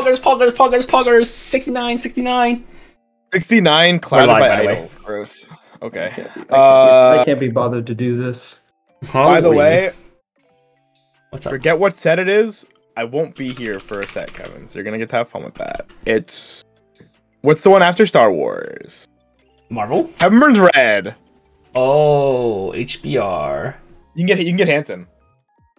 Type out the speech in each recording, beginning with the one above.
Poggers. 69, 69. 69, clouded by idols. Gross. Okay. I can't be bothered to do this. By the way, what's up? Forget what set it is. I won't be here for a set, Kevin. So you're gonna get to have fun with that. It's what's the one after Star Wars? Marvel. Heaven Burns Red. Oh, HBR. You can get Hanson.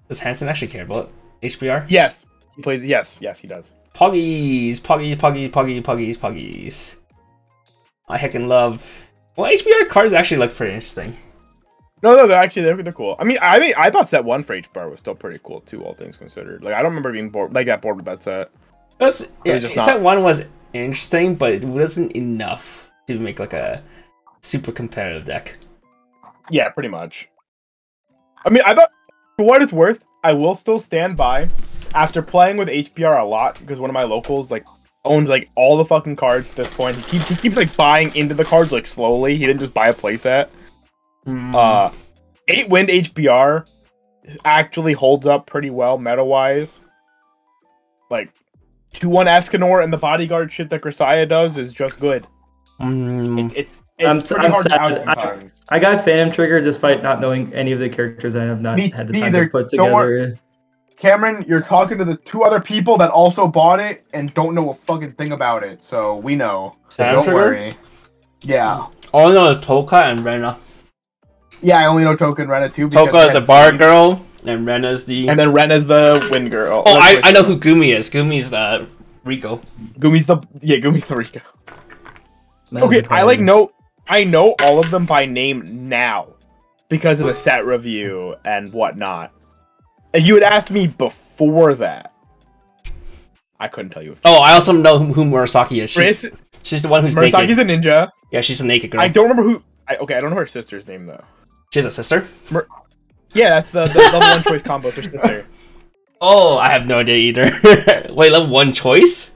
Does Hanson actually care about HBR? Yes, he plays. Yes, he does. Poggies. I heckin' love. Well, HBR cards actually look pretty interesting. No, they're cool. I mean, I thought set 1 for HBR was still pretty cool too, all things considered. Like, I don't remember being bored that bored with that set. Set 1 was interesting, but it wasn't enough to make like a super competitive deck. Yeah, pretty much. I mean, I thought, for what it's worth, I will still stand by after playing with HBR a lot, because one of my locals like owns like all the fucking cards at this point. He keeps like buying into the cards like slowly. He didn't just buy a playset. 8 Wind HBR actually holds up pretty well meta-wise. Like 2-1 Escanor and the bodyguard shit that Grisaya does is just good. It's I'm sad. I got Phantom Trigger despite not knowing any of the characters. I have not had the time to put together. Cameron, you're talking to the 2 other people that also bought it and don't know a fucking thing about it, so we know. So don't worry. Yeah. All I know is Toka and Rena. Yeah, I only know Toka and Rena too. Toka is the Bard girl, and Rena's the... And then Rena's the Wind girl. Oh, I know who Gumi is. Gumi's the Rico. Gumi's the Rico. Okay, I know all of them by name now because of the set review and whatnot. And you had asked me before that. I couldn't tell you. I also know who Murasaki is. She's the one who's naked. Murasaki's a ninja. Yeah, she's a naked girl. I don't remember who... I don't know her sister's name, though. She has a sister? Yeah, that's the level 1 choice combo, her sister. Oh, I have no idea either. Wait, level 1 choice?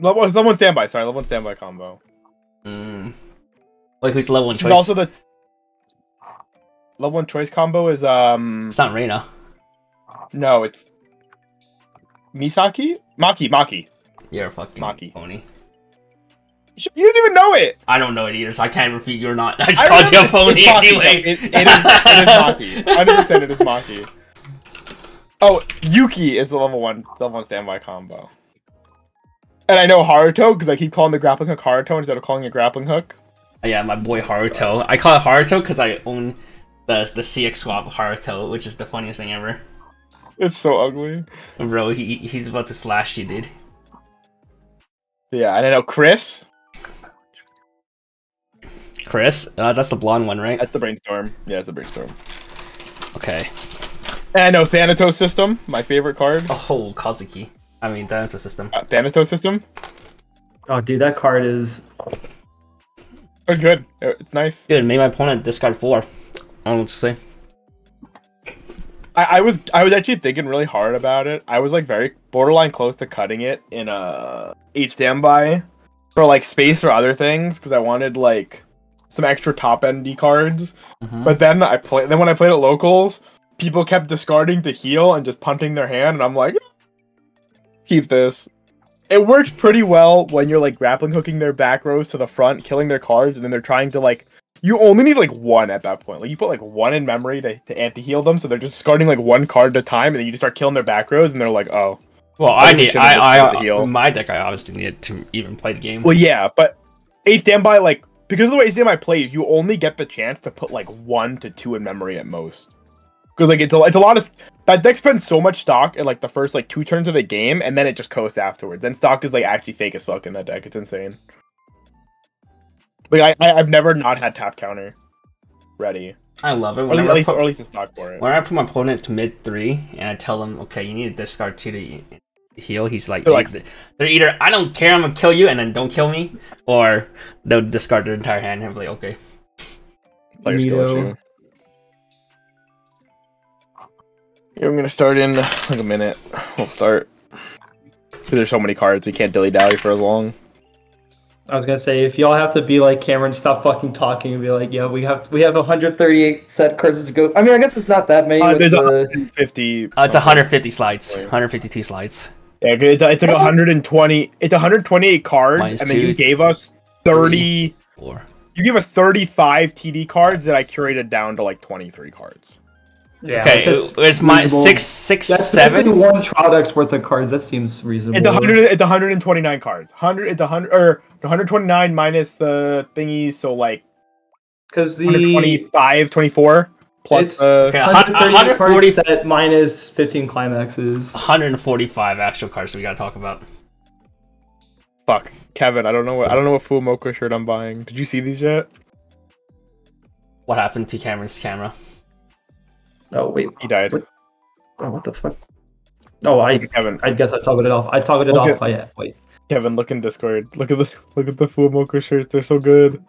Level 1 standby, sorry. Level 1 standby combo. Wait, who's level 1 choice? She's also the... Level 1 choice combo is, It's not Reina. No, it's... Misaki? Maki. You're a fucking Maki. phony. You didn't even know it! I don't know it either, so I can't refute you or not. I just called you a phony anyway. It is Maki. 100% it is Maki. Oh, Yuki is the level 1 standby combo. And I know Haruto, because I keep calling the grappling hook Haruto instead of calling it grappling hook. Yeah, my boy Haruto. I call it Haruto because I own the CX swap Haruto, which is the funniest thing ever. It's so ugly. Bro, he's about to slash you, dude. Yeah, and I know Chris. That's the blonde one, right? That's the Brainstorm. Yeah, it's the Brainstorm. Okay. And I know Thanatos System, my favorite card. Oh, Kazuki. I mean, Thanatos System. Thanatos System. Oh, dude, that card is... It's good. It's nice. Good, made my opponent discard 4. I don't know what to say. I was actually thinking really hard about it. I was like very borderline close to cutting it in H standby for like space for other things because I wanted like some extra top endy cards. But then when I played at locals, people kept discarding to heal and just punting their hand, and I'm like, keep this. It works pretty well when you're like grappling hooking their back rows to the front, killing their cards, and then they're trying to like. You only need like 1 at that point. Like you put like 1 in memory to anti-heal them, so they're just discarding like 1 card at a time, and then you just start killing their back rows, and they're like, oh. Well, my deck I obviously needed to even play the game. Well, yeah, but H standby like because of the way H standby plays, you only get the chance to put like 1 to 2 in memory at most. Because like it's a lot of that deck spends so much stock in like the first like 2 turns of the game, and then it just coasts afterwards. Then stock is like actually fake as fuck in that deck. It's insane. Like I've never not had tap counter ready. I love it. Or at least in stock for it. When I put my opponent to mid 3 and I tell them, okay, you need to discard 2 to heal, he's like, they're either I don't care, I'm gonna kill you and then don't kill me, or they'll discard their entire hand and I'm like, okay. Player skill issue. Yeah, I'm gonna start in like a minute. We'll start. Because there's so many cards, we can't dilly-dally for as long. I was gonna say, if y'all have to be like Cameron, stop fucking talking and be like, yeah, we have 138 set cards to go. I mean, I guess it's not that many. There's 150. It's 150 slides. 152 slides. Yeah, it's like 120. It's 128 cards, Minus and then 2, you gave us 30. 4. You gave us 35 TD cards that I curated down to like 23 cards. Yeah, Okay, it's my 6, That's 7. one product's worth of cards. That seems reasonable. It's 100. It's 129 cards. 100. It's 100 or 129 minus the thingies. So like, because the 125, 24 plus it's the 140 card set minus 15 climaxes. 145 actual cards we gotta talk about. fuck, Kevin. I don't know what Full Mocha shirt I'm buying. Did you see these yet? What happened to Cameron's camera? Oh wait, He died. What the fuck? Oh, I guess I toggled it off. I toggled it off. Yeah, wait. Kevin, look in Discord. Look at the Full Mocha shirts. They're so good.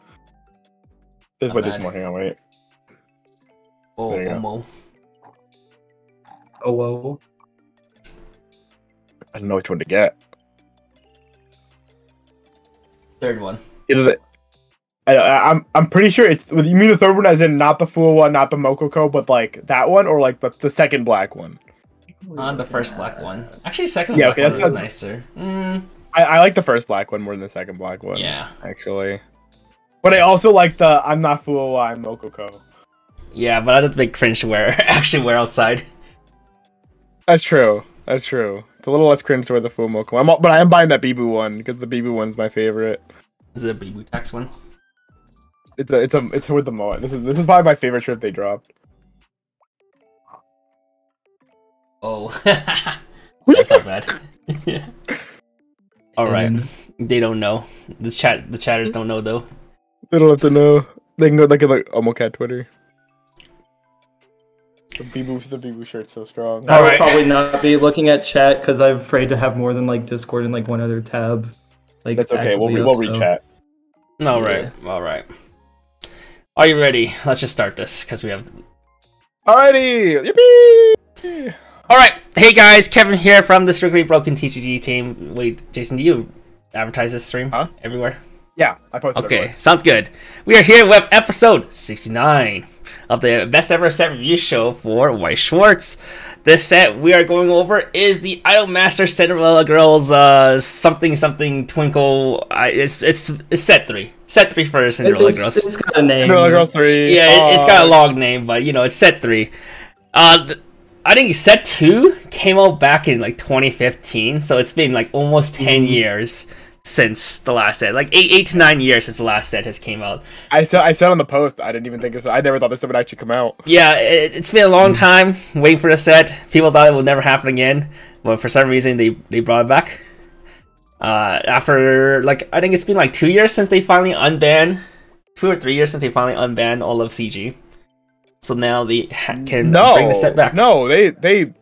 There's more. Hang on, wait. Oh, There you go. Omo. Oh whoa. I don't know which one to get. Third one. I'm pretty sure it's. You mean the third one, as in not the full one, not the Mokoko, but like that one, or like the second black one? The first black one. Actually, second Yeah, black okay, one is nicer. I like the first black one more than the second black one. Yeah. Actually. But I also like the I'm not full, I'm Mokoko. Yeah, but that's a big cringe wear. Actually, wear outside. That's true. It's a little less cringe to wear the full Mokoko. But I am buying that Bibu one because the Bibu one's my favorite. Is it a Bibu tax one? It's with the mullet. This is probably my favorite shirt they dropped. Oh, that's not bad. All right, they don't know. The chatters don't know though. They don't have to know. They can go like Omocat Twitter. The Bibu shirt's so strong. I would probably not be looking at chat because I'm afraid to have more than like Discord and like one other tab. Like that's okay. We'll read chat. All right. Are you ready? Let's just start this because we have. Alrighty! Yippee! Alright, hey guys, Kevin here from the Strictly Broken TCG team. Wait, Jason, do you advertise this stream everywhere? Yeah, I posted it. Okay, sounds good. We are here with episode 69 of the best ever set review show for Weiss Schwarz. This set we are going over is the Idolmaster Cinderella Girls something twinkle. It's set 3. Set 3 for Cinderella Girls. It's got a name. Cinderella Girls 3. Yeah, it's got a long name, but you know, it's set 3. I think set 2 came out back in like 2015, so it's been like almost 10 years since the last set. Like 8 to 9 years since the last set has came out. I said on the post, I didn't even think I never thought this set would actually come out. Yeah, it's been a long time waiting for the set. People thought it would never happen again, but for some reason they brought it back. After like I think it's been like 2 years since they finally unbanned, 2 or 3 years since they finally unbanned all of CG. So now they can bring the set back. No, they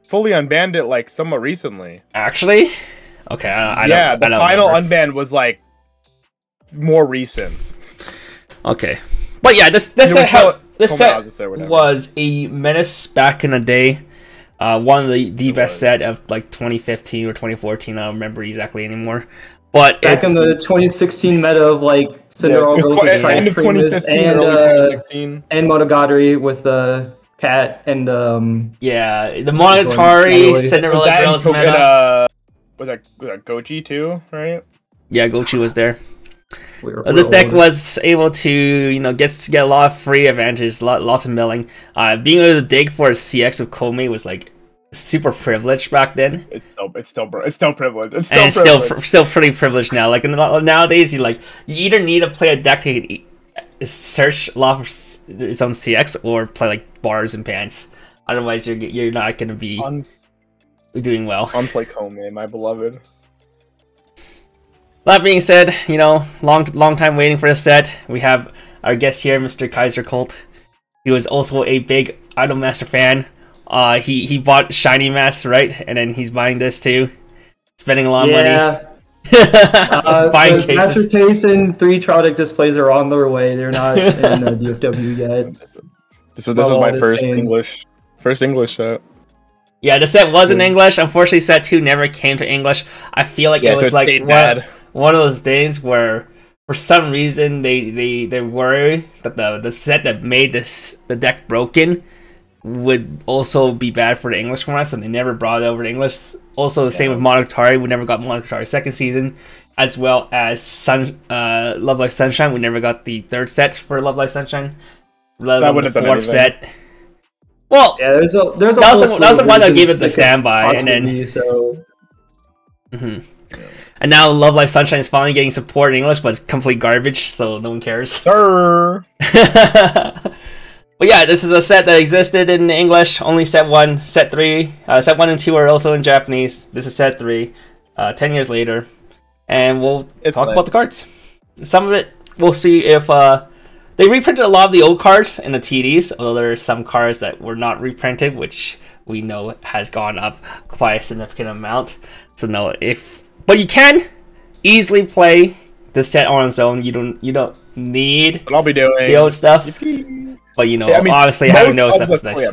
fully unbanned it like somewhat recently. Actually? Okay, I don't the final remember. unban was like more recent. Okay, but yeah, this set was a menace back in the day. One of the best set of like 2015 or 2014. I don't remember exactly anymore. But back in the 2016 meta of like Cinderella Girls end of 2015, early 2016, and Monogatari with the cat and yeah, the Monogatari Cinderella Girls meta. Was that Gochi too, right? Yeah, Gochi was there. This deck was able to, get a lot of free advantages, lots of milling. Being able to dig for a CX with Komei was like super privileged back then. It's still privileged. It's still pretty privileged now. Like nowadays, you either need to play a deck to search a lot of its own CX or play like bars and pants. Otherwise, you're not gonna be doing well. Unplay Komei, my beloved. That being said, long time waiting for a set. We have our guest here, Mr. Kaiser Colt. He was also a big Idolmaster fan. He bought Shiny Mask, right? And then he's buying this too. Spending a lot of money. Buying cases. Master Case and 3 trial deck displays are on their way. They're not in DFW yet. This was my first English set. Yeah, the set was in English. Unfortunately, set 2 never came to English. I feel like it was like one of those things where, for some reason, they worry that the set that made the deck broken would also be bad for the English format, so they never brought it over to English. Also, same with Monogatari. We never got Monogatari second season, as well as Love Live Sunshine. We never got the third set for Love Live Sunshine. Let alone the fourth set. Well, yeah, there's a that was the one that gave it the standby, and then and now Love Live Sunshine is finally getting support in English, but it's complete garbage, so no one cares. Sir. But yeah, this is a set that existed in English, only set 1, set 3. Set 1 and 2 are also in Japanese. This is set 3, 10 years later. And we'll talk about the cards. Some of it, we'll see if... they reprinted a lot of the old cards in the TDs, although there are some cards that were not reprinted, which we know has gone up quite a significant amount. So no, but you can easily play the set on its own. You don't need what I'll be doing the old stuff. But you know, obviously having no stuff is nice.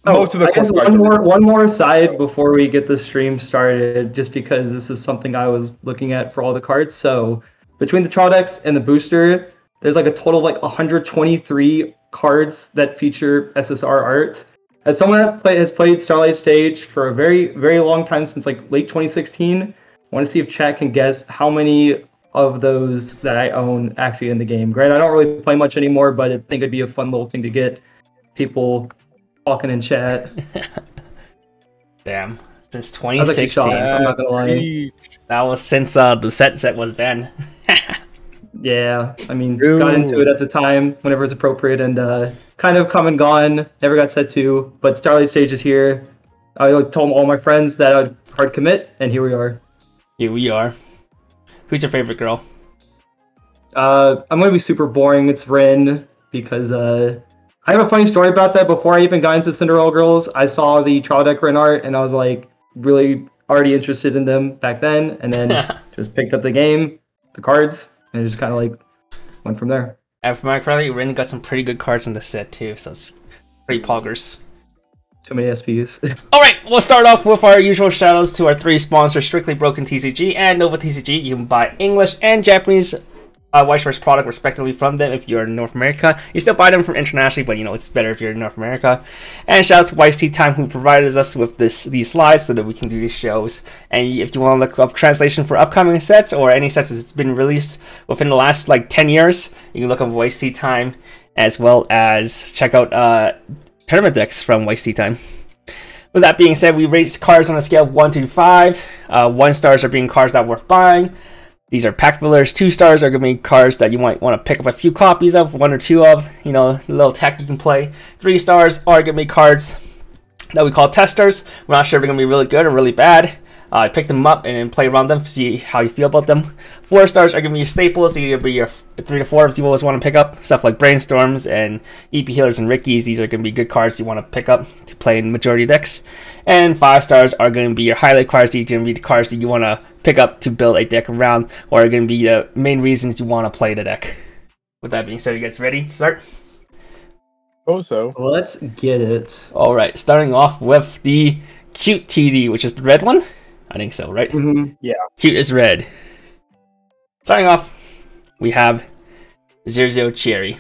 Most of the I guess one more aside before we get the stream started, just because this is something I was looking at for all the cards. So between the trial decks and the booster, there's like a total of like 123 cards that feature SSR art. As someone that has played Starlight Stage for a very, very long time, since like late 2016, I want to see if chat can guess how many of those that I own actually in the game. Granted, I don't really play much anymore, but I think it'd be a fun little thing to get people talking in chat. Damn, since 2016. I'm not gonna lie. That was since the set was banned. Yeah, I mean, got into it at the time whenever it was appropriate, and kind of come and gone. Never got set to, but Starlight Stage is here. I told all my friends that I'd hard commit, and here we are. Here we are. Who's your favorite girl? I'm gonna be super boring. It's Rin, because I have a funny story about that. Before I even got into Cinderella Girls, I saw the trial deck Rin art, and I was like really already interested in them back then, and then just picked up the game, the cards, and it just kind of like went from there. And for my credit, Rin got some pretty good cards in the set too, so it's pretty poggers. Too many SPs. Alright, we'll start off with our usual shoutouts to our 3 sponsors, Strictly Broken TCG and Nova TCG. You can buy English and Japanese Weiss Schwarz product respectively from them if you're in North America. You still buy them from internationally, but you know, it's better if you're in North America. And shout out to Weiss Tea Time, who provided us with these slides so that we can do these shows. And if you want to look up translation for upcoming sets or any sets that's been released within the last like 10 years, you can look up Weiss Tea Time, as well as check out tournament decks from Weiss Tea Time. With that being said, we rate cards on a scale of 1 to 5. 1 stars are being cards that are worth buying. These are pack fillers. 2 stars are going to be cards that you might want to pick up a few copies of, 1 or 2 of, you know, a little tech you can play. 3 stars are going to be cards that we call testers. We're not sure if they're going to be really good or really bad. Pick them up and then play around them, see how you feel about them. 4 stars are going to be your staples. These are going to be your 3 to 4 you always want to pick up. Stuff like Brainstorms and EP Healers and Rickies. These are going to be good cards you want to pick up to play in majority decks. And 5 stars are going to be your highlight cards. These are going to be the cards that you want to pick up to build a deck around, or are going to be the main reasons you want to play the deck. With that being said, you guys ready to start? Oh, so let's get it. Alright, starting off with the Cute TD, which is the red one. I think so, right? Mm-hmm. Yeah. Cute is red. Starting off, we have Zero Cherry.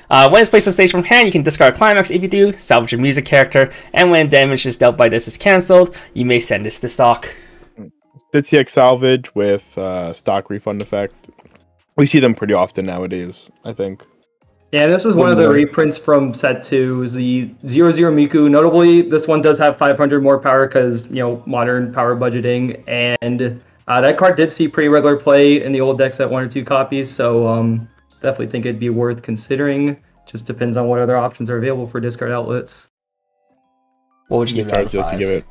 When it's placed on stage from hand, you can discard a climax. If you do, salvage a music character, and when damage is dealt by this is cancelled, you may send this to stock. CX salvage with stock refund effect. We see them pretty often nowadays, I think. Yeah, this was one of the reprints from set 2, is the 00 Miku. Notably, this one does have 500 more power because, you know, modern power budgeting. And that card did see pretty regular play in the old decks at 1 or 2 copies. So definitely think it'd be worth considering. Just depends on what other options are available for discard outlets. What would you give it out of 5?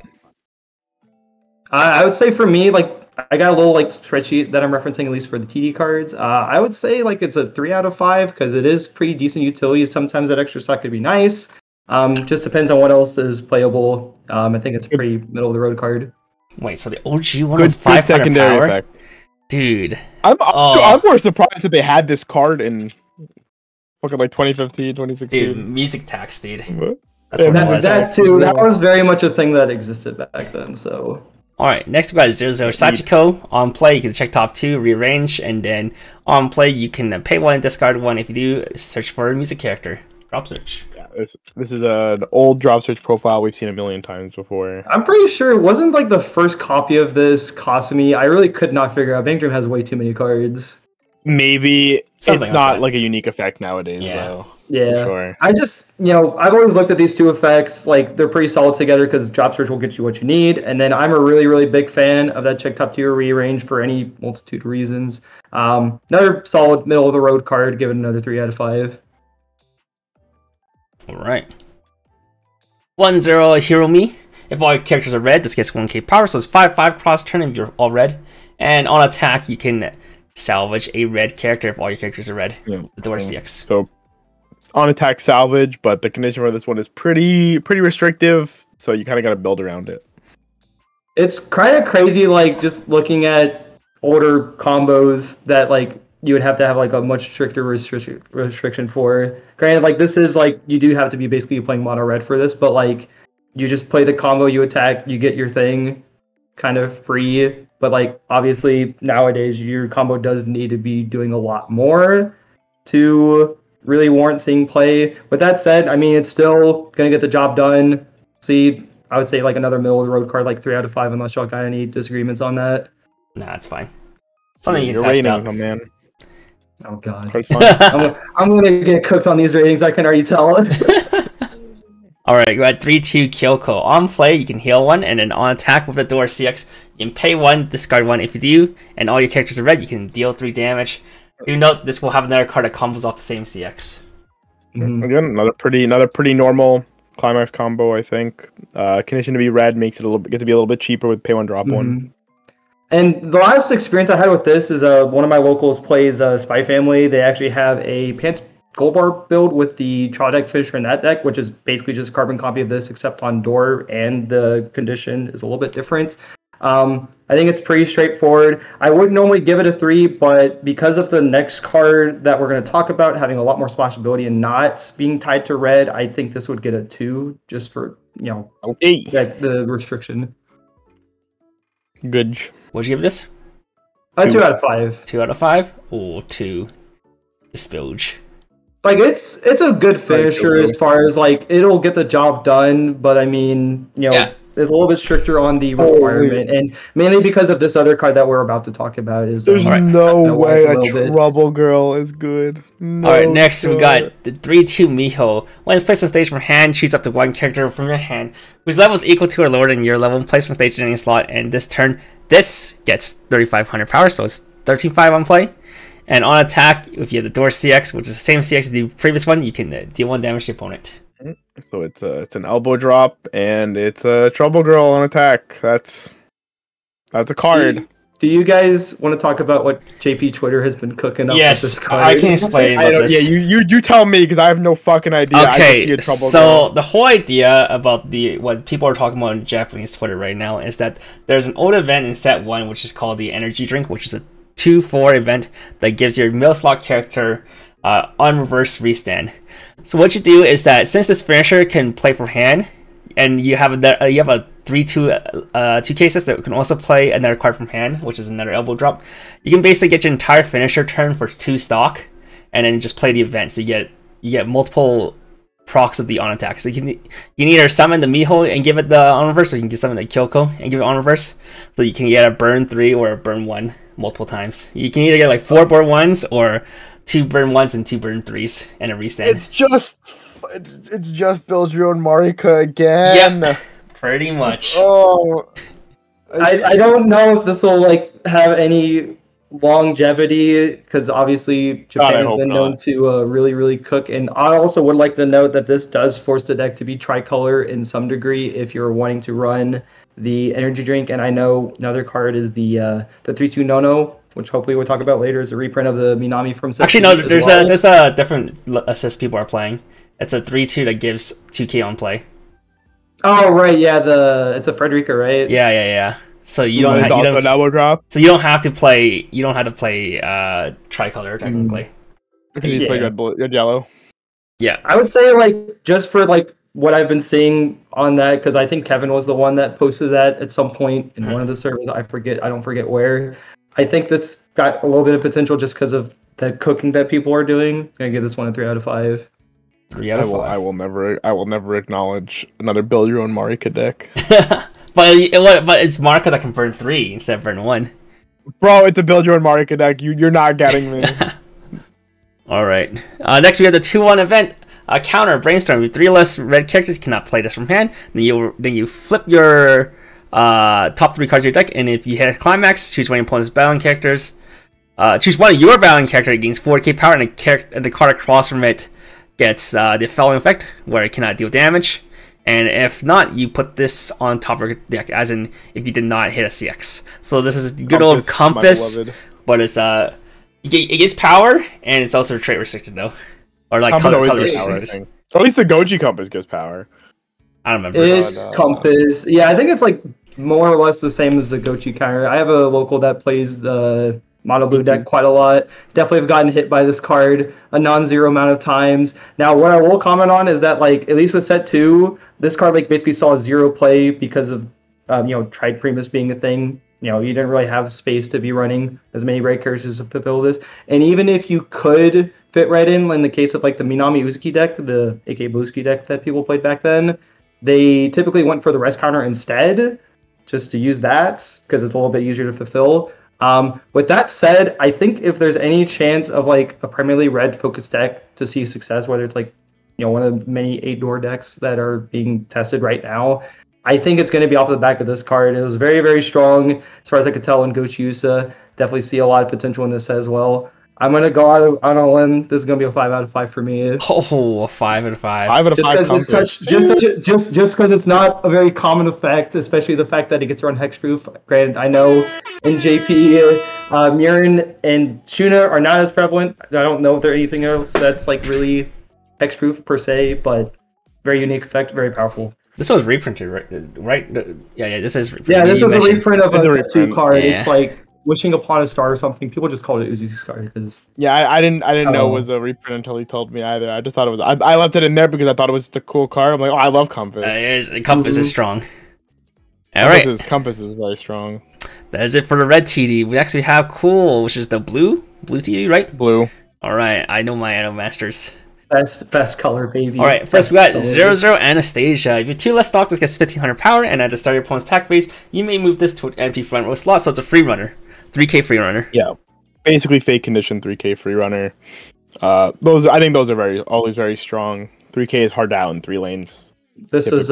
I would say for me, like, I got a little like spreadsheet that I'm referencing, at least for the TD cards. I would say like it's a 3 out of 5 because it is pretty decent utility. Sometimes that extra stock could be nice. Just depends on what else is playable. I think it's a pretty middle of the road card. Wait, so the OG one was 5 secondary power? Effect. Dude, I'm more surprised that they had this card in fucking like 2015, 2016. Dude, music tax, dude. What? That's what it was. That too. That was very much a thing that existed back then. So. Alright, next we got 00 Sachiko. On play, you can check top 2, rearrange, and then on play, you can pay 1 and discard 1. If you do, search for a music character. Drop search. Yeah, this is an old drop search profile we've seen a million times before. I'm pretty sure it wasn't like the first copy of this Kasumi. I really could not figure out. Bank Dream has way too many cards. Maybe Something it's not that. like a unique effect nowadays, Yeah. though. Yeah. For sure. I just, I've always looked at these two effects, like they're pretty solid together because drop search will get you what you need. And then I'm a really, really big fan of that check top tier rearrange for any multitude of reasons. Another solid middle of the road card, give it another 3 out of 5. Alright. 1-0 Hiromi. If all your characters are red, this gets 1k power, so it's 5-5 cross turn if you're all red. And on attack, you can salvage a red character if all your characters are red. Yeah. The door CX. So on attack salvage, but the condition for this one is pretty restrictive, so you kind of got to build around it. It's kind of crazy, like, just looking at older combos that, like, you would have to have, like, a much stricter restriction for. Granted, like, this is, like, you do have to be basically playing mono red for this, but, like, you just play the combo, you attack, you get your thing kind of free. But, like, obviously, nowadays, your combo does need to be doing a lot more to really warrant seeing play. With that said, I mean, it's still going to get the job done. See, I would say, like, another middle-of-the-road card, like 3 out of 5, unless y'all got any disagreements on that. Nah, it's fine. Something you Your can test ratings, out. my man. Oh, God. Quite fun. I'm going to get cooked on these ratings, I can already tell. Alright, you got 3-2 Kyoko. On play, you can heal 1, and then on attack with the door CX, you can pay 1, discard 1 if you do, and all your characters are red, you can deal 3 damage. You note this will have another card that combos off the same CX. Mhm. Again, another pretty normal climax combo, I think. Condition to be red makes it get to be a little bit cheaper with pay 1 drop 1. And the last experience I had with this is one of my locals plays Spy Family. They actually have a Pants Gold Bar build with the Trial Deck Finisher in that deck, which is basically just a carbon copy of this, except on door, and the condition is a little bit different. I think it's pretty straightforward. I would normally give it a 3, but because of the next card that we're going to talk about having a lot more splashability and not being tied to red, I think this would get a 2 just for, Okay. the restriction. Good. What'd you give this? 2 out of 5. 2 out of 5? Ooh, 2. Spilge. Like, it's a good finisher as far as, like, it'll get the job done, but I mean, Yeah. it's a little bit stricter on the requirement, and mainly because of this other card that we're about to talk about is There's Alright. no way a a little bit. Trouble Girl is good. No, Alright, next we sir. got the 3-2 Miho. When it's placed on stage from hand, choose up to 1 character from your hand whose level is equal to or lower than your level, placed on stage in any slot, and this turn, this gets 3,500 power, so it's 13-5 on play. And on attack, if you have the door CX, which is the same CX as the previous one, you can deal 1 damage to your opponent. So it's an elbow drop and it's a Trouble Girl on attack. That's a card. Do you guys want to talk about what JP Twitter has been cooking up with Yes, this card? I can explain I about don't, this. yeah, you tell me because I have no fucking idea. I just see Okay, a Trouble so Girl. the whole idea about what people are talking about on Japanese Twitter right now is that there's an old event in set 1 which is called the Energy Drink, which is a 2-4 event that gives your middle slot character on reverse restand. So what you do is that since this finisher can play from hand, and you have a 3-2 2 cases that can also play another card from hand, which is another elbow drop, you can basically get your entire finisher turn for 2 stock, and then just play the event. So you get multiple procs of the on attack. So you can either summon the Miho and give it the on reverse, or you can summon the Kyoko and give it on reverse. So you can get a burn 3 or a burn 1 multiple times. You can either get like 4 burn 1s or 2 burn 1s and 2 burn 3s and a restand. It's just build your own Marika again. Yep, pretty much. Oh, I don't know if this will like have any longevity because obviously God, I Japan has hope been not. known to really cook. And I also would like to note that this does force the deck to be tricolor in some degree if you're wanting to run the energy drink. And I know another card is the 3-2 Nono, which hopefully we'll talk about later, is a reprint of the Minami from Set Actually, 2 no, as there's well. a different assist people are playing. It's a 3-2 that gives 2k on play. Oh right, yeah, it's a Frederica, right? Yeah. So you it's don't also an elbow drop. so you don't have to play tricolor technically. Because he's playing red yellow. Yeah. I would say like just for like what I've been seeing on that, because I think Kevin was the one that posted that at some point in one of the servers. I don't forget where. I think this got a little bit of potential just because of the cooking that people are doing. I'm gonna give this one a 3 out of 5. 3 out of 5. I will never acknowledge another build your own Marika deck. but it's Marika that can burn 3 instead of burn 1. Bro, it's a build your own Marika deck. You're not getting me. All right. Next we have the 2-1 event. Counter brainstorm. With 3 less red characters, you cannot play this from hand. Then you flip your top 3 cards of your deck, and if you hit a climax, choose one of your opponent's battling characters. Choose one of your battling character. It gains 4k power, and the card across from it gets the following effect, where it cannot deal damage. And if not, you put this on top of your deck, as in if you did not hit a CX. So this is good old Compass, but it's it gets power, and it's also trait restricted though, or like color restricted. Or at least the Goji Compass gives power. I don't remember. It's Compass. Yeah, I think it's like more or less the same as the Gochi counter. I have a local that plays the mono blue deck quite a lot. Definitely have gotten hit by this card a non-zero amount of times. Now, what I will comment on is that, like, at least with set 2, this card like basically saw 0 play because of Tried Primus being a thing. You didn't really have space to be running as many red characters to fulfill this. And even if you could fit right in the case of like the Minami Uzuki deck, the aka Blueski deck that people played back then, they typically went for the rest counter instead, just to use that because it's a little bit easier to fulfill. With that said, I think if there's any chance of like a primarily red focused deck to see success, whether it's like one of the many 8-door decks that are being tested right now, I think it's going to be off the back of this card. It was very, very strong as far as I could tell in Gochiusa. Definitely see a lot of potential in this as well. I'm going to go out on a limb. This is going to be a 5 out of 5 for me. Oh, a 5 out of 5. 5 out of 5. Just because it's not a very common effect, especially the fact that it gets around hexproof. Granted, I know in JP, Murin and Shuna are not as prevalent. I don't know if there's anything else that's like really hexproof per se, but very unique effect, very powerful. This was reprinted, right? Yeah, this is reprinted. Yeah, this was a reprint of a set 2 card. Yeah. It's like Wishing Upon a Star or something. People just called it Uzuki's card because I didn't know it was a reprint until he told me either. I just thought it was. I left it in there because I thought it was just a cool card. I'm like, oh, I love Compass. Compass is strong. All right, Compass is very strong. That is it for the red TD. We actually have Cool, which is the blue TD, right? Blue. All right, I know my Idolmasters. Best color, baby. All right, first we got 00 Anastasia. If you have 2 less stock, this gets 1500 power, and at the start of your opponent's attack phase, you may move this to an empty front row slot, so it's a free runner. 3k free runner. Yeah, basically fake condition 3k free runner. I think those are always very strong. 3k is hard out in 3 lanes. This is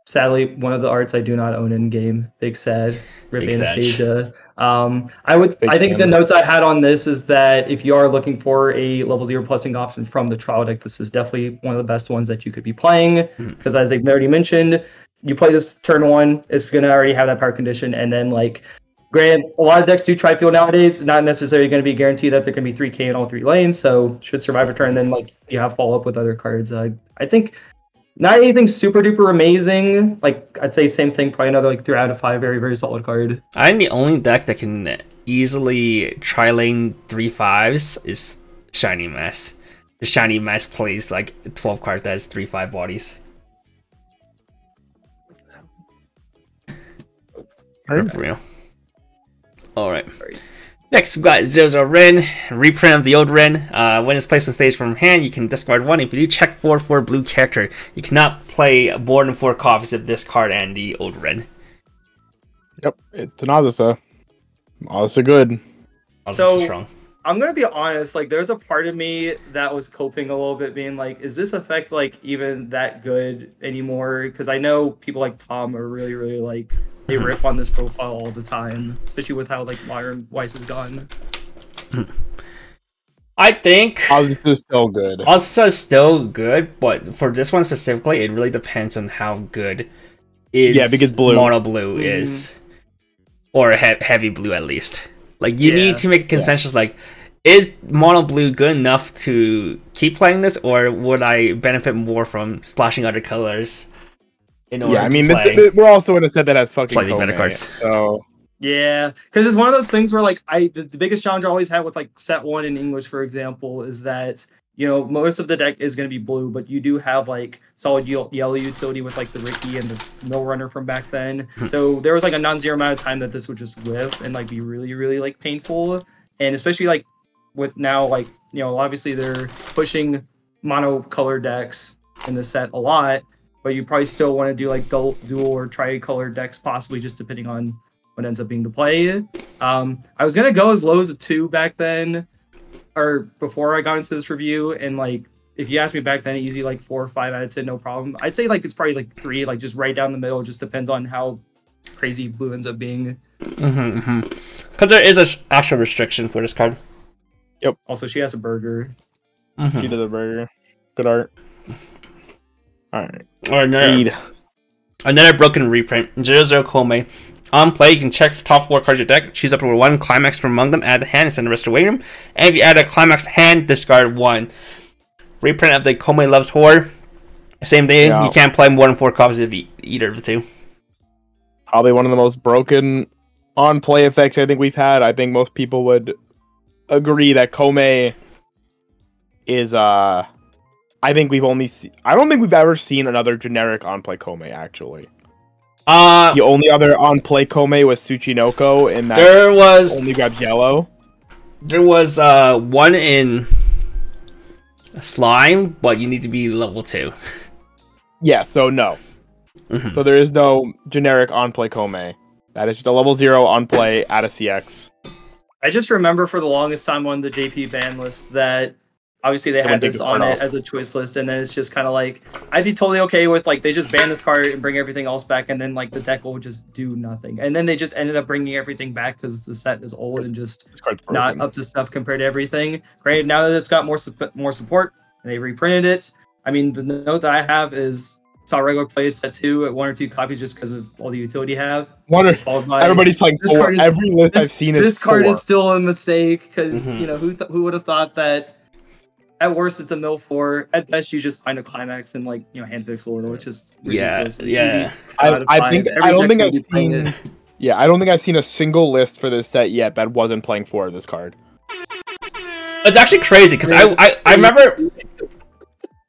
sadly one of the arts I do not own in game. Big sad. Rip Anastasia. I think the notes I had on this is that if you are looking for a level 0 plusing option from the trial deck, this is definitely one of the best ones that you could be playing. Because as I've already mentioned, you play this turn 1, it's gonna already have that power condition, and then granted, a lot of decks do tri-field nowadays, not necessarily going to be guaranteed that there can be 3k in all 3 lanes, so should survive a turn, then you have follow-up with other cards. I think not anything super duper amazing. I'd say same thing, probably another 3 out of 5, very, very solid card. I think the only deck that can easily tri-lane 3/5s is Shiny Mass. The Shiny Mass plays 12 cards that has 3/5 bodies. For real. Alright. Next, we've got Zozo Ren, reprint of the old Ren. When it's placed on stage from hand, you can discard 1. If you do check 4 for a blue character, you cannot play more than 4 copies of this card and the old Ren. Yep, it's an Azusa. Azusa good. Azusa strong. I'm going to be honest, there's a part of me that was coping a little bit, being is this effect even that good anymore? Because I know people like Tom are really, really they riff on this profile all the time, especially with how modern Weiss has gone. I think Azusa is still good. Azusa is still good, but for this one specifically, it really depends on how good because blue mono blue is, or heavy blue at least. You need to make a consensus. Is mono blue good enough to keep playing this, or would I benefit more from splashing other colors? We're also in a set that has fucking slightly better cards. So yeah, because it's one of those things where the biggest challenge I always had with set 1 in English, for example, is that most of the deck is going to be blue, but you do have solid yellow utility with the Ricky and the Mill Runner from back then. So there was a non-zero amount of time that this would just whiff and be really, really painful, and especially with now obviously they're pushing monocolor decks in the set a lot, but you probably still want to do like dual or tricolor decks, possibly just depending on what ends up being the play. I was gonna go as low as a 2 back then, or before I got into this review, and like if you asked me back then, easy like 4 or 5 out of 10, no problem. I'd say like it's probably like 3, like just right down the middle. It just depends on how crazy blue ends up being. Because there is a actual restriction for this card. Yep. Also, she has a burger. She does a burger. Good art. Alright. Or another broken reprint. 0/0 Kome. On play, you can check top 4 cards of your deck, choose up to 1 climax from among them, add the hand, and send the rest to the waiting room. And if you add a climax hand, discard 1. Reprint of the Kome Loves Horror. Same thing, you can't play more than 4 copies of either of the two. Probably one of the most broken on-play effects I think we've had. I think most people would agree that Kome is, I think we've only I don't think we've ever seen another generic on-play Kome, actually. The only other on-play Kome was Tsuchinoko, and that only got yellow. There was one in Slime, but you need to be level 2. Yeah, so no. So there is no generic on-play Kome. That is just a level 0 on-play at a CX. I just remember for the longest time on the JP ban list that obviously they had this on it as a choice list, and then it's just kind of like, I'd be totally okay with like they just ban this card and bring everything else back, and then like the deck will just do nothing. And then they just ended up bringing everything back because the set is old and just not up to stuff compared to everything. Granted, now that it's got more support and they reprinted it, I mean, the note that I have is saw regular plays set 2 at 1 or 2 copies just because of all the utility have. Everybody's playing 4. Every list I've seen is 4. This card is still a mistake because you know who would have thought that. At worst, it's a mill 4. At best, you just find a climax and like hand fix a little, which is ridiculous. I don't think I've seen a single list for this set yet that wasn't playing 4 of this card. It's actually crazy because I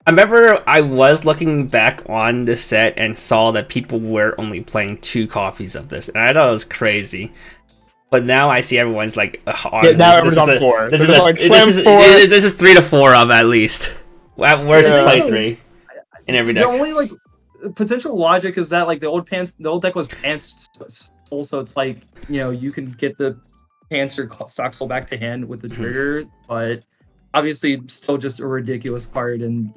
remember I was looking back on this set and saw that people were only playing 2 copies of this, and I thought it was crazy. But now I see everyone's like, now everyone's on 4. This is 3 to 4 of at least. At worst, play 3 in every deck. The only like potential logic is that like the old deck was pants full, so it's like you can get the pants or stock soul back to hand with the trigger, but obviously still just a ridiculous card, and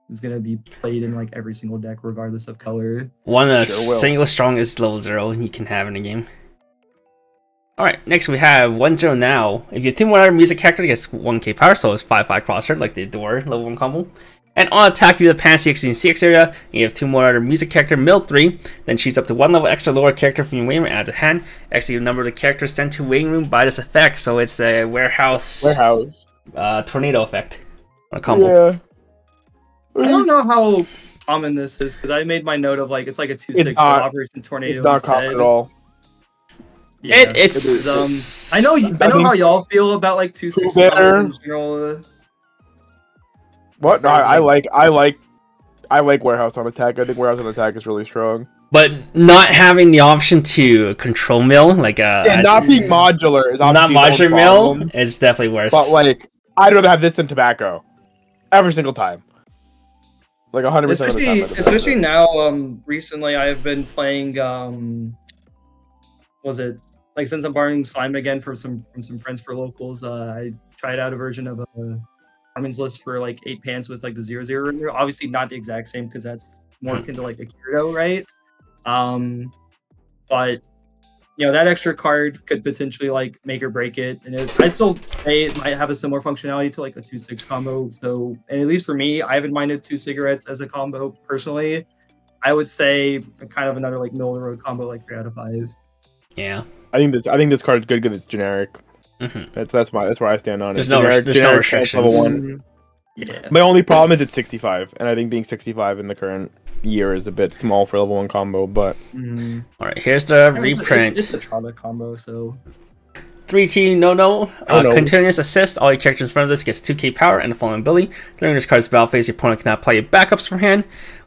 is gonna be played in like every single deck regardless of color. One of the single strongest level 0 you can have in a game. Alright, next we have 1/0 now. If you have 2 more other music character, it gets 1k power, so it's 5/5 crosser, like the Door level 1 combo. And on attack, you have the Pan CX in CX area, and you have 2 more other music character, mill 3, then choose up to 1 level extra lower character from your waiting room, add to hand. Execute the number of the characters sent to waiting room by this effect, so it's a warehouse tornado effect on a combo. Yeah. I don't know how common this is, because I made my note of like, it's like a 2/6 Operation Tornado. It's not common at all. Yeah, it's I know how y'all feel about like 2/6 in general. What? No, I like warehouse on attack. I think warehouse on attack is really strong. But not having the option to control mill, like not being modular is not modular mill is definitely worse. But like, I'd rather have this than tobacco, every single time. Like 100% of the time. Especially now, recently I've been playing. Since I'm borrowing Slime again from some friends for locals, I tried out a version of a Armin's list for like 8 pants with like the 0/0. Obviously not the exact same because that's more akin to like a Kirito, right? But that extra card could potentially like make or break it, and I still say it might have a similar functionality to like a 2/6 combo. So, and at least for me, I haven't minded 2 cigarettes as a combo personally. I would say kind of another like middle of the road combo, like 3 out of 5. Yeah. I think this card is good because it's generic. That's where I stand on it. There's no restrictions. Level 1. Yeah. My only problem is it's 65, and I think being 65 in the current year is a bit small for level 1 combo. But all right, here's the reprint. It's a Trada combo, so 3T continuous assist. All your characters in front of this gets 2k power and the following ability. During this card's battle phase, your opponent cannot play backups from hand.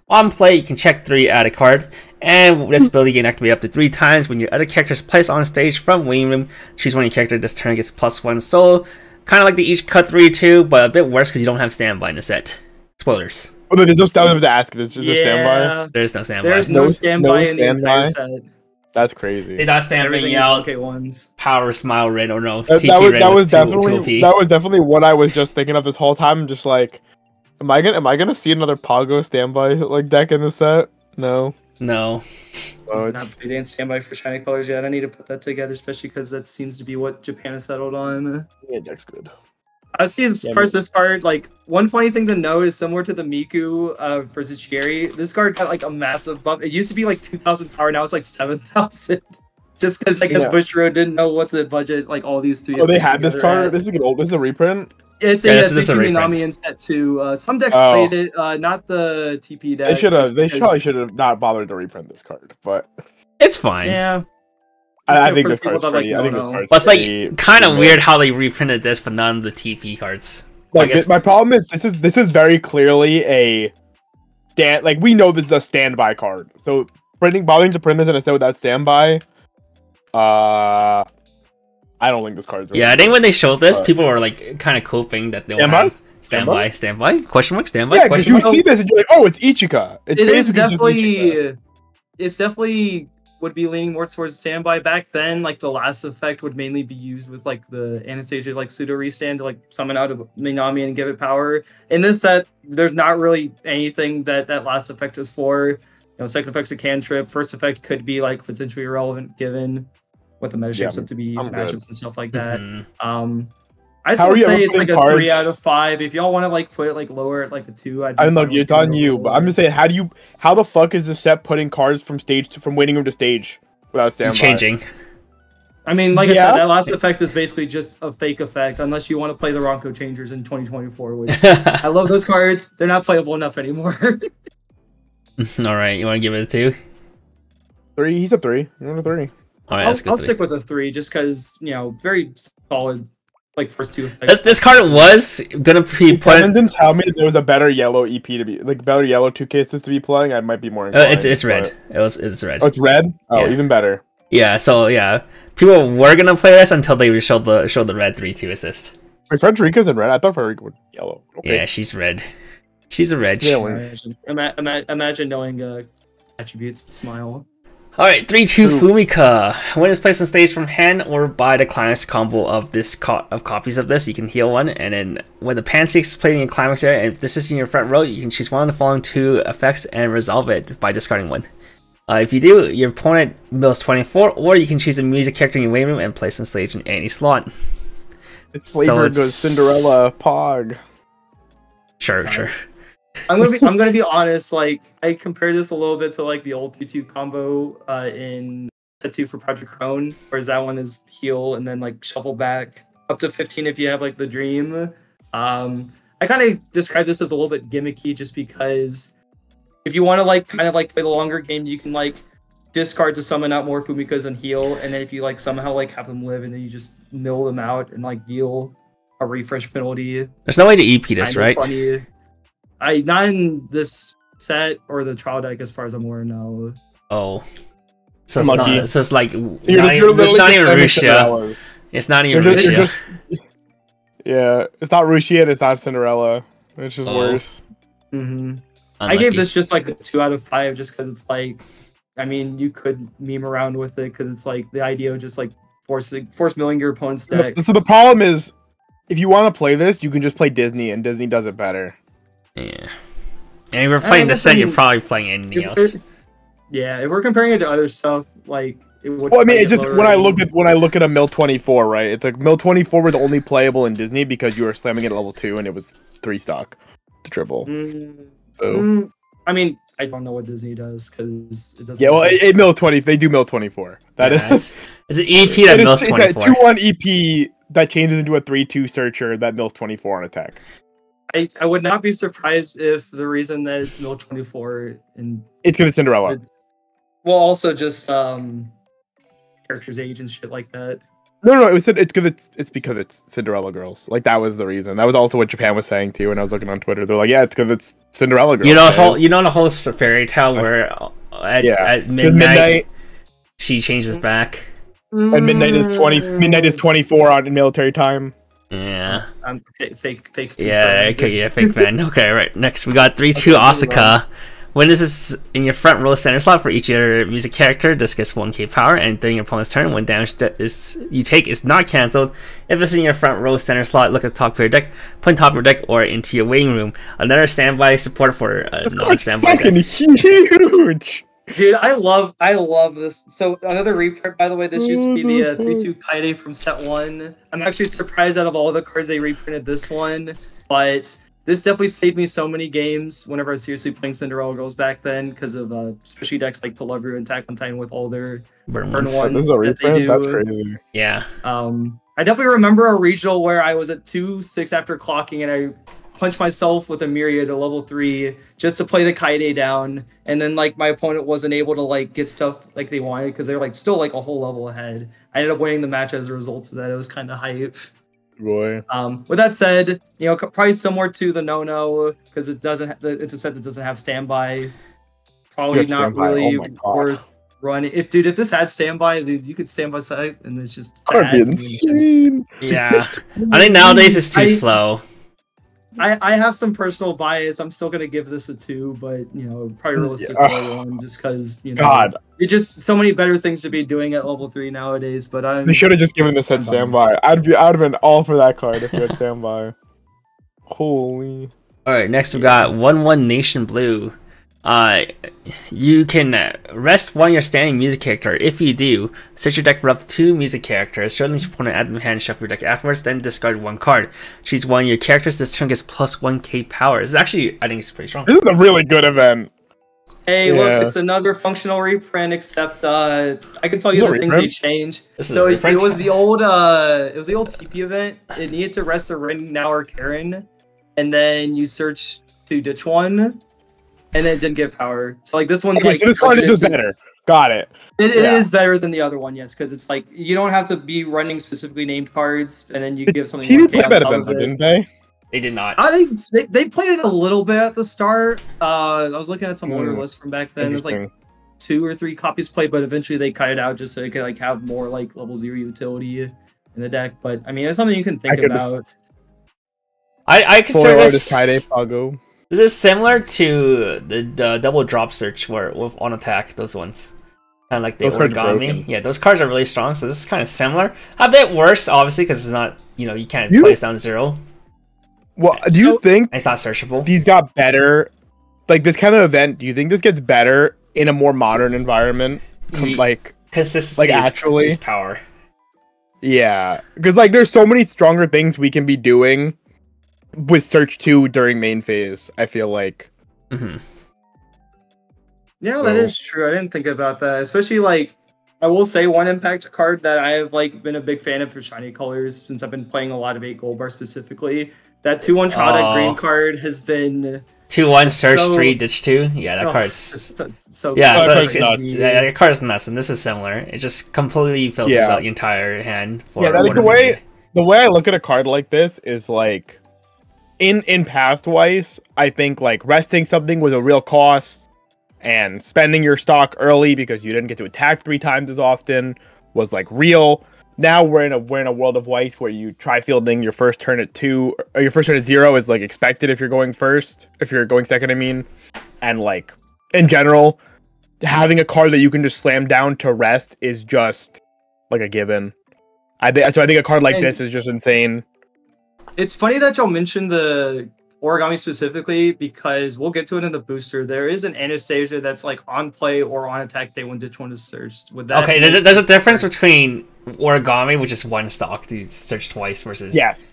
On play, you can check 3, add a card, and this ability can activate up to 3 times when your other character is placed on stage from waiting room. Choose one of your character this turn gets +1 solo. Kind of like the each cut 3 too, but a bit worse because you don't have standby in the set. Spoilers. Oh, no, there's no standby to ask. There's just a standby. There's no standby. There's no standby in the entire set. That's crazy. They not stand Everything me out. is 1K1s. Power Smile Red or no. That was definitely what I was just thinking of this whole time. Just like, am I gonna see another Pogo standby like deck in the set? No. No. Not played standby for shiny colors yet. I need to put that together, especially because that seems to be what Japan has settled on. Yeah, deck's good. I see as far as this card, like, one funny thing to note is similar to the Miku versus Chigiri, this card got like a massive bump. It used to be like 2,000 power, now it's like 7,000. Just because, like, Bushiroad didn't know what to budget, like, all these three. Oh, they had this card? This is an old, this is a reprint? It's a Minami in set 2. Some decks played it, not the TP deck. They probably should have not bothered to reprint this card, but... It's fine. Yeah. I think this card's pretty. But it's like kind of weird how they reprinted this, but none of the TP cards. Like my problem is this is very clearly a like we know this is a standby card. So bothering to print this in a set without standby, I don't think this card's really I think when they showed this, people were like kind of coping that they will have standby question mark standby. Yeah, because you see this and you're like, oh, it's Ichika. It's definitely would be leaning more towards standby. Back then, like, the last effect would mainly be used with like the Anastasia like pseudo restand to like summon out a Minami and give it power. In this set, there's not really anything that last effect is for. You know, second effect's a cantrip. First effect could be like potentially irrelevant given what the meta shapes up to be, matchups and stuff like that. I still say it's like a 3 out of 5. If y'all want to like put it like lower at like a 2, I don't know. It's on you, but I'm just saying, how the fuck is the set putting cards from waiting room to stage without standby? Changing. I mean, like I said, that last effect is basically just a fake effect, unless you want to play the Ronko Changers in 2024, which I love those cards. They're not playable enough anymore. All right, you want to give it a 2? 3. He's a 3. You're a 3. All right, I'll stick with a 3, just because, you know, very solid. Like first 2 effects. This card was gonna be put. Kevin didn't tell me that there was a better yellow EP to be better yellow 2 cases to be playing. I might be more inclined. It's red. It's red. Oh, it's red. Oh, even better. Yeah. So people were gonna play this until they showed the red 3/2 assist. Wait, Frederica's in red. I thought Frederica was yellow. Okay. Yeah, she's red. She's a red. Yeah, imagine knowing attributes. Smile. Alright, 3/2 Fumika. When it's placed on stage from hand or by the climax combo of this of copies of this, you can heal one, and then when the pan 6 is played in your climax area, and if this is in your front row, you can choose one of the following 2 effects and resolve it by discarding one. If you do, your opponent mills 24, or you can choose a music character in your waiting room and place on stage in any slot. It's flavored with Cinderella Pog. Sure. I'm gonna be honest. Like, I compared this a little bit to like the old 2/2 combo in set 2 for Project Crone, whereas that one is heal and then like shuffle back up to 15 if you have like the dream. I kind of describe this as a little bit gimmicky, just because if you want to like kind of like play the longer game, you can like discard to summon out more Fumikas and heal, and then if you like somehow like have them live and then you just mill them out and like deal a refresh penalty. There's no way to EP this, right? Funny. Not in this set or the trial deck, as far as I'm aware. No. Oh, so it's not. So it's like it's not even Rushia. It's not even Rushia. Yeah, it's not Rushia. It's not Cinderella. It's just worse. I gave this just like a 2 out of 5, just because it's like, I mean, you could meme around with it because it's like the idea of just like force milling your opponent's deck. So the problem is, if you want to play this, you can just play Disney, and Disney does it better. Yeah, and if we're playing this set, you're probably playing anything else. Yeah, if we're comparing it to other stuff, like it would. Well, I mean, it's just when I look at a Mill 24, right? It's like Mill 24 was only playable in Disney because you were slamming it at level 2, and it was 3 stock to triple. I mean, I don't know what Disney does because it doesn't. Yeah, well, Mill 20, they do Mill 24. That is. Is it EP that Mill 24? It's a 2/1 EP that changes into a 3/2 searcher that Mill 24 on attack. I would not be surprised if the reason that it's Mill 24 and it's because it's Cinderella. Well, also just character's age and shit like that. No, it's because it's Cinderella Girls. Like, that was the reason. That was also what Japan was saying too. When I was looking on Twitter, they're like, "Yeah, it's because it's Cinderella Girls." You know the whole fairy tale where at midnight she changes back. And midnight is 24 on in military time. Yeah. I'm fake. Yeah, confirmed. okay, yeah, fake fan. Okay, right. Next, we got 3-2 Asuka. When this is in your front row center slot for each of your music character, this gets 1k power, and during your opponent's turn, when damage you take is not cancelled, if it's in your front row center slot, look at the top of your deck, put it on top of your deck, or into your waiting room. Another standby support for non-standby deck. Huge! Dude, I love this. So another reprint, by the way. This used to be the 3-2 Kaide from set 1. I'm actually surprised out of all the cards they reprinted this one, but this definitely saved me so many games whenever I was seriously playing Cinderella Girls back then, because of especially decks like To Love You and Attack on Titan with all their burn ones. This is a reprint? That's crazy. Yeah. I definitely remember a regional where I was at 2-6 after clocking, and I punched myself with a Myriad to level 3 just to play the Kaide down, and then like my opponent wasn't able to like get stuff like they wanted because they're like still like a whole level ahead. I ended up winning the match as a result of that. It was kind of hype. Boy. With that said, you know, probably similar to the No because it doesn't. It's a set that doesn't have standby. Probably not really worth running. If this had standby, dude, you could stand by side and it's just bad. Insane. Yeah. I think nowadays it's too slow. I have some personal bias. I'm still gonna give this a 2, but you know, probably realistically a 1, just because you know, it's just so many better things to be doing at level 3 nowadays. But they should have just given this at standby. I'd have been all for that card if you had standby. Holy. All right, next we got 1/1 Nation Blue. You can rest one of your standing music character. If you do, search your deck for up to 2 music characters. Show them to your opponent, add them to hand, shuffle your deck afterwards, then discard 1 card. Choose one of your characters. This turn gets plus 1k power. This is actually, I think it's pretty strong. This is a really good event. Hey, look, it's another functional reprint, except I can tell you the things they changed. So it was the old TP event. It needed to rest a Ring, Now, or Karen, and then you search to ditch one. And then it didn't give power. So like this one's like so this card is just better. Got it. It is better than the other one, yes, because it's like you don't have to be running specifically named cards, and then you can give something. He played that event, didn't they? They did not. I think they played it a little bit at the start. I was looking at some order lists from back then. There's like 2 or 3 copies played, but eventually they cut it out just so it could like have more like level 0 utility in the deck. But I mean, it's something you can think about. I consider this. This is similar to the double drop search where with on attack, those ones. Kind of like the origami. Yeah, those cards are really strong, so this is kind of similar. A bit worse, obviously, because it's not, you know, you can't place down 0. Well, do you think it's not searchable? These got better, like this kind of event. Do you think this gets better in a more modern environment? Like consistency, like actually is power. Yeah, because like there's so many stronger things we can be doing with search 2 during main phase. I feel like. Yeah, that is true. I didn't think about that. Especially like, I will say one impact card that I have like been a big fan of for shiny colors since I've been playing a lot of 8 gold bar specifically. That 2/1 Trotic green card has been 2/1 search 3 ditch 2. Yeah, that card's so yeah. That card's nuts, and this is similar. It just completely filters out the entire hand. For like the way I look at a card like this is like. In past Weiss, I think like resting something was a real cost, and spending your stock early because you didn't get to attack 3 times as often was like real. Now we're in a world of Weiss where you try fielding your first turn at 2 or your first turn at 0 is like expected if you're going first, if you're going second, I mean, and like in general, having a card that you can just slam down to rest is just like a given. I think a card like this is just insane. It's funny that y'all mentioned the origami specifically because we'll get to it in the booster. There is an Anastasia that's like on play or on attack day when ditch 1 is searched. With that, there's a difference between origami, which is 1 stock to search twice, versus yes.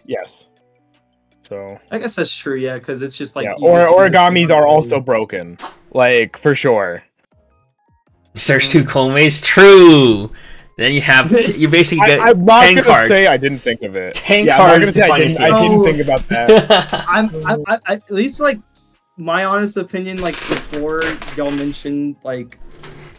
So I guess that's true, yeah, because it's just like origamis are also broken, like for sure. Search 2 Komeis, true. Then you have you basically get 10 cards. I'm not gonna say I didn't think of it. 10 cards. I'm not gonna say I didn't think about that. I at least like my honest opinion, like before y'all mentioned like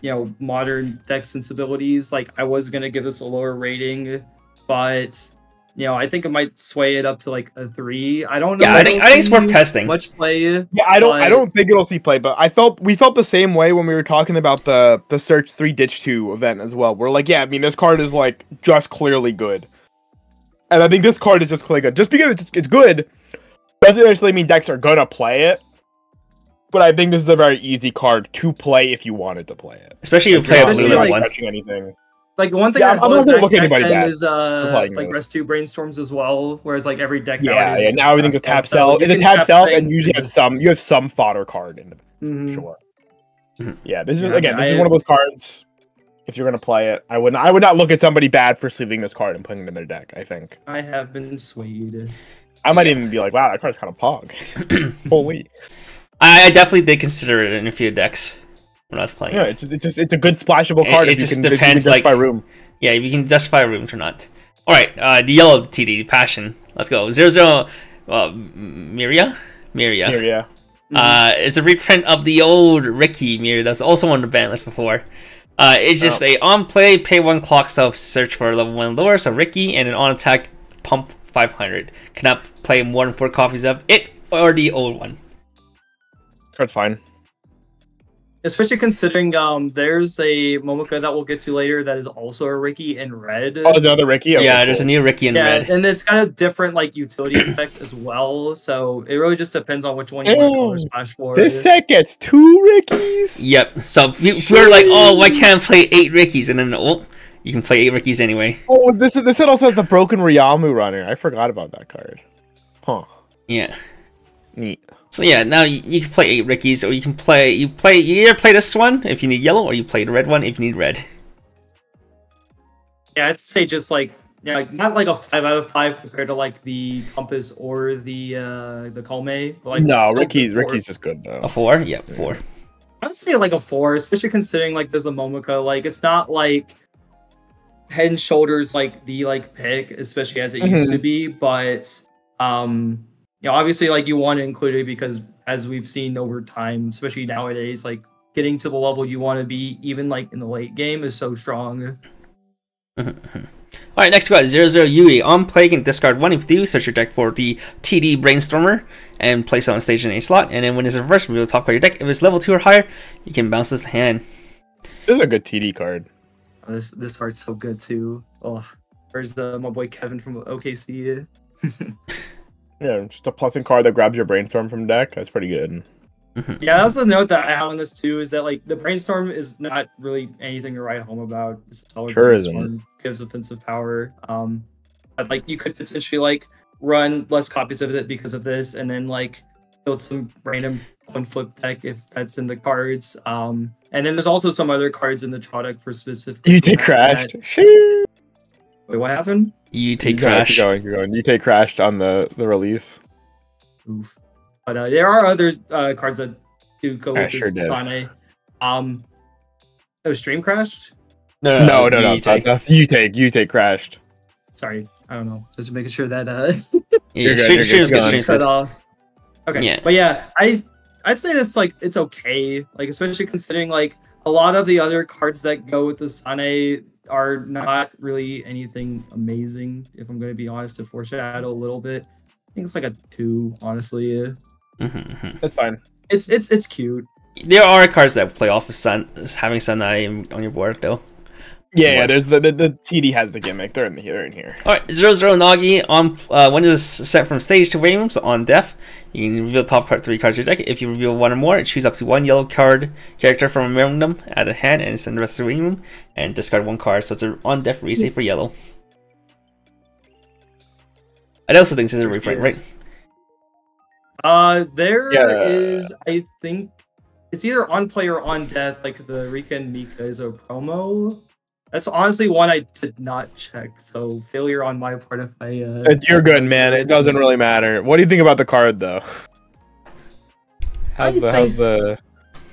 you know modern deck sensibilities, like I was gonna give this a lower rating, but you know I think I might sway it up to like a 3. I don't know. Yeah, I think it's worth testing. Much play. Yeah, I don't think it'll see play, but we felt the same way when we were talking about the search 3 ditch 2 event as well. We're like, yeah, I mean this card is like just clearly good. And I think this card is just really good. Just because it's good doesn't necessarily mean decks are gonna play it. But I think this is a very easy card to play if you wanted to play it. Especially if you play a blue like, one. Touching anything. Like the one thing Yeah, I I'm not gonna look at anybody bad is playing like this. Rest 2 brainstorms as well, whereas like every deck Yeah, nowadays yeah. is Now everything is tap so cell. you It's a can tap tap cell, things and usually you have some fodder card in it. Sure. Yeah, this is again. This is one of those cards. If you're gonna play it, I would not look at somebody bad for sleeving this card and putting it in their deck. I think I have been swayed. I might even be like, wow, that card's kind of pog. Holy. I definitely did consider it in a few decks when I was playing. Yeah, it. it's a good splashable card. It if just you can, depends, if you can justify room. Yeah, if you can justify rooms or not. All right, the yellow TD Passion. Let's go. 0-0. Miria. Yeah. It's a reprint of the old Ricky Miria that's also on the ban list before. It's just a on play, pay 1 clock self, search for level 1 lower, so Ricky, and an on attack, pump 500. Cannot play more than 4 copies of it or the old one. Card's fine. Especially considering there's a Momoka that we'll get to later that is also a Ricky in red. Oh, there's another Ricky? Okay, Yeah, cool. there's a new Ricky in red. And it's kind of different like utility effect as well. So it really just depends on which one you want to color splash for. This set gets 2 Rickies? Yep, so we're like, oh, why can't I play 8 Rickies? And then, oh, you can play 8 Rickies anyway. Oh, this set also has the broken Ryamu runner. I forgot about that card. Huh. Yeah. Neat. So yeah, now you can play 8 Rickies, or you can play you either play this one if you need yellow, or you play the red one if you need red. Yeah, I'd say just like not like a 5 out of 5 compared to like the Compass or the Kalme. But like No, still Ricky's just good though. A 4? Yep, 4. I'd say like a 4, especially considering like there's a Momoka. Like it's not like head and shoulders like the like pick, especially as it used to be, but obviously like you want to include it because as we've seen over time, especially nowadays, like getting to the level you want to be even like in the late game is so strong. Alright, next we got 00 Yui. On play, you can discard 1 if you do, search your deck for the TD Brainstormer and place it on stage in a slot, and then when it's reversed, reveal the top card of your deck. If it's level 2 or higher, you can bounce this to hand. This is a good TD card. This art's so good too. Oh, where's my boy Kevin from OKC? Yeah, just a plussing card that grabs your Brainstorm from deck. That's pretty good. Yeah, that's the note that I have on this too, is that like the Brainstorm is not really anything to write home about. It's a solid Sure Brainstorm, gives offensive power. But like you could potentially like run less copies of it because of this, and then like build some random coin flip deck if that's in the cards. And then there's also some other cards in the product for specific. You take crashed. Wait, what happened? You take crash. Keep going. You take crashed on the release. Oof. But there are other cards that do go with sure this Sane. Stream crashed? No. You take crashed. Sorry, I don't know. Just making sure that Yeah, stream's good. cut off. Okay. Yeah. But yeah, I'd say this like it's okay. Like especially considering like a lot of the other cards that go with the Sane are not really anything amazing, if I'm going to be honest, to foreshadow a little bit. I think it's like a 2, honestly. That's fine. It's cute. There are cards that play off of having Sunai on your board, though. Yeah, there's the TD has the gimmick. They're in here. Alright, 00 Nagi. On when it is set from stage to rooms on death, you can reveal top 3 cards of your deck. If you reveal 1 or more, choose up to 1 yellow card character from a random at a hand and send the rest to the room, and discard 1 card. So it's an on death resave for yellow. I also think this is a reprint, right? There is, I think, it's either on play or on death. Like the Rika and Mika is a promo. That's honestly one I did not check, so failure on my part if I... You're good, man. It doesn't really matter. What do you think about the card, though? How's the...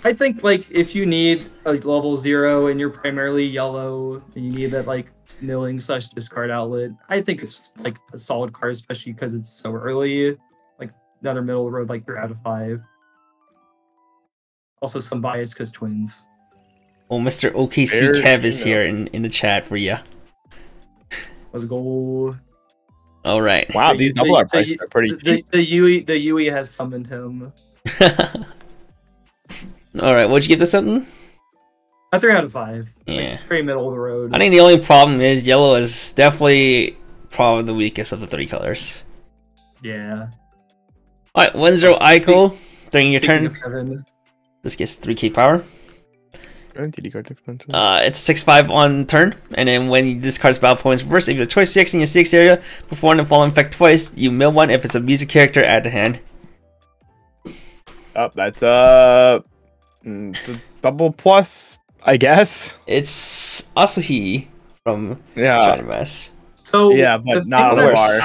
I think, like, if you need, like, level 0 and you're primarily yellow, and you need that, like, milling / discard outlet, I think it's, like, a solid card, especially because it's so early. Like, another middle of the road, like, 3 out of 5. Also, some bias because twins. Oh, Mr. OKC Kev is here in the chat for you. Let's go. All right. Wow, these double art prices are pretty cheap. The Yui has summoned him. All right, what'd you give this something? A 3 out of 5. Yeah. Like, very middle of the road. I think the only problem is yellow is definitely probably the weakest of the 3 colors. Yeah. Alright, 1-0 Aiko. During your Speaking turn, of Kevin, this gets 3k power. TD card expansion. It's 6-5 on turn, and then when you discard battle points reverse, if you have a choice 6 in your 6 area, perform the following effect twice. You mill 1 if it's a music character at the hand. Oh, that's double plus, I guess. It's Asahi from Japanese Weiss. so Yeah, but the not thing on the that bar.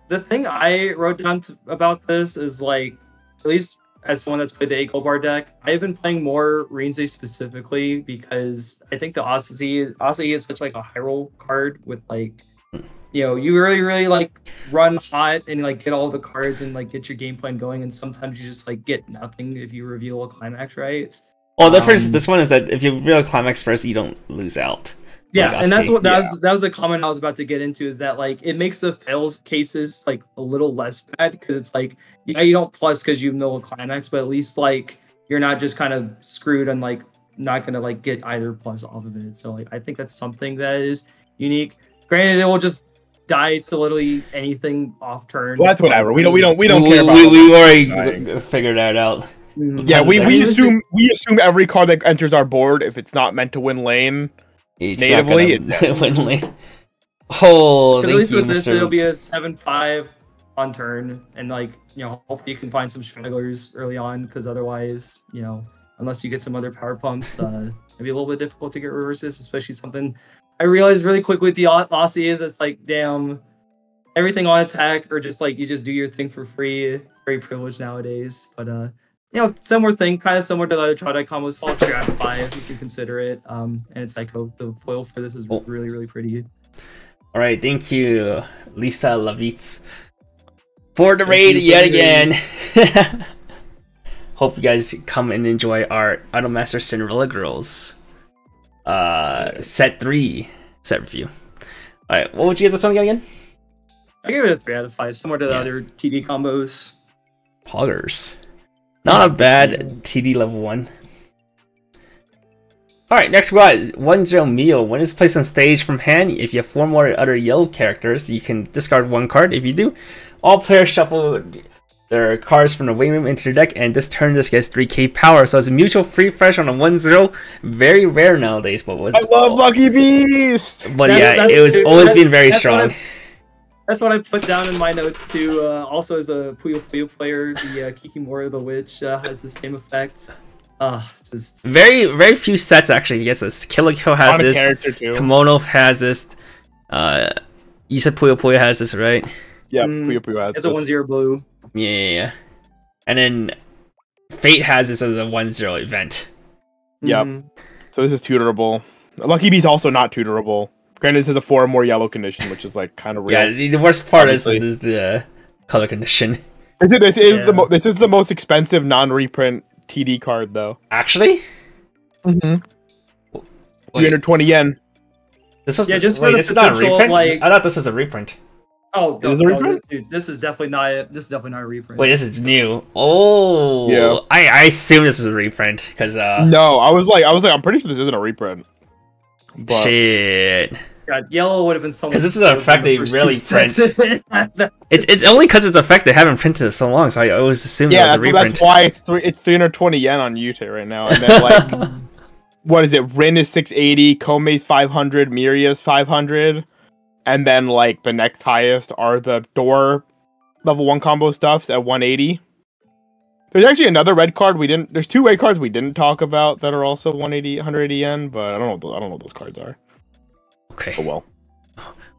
the thing I wrote down about this is like, at least as someone that's played the 8 gold bar deck, I've been playing more Rinzai specifically because I think the Asahi is such like a high roll card with like, you know, you really like run hot and like get all the cards and like get your game plan going, and sometimes you just like get nothing if you reveal a climax, right? Well, the difference this one is that if you reveal a climax first, you don't lose out. Yeah, Like and that's Asahi. what that was the comment I was about to get into, is that like it makes the fails cases like a little less bad, because it's like, yeah, you don't plus because you mill a climax, but at least like you're not just kind of screwed and like not gonna like get either plus off of it. So like I think that's something that is unique. Granted, it will just die to literally anything off turn. Well, that's whatever. We don't care about. We already figured that out. Yeah, we assume every card that enters our board, if it's not meant to win lane natively, it's win lane. Oh, at thank least you, with this, Mr. it'll be a 7/5 on turn, and like, you know, hopefully you can find some stragglers early on, because otherwise, you know, unless you get some other power pumps, it'd be a little bit difficult to get reverses, especially something I realized really quickly with the Aussie is it's like, damn, everything on attack, or just like you just do your thing for free. Very privileged nowadays, but you know, similar thing, kind of similar to the other Trout combos. Solid Stratify, if you can consider it. And it's like the foil for this is really pretty. All right, thank you, Lisa Lavitz, for the raid yet again. Hope you guys come and enjoy our Idolmaster Cinderella Girls set 3 set review. All right, what would you give this one again? I give it a 3 out of 5, similar to the other TD combos. Poggers. Not a bad TD level 1. Alright, next we got 1-0 Mio. When it's placed on stage from hand, if you have 4 more other yellow characters, you can discard 1 card. If you do, all players shuffle their cards from the wing room into their deck, and this turn this gets 3k power. So it's a mutual free fresh on a 1-0. Very rare nowadays, but I love Lucky Beast! But it was always been very strong. That's what I put down in my notes too. Also, as a Puyo Puyo player, the Kikimora the Witch has the same effect. Just very few sets actually gets this. Kiliko has this. Kimono has this. You said Puyo Puyo has this, right? Yeah, Puyo Puyo has this. It's a 1-0 blue. Yeah. And then Fate has this as a 1-0 event. Yep. So this is tutorable. Lucky Beast also not tutorable. Granted, this has a 4 more yellow condition, which is like kind of real. Yeah, the worst part is the color condition. This is the most expensive non-reprint TD card, though. Actually? 320 yen. This was just for the potential of like. I thought this was a reprint. Oh, no, dude, this is definitely not a reprint. Wait, this is new. Oh, yeah. I assume this is a reprint because no, I was like, I'm pretty sure this isn't a reprint. But... Shit. God, yellow would have been so much. Because this is an effect they really print. it's only because it's an effect they haven't printed it so long, so I always assumed it was a reprint. That's why it's 320 yen on Yute right now, and then like, what is it? Rin is 680, Komei's 500, Miria's 500, and then like the next highest are the door level 1 combo stuffs at 180. There's actually another red card there's 2 red cards we didn't talk about that are also 180 yen, but I don't know what those cards are. Okay. Oh well.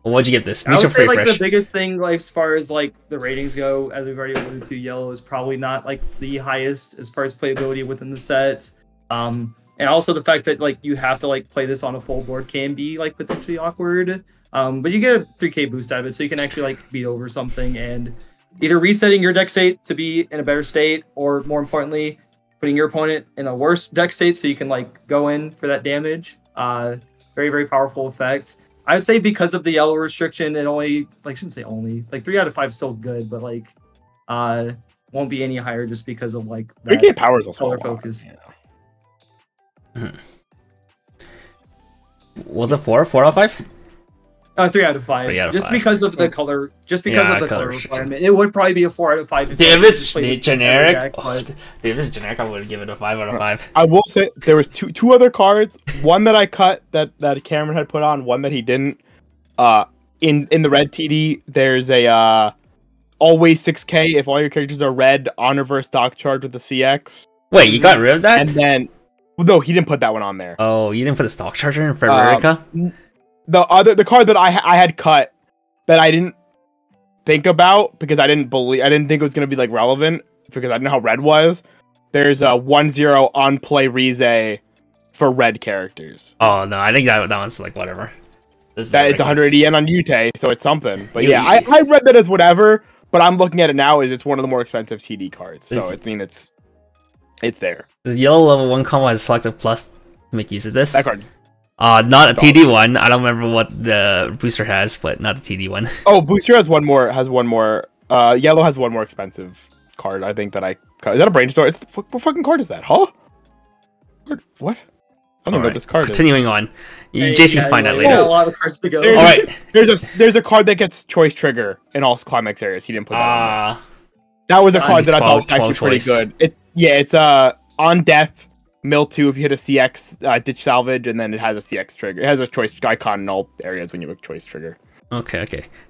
Well, what'd you give this? I would say like the biggest thing, like as far as like the ratings go, as we've already alluded to, yellow is probably not like the highest as far as playability within the set. And also the fact that like you have to like play this on a full board can be like potentially awkward. But you get a 3k boost out of it, so you can actually like beat over something and either resetting your deck state to be in a better state, or more importantly, putting your opponent in a worse deck state so you can like go in for that damage. Very powerful effect. I would say because of the yellow restriction, it only, like, I shouldn't say only, like 3 out of 5 is still good, but like won't be any higher just because of like that 3k power is also color focus. Was it 4 out of 5? 3 out of 5. 3 out of just 5. because of the color. Just because of the color sure. requirement. It would probably be a 4 out of 5. Dude, if it's generic, dude, if it's generic, I would give it a 5 out of 5. I will say there was two other cards. One that I cut that Cameron had put on. One that he didn't. In the red TD, there's a always 6K if all your characters are red on reverse stock charge with the CX. Wait, you got rid of that? And then, well, no, he didn't put that one on there. Oh, you didn't put the stock charger in Frederica? The card that I had cut that I didn't think about because I didn't think it was gonna be like relevant because I didn't know how red was. There's a 1-0 on play Rize for red characters. Oh no, I think that one's like whatever. It's 180 yen on Yute, so it's something. But yeah, I read that as whatever. But I'm looking at it now as it's one of the more expensive TD cards. So it's there. The yellow level 1 combo has selective plus to make use of this. That card. Not a TD one. I don't remember what the booster has, but not the TD one. Oh, booster has one more. Yellow has one more expensive card. I think that I cut. Is that a brainstorm? What fucking card is that? Huh? What? I don't know what this card Continuing on. Jason can find that later. A lot of cards to go. All right. There's a card that gets choice trigger in all climax areas. He didn't put that on there. That was a card that I thought was actually pretty good. It's on death, mill 2 if you hit a CX ditch salvage, and then it has a CX trigger. It has a choice icon in all areas when you have a choice trigger. Okay.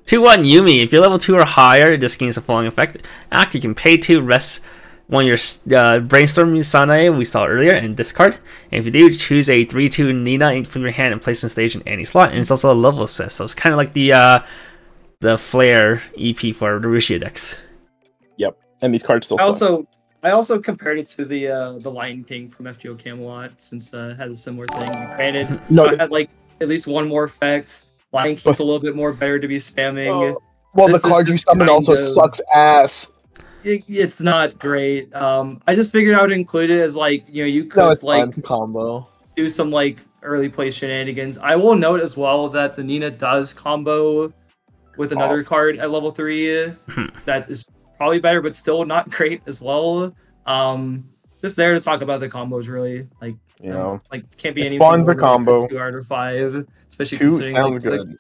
2-1 Yumi. If you're level 2 or higher, this gains the following effect. Act, you can pay 2, rest one of your brainstorming Sanae we saw earlier, and discard. And if you do, choose a 3/2 Nina from your hand and place on stage in any slot. And it's also a level assist, so it's kind of like the Flare EP for the Rushia decks. Yep, and these cards still. I also compared it to the Lion King from FGO Camelot since it had a similar thing. Granted, it had like at least one more effect. Lion King's a little bit more better to be spamming. Well, the card you summon also sucks ass. It's not great. I just figured I would include it as like you could combo do some like early play shenanigans. I will note as well that the Nina does combo with another card at level 3 that is probably better, but still not great as well. Just there to talk about the combos, really. Like can't be anything. Spawns the combo 2 out of 5, especially 2 considering sounds good.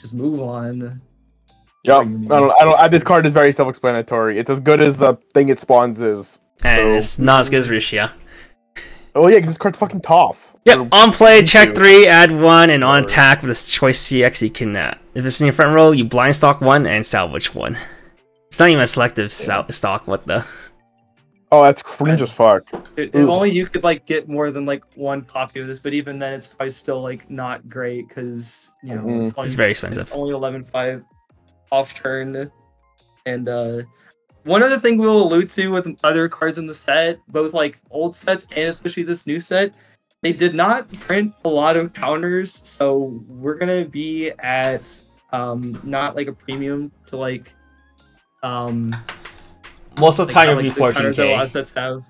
Just move on. Yep. I don't. This card is very self-explanatory. It's as good as the thing it spawns is. And it's not as good as Rishia. Oh yeah, because this card's fucking tough. Yep. On play, check 3, add 1, and on attack with this choice CX, you can if it's in your front row, you blind stock 1 and salvage 1. It's not even a selective stock. What the? Oh, that's cringe as fuck. If only you could like get more than like one copy of this, but even then, it's probably still like not great because it's very expensive. Only 11.5 off turn, and one other thing we'll allude to with other cards in the set, both like old sets and especially this new set, they did not print a lot of counters, so we're gonna be at not like a premium to like most of the time it'll be 14K. That a lot of sets have.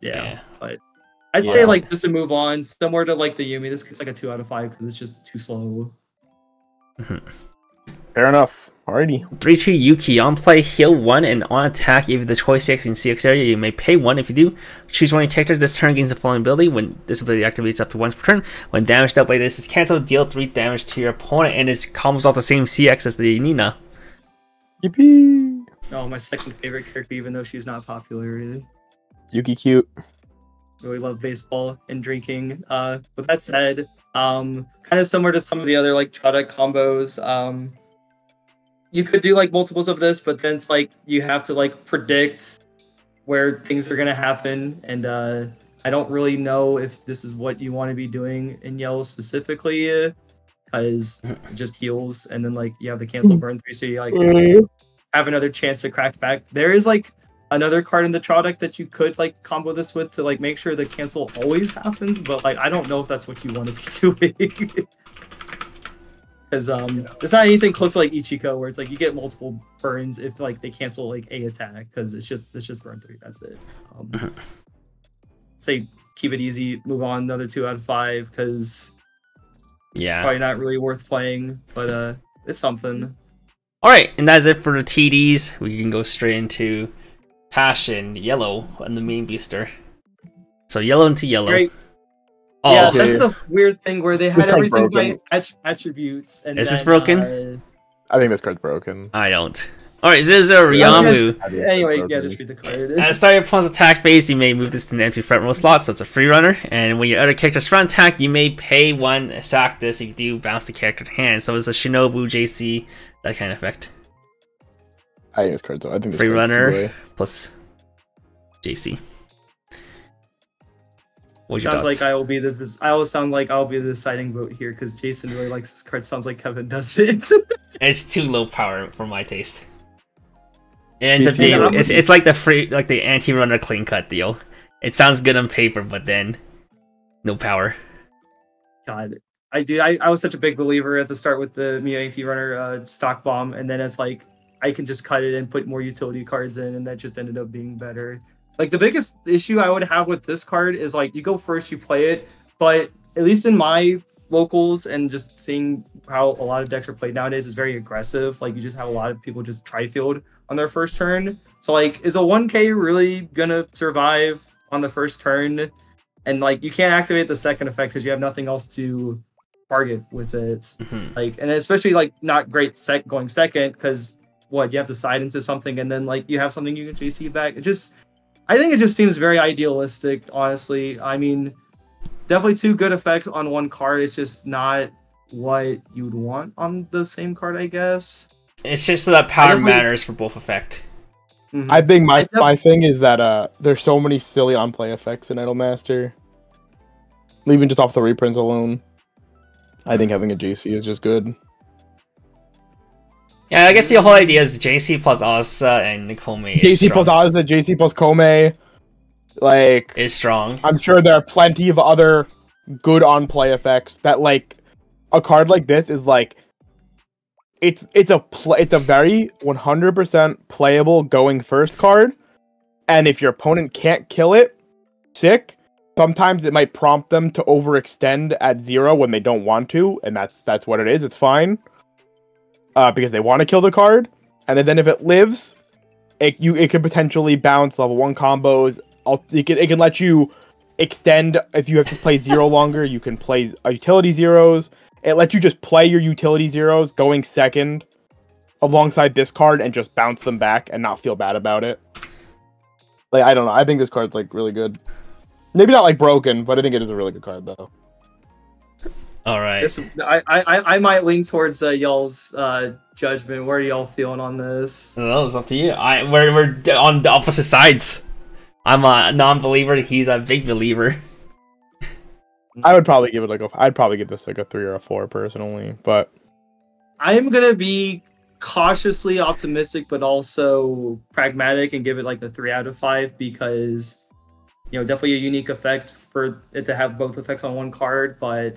Yeah. But I'd say like just to move on, similar to like the Yumi, this gets like a 2 out of 5 because it's just too slow. Fair enough. Alrighty. 3/2 Yuki. On play, heal 1, and on attack, if the choice CX in CX area, you may pay 1. If you do, choose one of your characters. This turn gains the following ability. When this ability activates up to once per turn, when damage dealt by this is cancelled, deal 3 damage to your opponent, and it comes off the same CX as the Nina. Yippee! Oh, my second favorite character, even though she's not popular, really. Yuki cute. Really love baseball and drinking. With that said, kind of similar to some of the other like product combos. You could do like multiples of this, but then it's like you have to like predict where things are gonna happen, and I don't really know if this is what you want to be doing in yellow specifically, because it just heals, and then like you have the cancel burn 3, so you like have another chance to crack back. There is like another card in the product that you could like combo this with to like make sure the cancel always happens, but like I don't know if that's what you want to be doing. Because it's not anything close to like Ichiko where it's like you get multiple burns if like they cancel like a attack, because it's just burn 3. That's it. Say keep it easy, move on, another 2 out of 5 because probably not really worth playing, but it's something. All right, and that's it for the TDs. We can go straight into Passion Yellow and the main booster. So yellow into yellow. Great. Oh, Yeah, okay. that's the weird thing where they This had card's everything broken. by attributes. And Is this then, broken? I think this card's broken. I don't. Alright, there's a I was gonna Ryamu. I think this Anyway, card's yeah, broken. just read the card. At the start of your opponent's attack phase, you may move this to an empty front row slot, so it's a free runner. And when your other character's front attack, you may pay 1, sack this. If you do, bounce the character to hand. So it's a Shinobu, JC, that kind of effect. I think this card's. I think this Free card's runner silly. plus JC. What's your Sounds thoughts? like I will be the. I always sound like I'll be the deciding vote here because Jason really likes this card. Sounds like Kevin does it. It's too low power for my taste. It ends up PC, being I'm it's like the anti-runner clean cut deal. It sounds good on paper, but then no power. God, I was such a big believer at the start with the Mio AT Runner stock bomb, and then it's like I can just cut it and put more utility cards in, and that just ended up being better. Like the biggest issue I would have with this card is like you go first, you play it, but at least in my locals and just seeing how a lot of decks are played nowadays is very aggressive. Like you just have a lot of people just tri-field on their first turn. So like, is a 1K really gonna survive on the first turn? And like, you can't activate the second effect because you have nothing else to target with it. Mhm. Like, and especially like not great going second because what you have to side into something and then like you have something you can JC back. I think it just seems very idealistic, honestly. I mean, definitely 2 good effects on 1 card. It's just not what you would want on the same card, I guess. It's just so that power definitely- matters for both effect. Mhm. I think my thing is that there's so many silly on play effects in Idolmaster. Even just off the reprints alone, I think having a JC is just good. Yeah, I guess the whole idea is JC plus Asa and Nikome JC plus Ozza, JC plus Kome. Like, is strong. I'm sure there are plenty of other good on play effects that like a card like this is like it's a very 100% playable going first card, and if your opponent can't kill it, sick. Sometimes it might prompt them to overextend at 0 when they don't want to, and that's what it is. It's fine. Because they want to kill the card, and then if it lives, it could potentially bounce level 1 combos. It can let you extend if you have to play 0 longer. You can play utility zeros. It lets you just play your utility zeros going second alongside this card and just bounce them back and not feel bad about it. Like, I don't know. I think this card's like really good. Maybe not like broken, but I think it is a really good card though. All right. I might lean towards y'all's judgment. Where are y'all feeling on this? Well, it's up to you. We're on the opposite sides. I'm a non-believer. He's a big believer. I would probably give it I'd probably give this like a 3 or a 4 personally, but I'm gonna be cautiously optimistic, but also pragmatic and give it like a 3 out of 5 because definitely a unique effect for it to have both effects on 1 card, but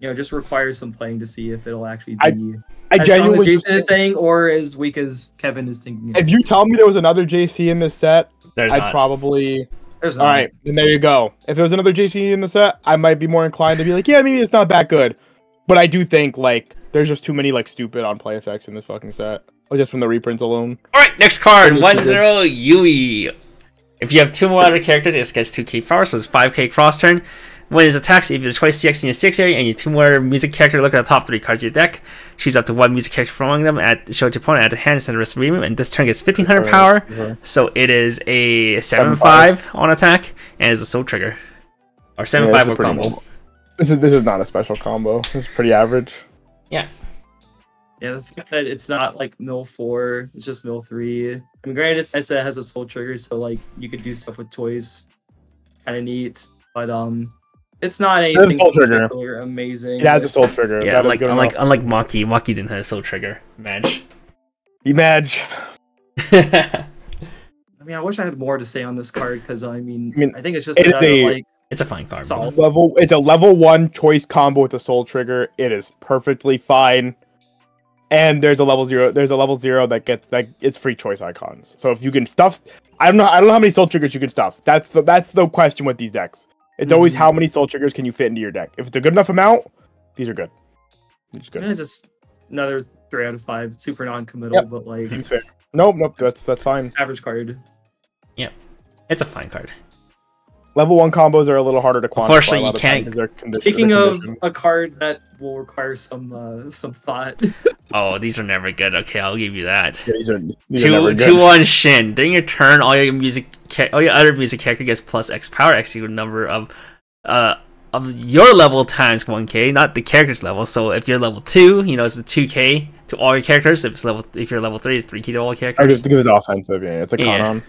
just requires some playing to see if it'll actually be I as strong as genuinely Jason is saying or as weak as Kevin is thinking. if you tell me there was another JC in this set, There's I'd not. probably. There's All right, then there you go. If there was another JC in the set, I might be more inclined to be like, yeah, maybe it's not that good. But I do think like there's just too many like stupid on play effects in this fucking set, just from the reprints alone. All right, next card, Pretty 1-0 Yui. If you have 2 more other characters, it gets 2k power, so it's 5k cross turn. When it attacks, if you have twice CX in your 6 area and you 2 more music character, look at the top 3 cards of your deck. Choose up to 1 music character from among them, show it to your opponent at the hand, send the rest of the room, and this turn gets 1500 power. So it is a 7/5 on attack, and is a soul trigger. Or 7/5 or combo. Normal. This is not a special combo. This is pretty average. Yeah. Yeah, the fact that it's not like mill 4, it's just mill 3. I mean, granted, I said it has a soul trigger, so like you could do stuff with toys, kind of neat. But it's not anything soul trigger. particular amazing. It has a soul trigger. Yeah, That is good enough. unlike Maki. Maki didn't have a soul trigger. Match. Image. I mean, I wish I had more to say on this card because I think it's just it is another like It's a fine card. solid. It's a level 1 choice combo with a soul trigger. It is perfectly fine. And there's a level 0. There's a level 0 that gets it's free choice icons. So if you can stuff, I don't know how many soul triggers you can stuff. That's the question with these decks. It's always how many soul triggers can you fit into your deck. If it's a good enough amount, these are good. These are good. Yeah, just another 3 out of 5. Super non-committal, Yep. but like Seems fair. Nope. That's fine. average card. It's a fine card. Level 1 combos are a little harder to quantify. Unfortunately, you can't. Speaking of a card that will require some thought. Oh, these are never good. Okay, I'll give you that. Yeah, these are never good. 2-1 Shin. During your turn, all your other music character gets plus X power, X equal number of your level times 1k, not the character's level. So if you're level 2, you know it's a 2k to all your characters. If you're level 3, it's 3k to all characters. I just think it's offensive. Yeah, it's a con-on.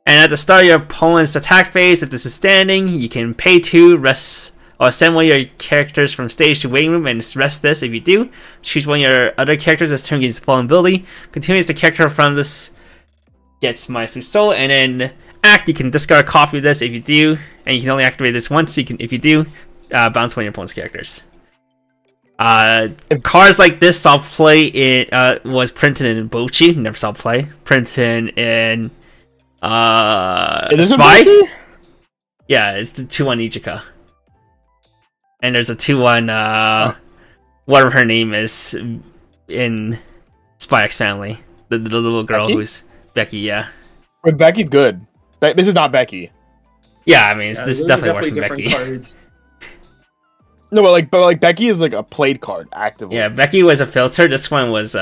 And at the start of your opponent's attack phase, if this is standing, you can pay 2, rest, or send one of your characters from stage to waiting room and rest this. If you do, choose one of your other characters as turn gains vulnerability. Continues the character from this gets -2 soul, and then act. You can discard a copy of this if you do, and you can only activate this once. You can, if you do, bounce one of your opponent's characters. Cards like this saw play in was printed in Bochi. Never saw play. Printed in Spy. Yeah, it's the 2-1 Ichika. And there's a 2-1 whatever her name is in Spy X Family. The little girl Becky? who's Becky, yeah. But Becky's good. This is not Becky. Yeah, I mean this is definitely worse than Becky. Cards. No, but like Becky is like a played card actively. Yeah, Becky was a filter. This one was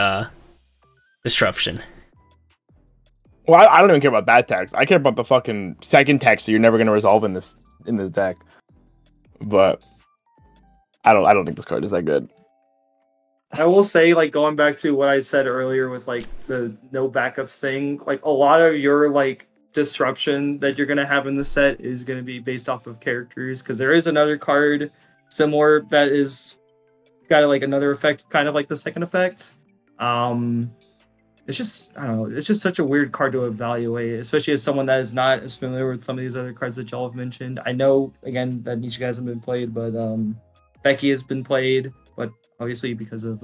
disruption. Well, I don't even care about that text. I care about the fucking second text that you're never gonna resolve in this deck. But I don't think this card is that good. I will say, like, going back to what I said earlier with like the no backups thing, like a lot of your like disruption that you're gonna have in the set is gonna be based off of characters, because there is another card similar that is got like another effect, kind of like the second effect. It's just, I don't know, it's just such a weird card to evaluate, especially as someone that is not as familiar with some of these other cards that y'all have mentioned. I know, again, that Nietzsche hasn't been played, but Becky has been played, but obviously because of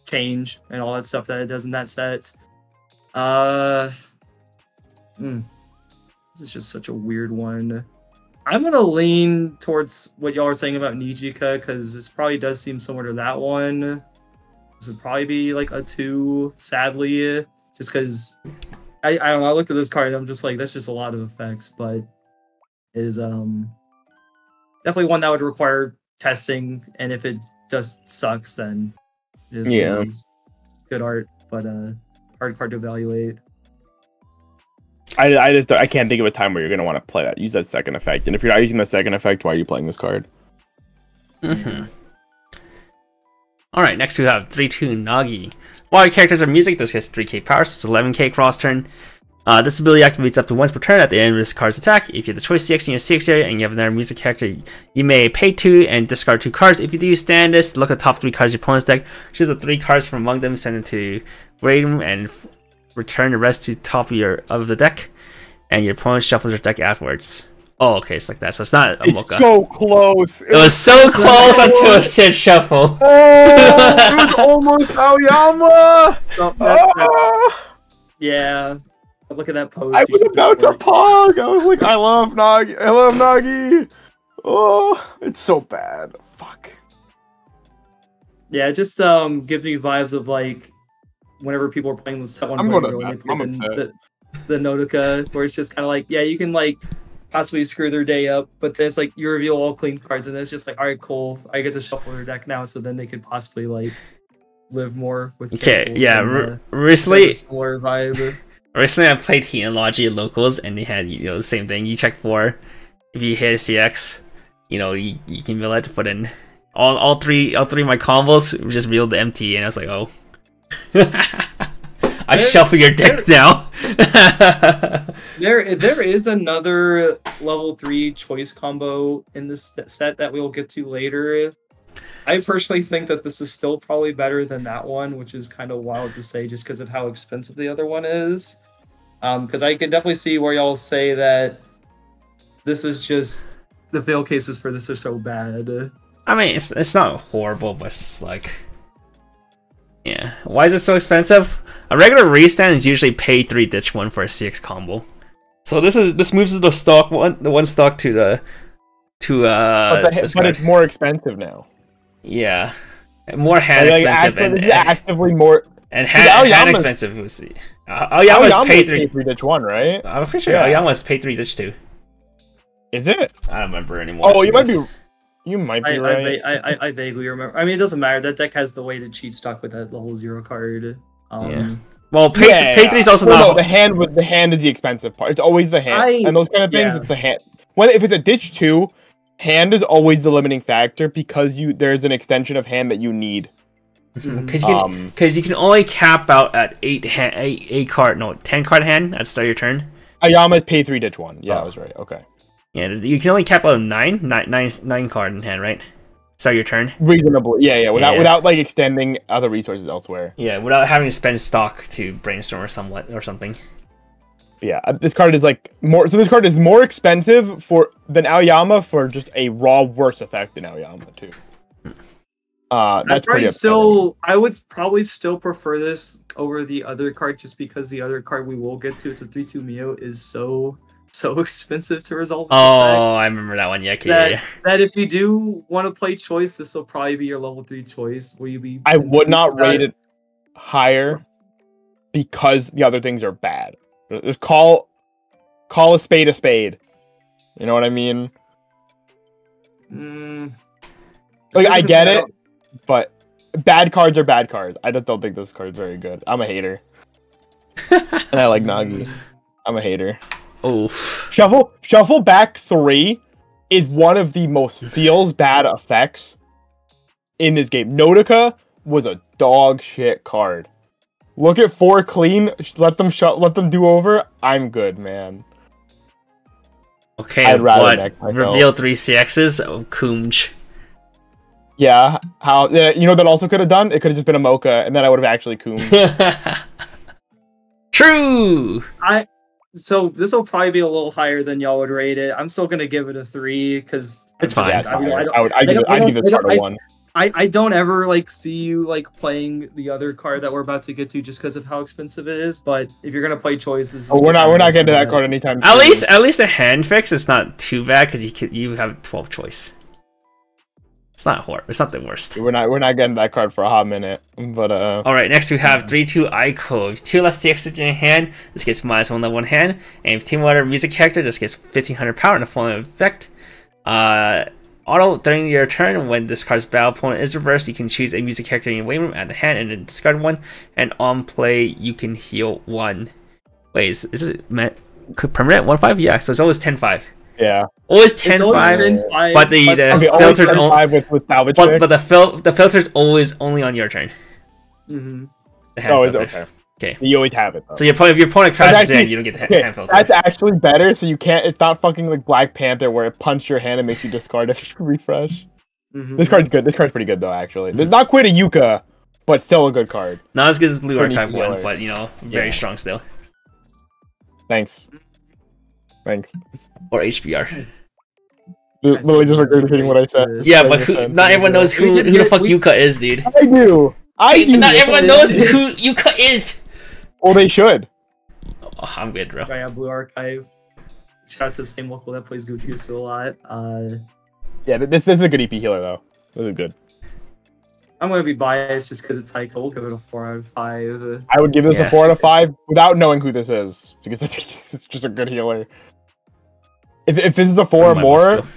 change and all that stuff that it does in that set. This is just such a weird one. I'm going to lean towards what y'all are saying about Nijika, because this probably does seem similar to that one. This would probably be like a 2, sadly, just because I don't know. I looked at this card and I'm just like, that's just a lot of effects, but it is definitely one that would require testing, and if it just sucks, then it is good art, but hard card to evaluate. I can't think of a time where you're gonna want to play that. Use that second effect, and if you're not using the second effect, why are you playing this card? Alright, next we have 3-2 Nagi. While your characters are music, this gets 3k power, so it's 11k cross turn. This ability activates up to once per turn at the end of this card's attack. If you have the choice CX in your CX area and you have another music character, you may pay 2 and discard 2 cards. If you do stand this, look at the top 3 cards of your opponent's deck, choose the 3 cards from among them, send them to waiting room, and return the rest to the top of the deck, and your opponent shuffles their deck afterwards. Oh, okay, it's like that. So it's not a It's Mocha. so close. It was so close until it said shuffle. Oh, it was almost Aoyama. Yeah. Look at that pose. I was about to pog. I was like, I love Nagi. I love Nagi. Oh, it's so bad. Fuck. Yeah, it just gives me vibes of like whenever people are playing the set one, I'm the Nodoka, where it's just kind of like, yeah, you can like possibly screw their day up, but then it's like you reveal all clean cards, and it's just like, all right, cool, I get to shuffle their deck now, so then they could possibly like live more with. Okay, yeah, recently. Similar vibe. Recently, I played Heat and Logi locals, and they had the same thing. You check 4, if you hit a CX, you can mill it to put in all three of my combos. Just reeled empty, and I was like, oh, I shuffle your deck now. There is another level 3 choice combo in this set that we'll get to later. I personally think that this is still probably better than that one, which is kind of wild to say just because of how expensive the other one is. Because I can definitely see where y'all say that this is just the fail cases for this are so bad. I mean, it's not horrible, but it's just like, yeah. Why is it so expensive? A regular restand is usually pay 3 ditch 1 for a CX combo. So this moves the stock one stock to the but it's more expensive now. Yeah, more hand expensive and actively more and hand expensive. We'll see. Aoyama's pay 3 ditch 1, right? I'm pretty sure Aoyama's pay 3 ditch 2. Is it? I don't remember anymore. Oh, you might be. You might be right. I vaguely remember. I mean, it doesn't matter. That deck has the way to cheat stuck with that level 0 card. Yeah. Well, pay 3 is also well, not. No, the hand is the expensive part. It's always the hand, and those kind of things. It's the hand. If it's a ditch 2, hand is always the limiting factor because there's an extension of hand that you need. Because you can only cap out at 10 card hand at the start of your turn. Ayama's pay 3 ditch 1. Yeah, I was right. Okay. Yeah, you can only cap out 9 card in hand, right? Start your turn. Reasonable. Yeah. Without like extending other resources elsewhere. Yeah, without having to spend stock to brainstorm or something. Yeah, this card is like more. So this card is more expensive than Aoyama for just a raw worse effect than Aoyama too. That's pretty upsetting. I would probably still prefer this over the other card just because the other card we will get to, it's a 3/2 Mio, is so expensive to resolve. Oh, I remember that one. Yeah, okay, that if you do want to play choice, this will probably be your level 3 choice. Will you be? I would not rate it higher because the other things are bad. Just call a spade a spade. You know what I mean? Like I get it, but bad cards are bad cards. I just don't think this card's very good. I'm a hater, and I like Nagi. I'm a hater. Oof. Shuffle back 3 is one of the most feels bad effects in this game. Notica was a dog shit card. Look at 4 clean. Let them do over. I'm good, man. Okay, I'd rather reveal 3 CXs of Kumj. Yeah, you know what that also could have done? It could have just been a Mocha, and then I would have actually Kumj. True. So this will probably be a little higher than y'all would rate it. I'm still gonna give it a 3 because it's fine. I'd give this card a 1. I don't ever like see you like playing the other card that we're about to get to just because of how expensive it is. But if you're gonna play choices, we're not getting to that card anytime soon. At least the hand fix is not too bad because you have 12 choice. It's not horrible. It's not the worst. We're not getting that card for a hot minute. But all right. Next we have 3/2 Aiko. If 2 less CX in your hand, this gets -1 level 1 hand, and if 2 other music character, this gets 1500 power in the following effect. Auto during your turn, when this card's battle opponent is reversed, you can choose a music character in your waiting room at the hand and then discard 1. And on play, you can heal 1. Wait, is it permanent 1/5? Yeah, so it's always 10/5. Yeah, always 10/5. But the filters only with salvage. But the filter's always only on your turn. Oh, is it okay? Okay. You always have it though. So if your opponent crashes in, you don't get the hand filter. That's actually better. So you can't. It's not fucking like Black Panther where it punches your hand and makes you discard if you refresh. This card's good. This card's pretty good though. Actually, it's not quite a Yuka, but still a good card. Not as good as Blue Archive 1, but very strong still. Thanks. Or HBR. Literally just regurgitating what I said. Yeah, but not everyone knows who the fuck Yuka is, dude. I do. Not everyone knows who Yuka is. Well, they should. Oh, I'm good, bro. I have Blue Archive. Shout out to the same local that plays Goku a lot. Yeah, this is a good EP healer though. This is good. I'm gonna be biased just because it's Heiko. We'll give it a 4 out of 5. I would give this a 4 out of 5 without knowing who this is because I think it's just a good healer. If this is a 4 or more, if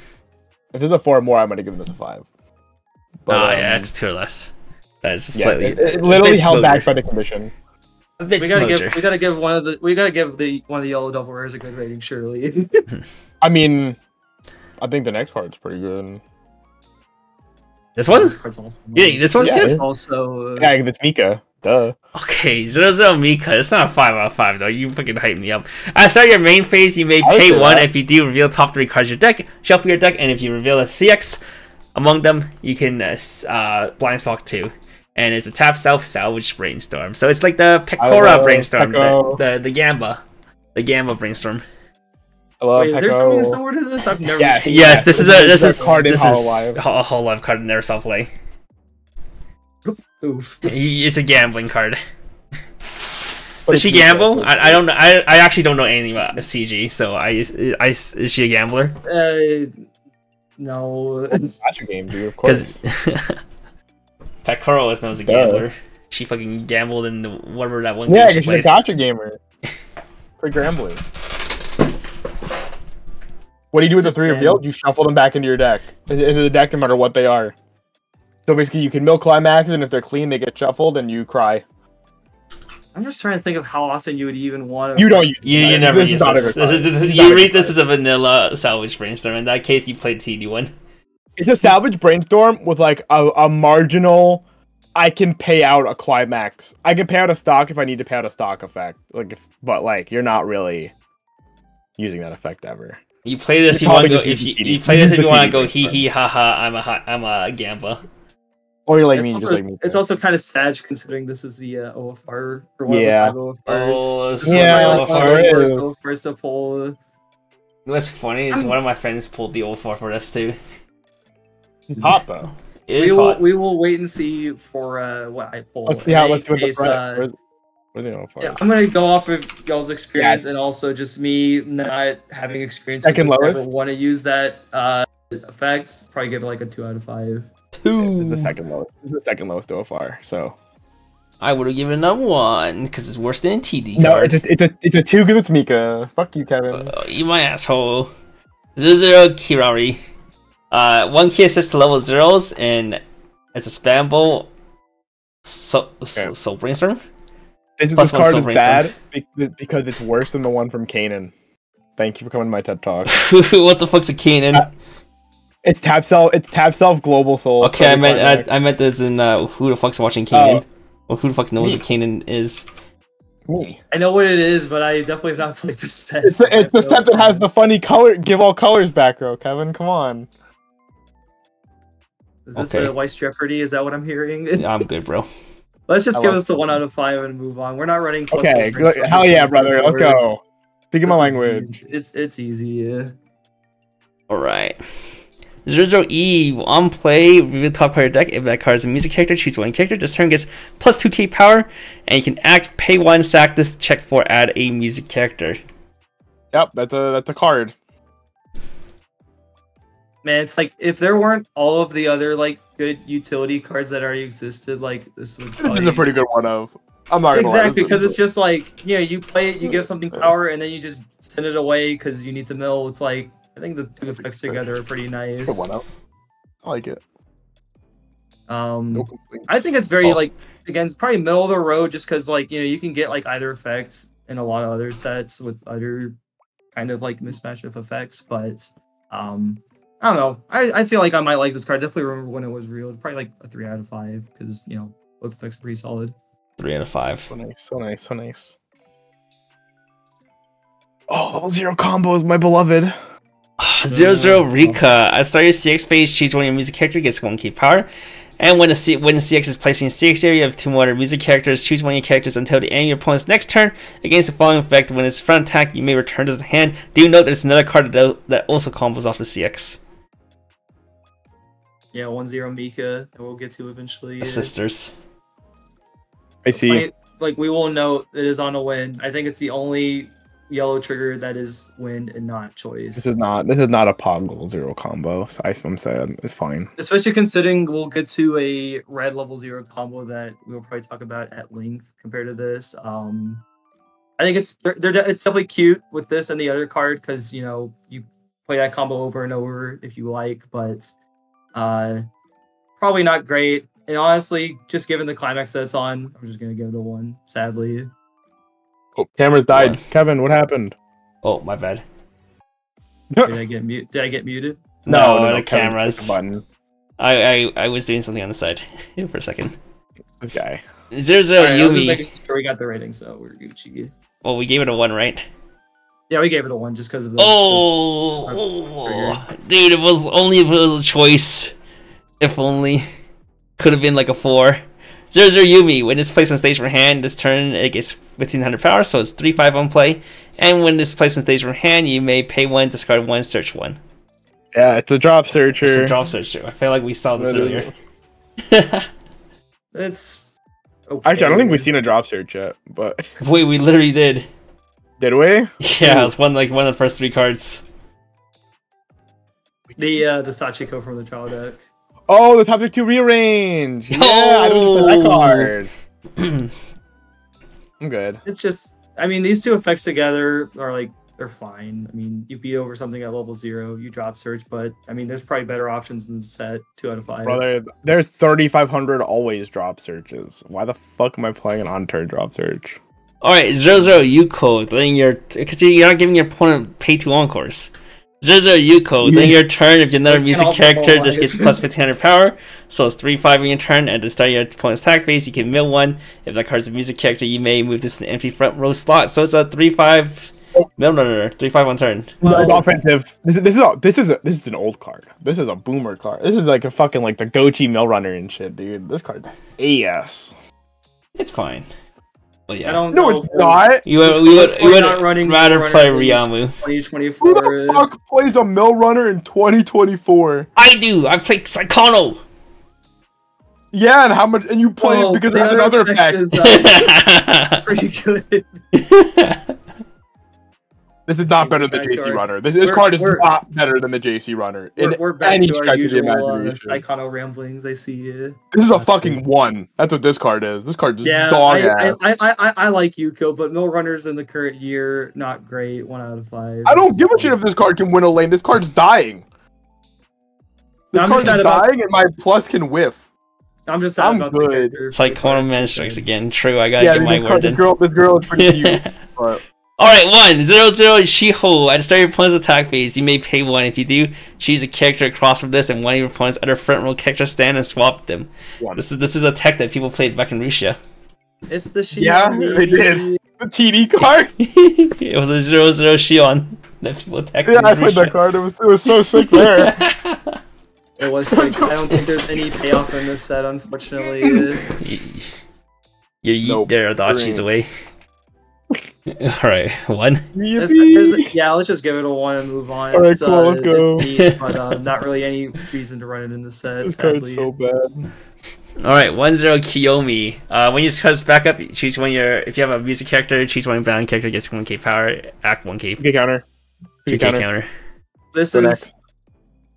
this is a 4 or more, I'm gonna give this a 5. But, yeah, it's 2 or less. That is slightly. It literally held back by the commission. We gotta give one of the yellow double rares a good rating, surely. I mean, I think the next card's pretty good. This one? This one's good. Also, yeah, it's Mika. Duh. Okay, 0-0 Mika. It's not a 5 out of 5 though. You fucking hype me up. At the start of your main phase, you may pay 1 if you do reveal top 3 cards of your deck, shuffle your deck, and if you reveal a CX among them, you can blind stalk 2. And it's a tap salvage brainstorm. So it's like the Pecora brainstorm, the Gamba brainstorm. Wait, is there something similar to this? I've never seen. Yes, this is a Hololive card in their self play. Oof. It's a gambling card. Does she gamble? I don't know. I actually don't know anything about CG. So is she a gambler? No. Gacha game, dude. Of course. Pecora is known as a gambler. She fucking gambled in whatever that one game she she played. She's a gacha gamer. For gambling. What do you do with the Just 3 ban. revealed? You shuffle them back into your deck. Into the deck no matter what they are. So basically you can mill climaxes, and if they're clean, they get shuffled, and you cry. I'm just trying to think of how often you would even want to. You don't use You never use this. You read this as a vanilla salvage brainstorm. In that case, you played TD one. It's a salvage brainstorm with like a marginal. I can pay out a climax. I can pay out a stock if I need to pay out a stock effect. But you're not really using that effect ever. You play this. You want to go if you play this if you want to go hee hee ha ha. I'm a gamba. Or you're like me, just like me. It's also kind of sad considering this is the OFR or one Yeah. of the OFRs. Oh, this Yeah, is one of my OFRs. OFRs to pull. What's funny is one of my friends pulled the 04 for us too. It's hot though. It is hot. We will wait and see for what I pull. Let's see what the case, threat. Where's the OFRs? Yeah, I'm gonna go off of y'all's experience and also just me not having experience. Second with this lowest? want to use that effect. Probably give it like a 2 out of 5. This is the second lowest. This is the second lowest OFR. So I would have given it a 1 because it's worse than a TD no, card. it's a 2 because it's Mika. Fuck you, Kevin. You my asshole. 0 Kirari. 1 key assist to level 0s, and it's a spammable soul brainstorm. This Plus card one is soul bad because it's worse than the one from Kanan. Thank you for coming to my TED Talk. What the fuck's a Kanan? It's tap self global soul. Okay, I meant this in who the fuck's watching Kanan? Or who the fuck knows what Kanan is? Me. I know what it is, but I definitely have not played this set. It's the set that has the funny color, give all colors back row. Kevin, come on. Is this Okay. a Weiss Jeopardy? Is that what I'm hearing? Yeah, I'm good, bro. Let's just I give love this a 1 out of 5 and move on. We're not running. Plus Okay, difference, so hell yeah, brother. Let's we're- go. Speaking my this is language. easy. It's easy. Yeah. Alright. 00E, on play, reveal top card of your deck. If that card is a music character, choose 1 character. This turn gets plus 2k power, and you can act, pay 1, sack this, check 4, add a music character. Yep, that's a card. Man, it's like if there weren't all of the other like good utility cards that already existed, like this would This probably is a pretty good one of. I'm not gonna lie, exactly this because is- it's just like you play it, you give something power, and then you just send it away because you need to mill. It's like I think the 2 effects together are pretty nice. it's a good one of. I like it. No complaints. I think it's very like again, it's probably middle of the road just because like you can get like either effect in a lot of other sets with other kind of like mismatch of effects, but I don't know. I feel like I might like this card. Definitely remember when it was real. Probably like a 3 out of 5 because both effects are pretty solid. 3 out of 5. So nice, so nice, so nice. Oh, level 0 combos, my beloved. 00 Rika. At the start of your CX phase, choose 1 of your music character, gets 1 key power. And when the CX is placed in CX area, you have 2 more other music characters. Choose 1 of your characters until the end of your opponent's next turn. Against the following effect, when it's front attack, you may return to the hand. Do note there's another card that also combos off the CX. Yeah, 1-0 Mika that we'll get to eventually. The sisters. I see. Like we will note it is on a win. I think it's the only yellow trigger that is win and not choice. This is not a Pog level 0 combo. So I'm saying it's fine. Especially considering we'll get to a red level 0 combo that we'll probably talk about at length compared to this. I think it's definitely cute with this and the other card because you play that combo over and over if you like, but probably not great. And honestly, just given the climax that it's on, I'm just gonna give it a 1. Sadly, Oh, cameras died. One. Kevin, what happened? Oh, my bad. did I get muted? No, the Kevin, cameras. click the button. I was doing something on the side for a second. This guy. 00 Alright, I was just Yumi. making sure we got the rating, so we're Gucci. Well, we gave it a 1, right? Yeah, we gave it a 1 just because of the. Dude, it was only if it was a choice. If only. Could have been like a 4. 00 Yumi. When it's placed on stage for hand, this turn it gets 1500 power, so it's 3/5 on play. And when it's placed on stage for hand, you may pay 1, discard 1, search 1. Yeah, it's a drop searcher. It's a drop searcher. I feel like we saw this Literally. earlier. It's. Okay. Actually, I don't think we've seen a drop search yet, but Wait, we literally did. did we? Yeah, it's one of the first 3 cards. the Sachiko from the trial deck. Oh, the top 2 rearrange. Yeah, I don't play that card. I'm good. It's just, I mean, these 2 effects together are like they're fine. I mean, you beat over something at level 0, you drop search, but I mean, there's probably better options in the set. 2 out of 5. Brother, there's 3,500 always drop searches. Why the fuck am I playing an on-turn drop search? Alright, 0-0 Yuko, then because you're not giving your opponent pay to encores. 0-0 Yuko, then your turn, if another music character just gets plus 1500 power, so it's 3-5 in your turn, and at the start of your opponent's attack phase, you can mill one. If that card's a music character, you may move this to an empty front row slot, so it's a 3-5 mill runner, 3-5 on turn. Well, it's offensive. This is an old card. This is a boomer card. This is like a fucking like the Gochi mill runner and shit, dude. This card's AS. It's fine. But yeah. No, it's not. We would rather play Ryamu. 2024. Who the fuck plays a mill runner in 2024? I do. I play Psychono. Yeah, and how much? And you play it because it has another effect. Is, pretty good. This is not better than JC Runner. This card is not better than the JC Runner. We're back to our usual Psychono ramblings. I see you. This is a fucking 1. That's what this card is. This card is dog ass. I like Yuko, but mill runners in the current year, not great. 1 out of 5. I don't give a shit if this card can win a lane. This card's dying. This card's dying and my plus can whiff. I'm just sad about good. Psychono Man strikes again. True, I gotta get my word in. This girl is pretty cute. But... Alright, 1-0-0 Shiho. At the start of your opponent's attack phase, you may pay 1. If you do, choose a character across from this and one of your opponent's other front row characters stand and swap them. This is a tech that people played back in Russia. It's the Shion. Yeah, they did. The TD card. It was a 0-0 Shion that people tech. Yeah, I played that card. It was so sick there. It was sick. I don't think there's any payoff in this set, unfortunately. You're there, Adachi's away. Alright, 1. Yeah, let's just give it a 1 and move on. Alright, cool, let's go. Neat, but not really any reason to run it in the set. This card's so bad. Alright, 1-0 Kiyomi. When you start back up, choose one of your. If you have a music character, choose one bound character, gets 1k power, act 1k. 2k counter. 2k counter. This is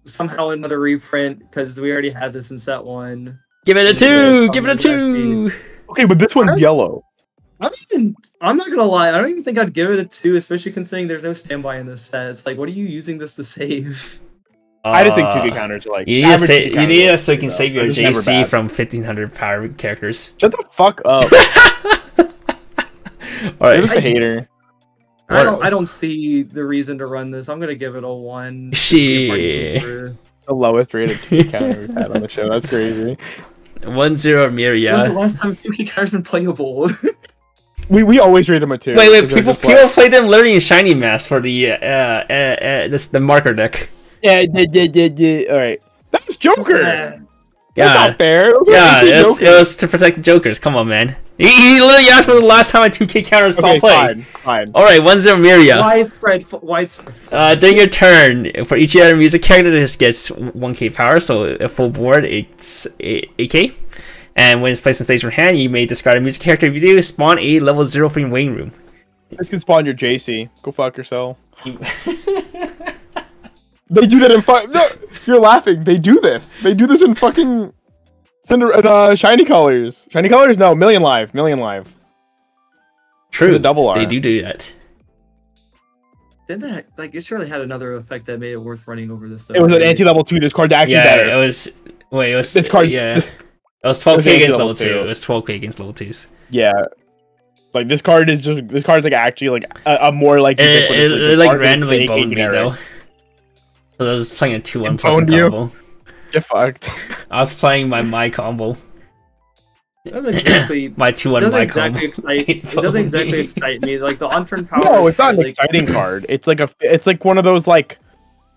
somehow another reprint because we already had this in set 1. Give it a 2! Give it a 2! Okay, but this one's yellow. I'm not gonna lie, I don't even think I'd give it a 2, especially considering there's no standby in this set. It's like, what are you using this to save? I just think 2k counters are like. You need it so you can save your JC from 1500 power characters. Shut the fuck up. Alright, you're just a hater. I don't see the reason to run this. I'm gonna give it a 1. Shit. The lowest rated 2k counter we've had on the show. That's crazy. 1-0 Miria. When was the last time 2k counters been playable? We always rate them a 2. Wait, people play them literally in Shiny Mask for the the marker deck. Yeah. Alright. That was Joker! Yeah. That's not fair. It was to protect the Jokers. Come on, man. He literally asked for the last time I 2k counters saw play. Fine. Alright, 1-0 Miria. Widespread. During your turn, for each other music character, this gets 1k power, so a full board, it's 8k. And when it's placed in stage from hand, you may discard a music character. If you do, spawn a level 0 from your waiting room. This can spawn your JC. Go fuck yourself. They do that in No, you're laughing. They do this. They do this in fucking Shiny Colors. Shiny Colors? No, Million Live. True. The double R. They do that. Didn't that, like, it surely had another effect that made it worth running over this, though. It was an anti-level 2. This card's actually better. It was... Wait, it was... This card... Yeah. It was 12k against level 2. It was 12k against level 2s. Yeah. Like, this card is just... This card's, like, actually, like, a more, like... It like, randomly boned me, though. So I was playing a 2-1 plus combo. Get fucked. I was playing my combo. That's exactly... my 2-1 my combo. It doesn't exactly excite me. Like, the on-turn power... No, it's not an exciting card. It's like one of those, like,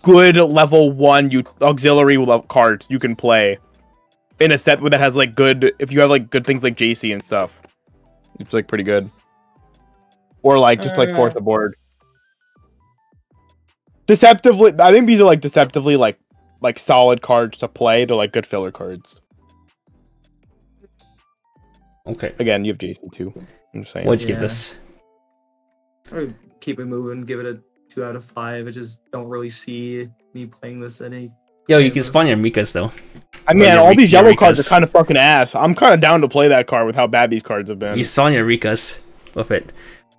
good level 1 auxiliary cards you can play. In a set that has, like, good... If you have, like, good things like JC and stuff. It's, like, pretty good. Or, like, just, like, force the board. Deceptively... I think these are, like, deceptively, like solid cards to play. They're, like, good filler cards. Okay. Again, you have JC, too. I'm just saying. What'd you give this? I would keep it moving, give it a 2 out of 5. I just don't really see me playing this any... Yo, you can spawn your Mikas, though. I mean, all these yellow cards are kind of fucking ass. I'm kind of down to play that card with how bad these cards have been. You spawn your Rikas with it.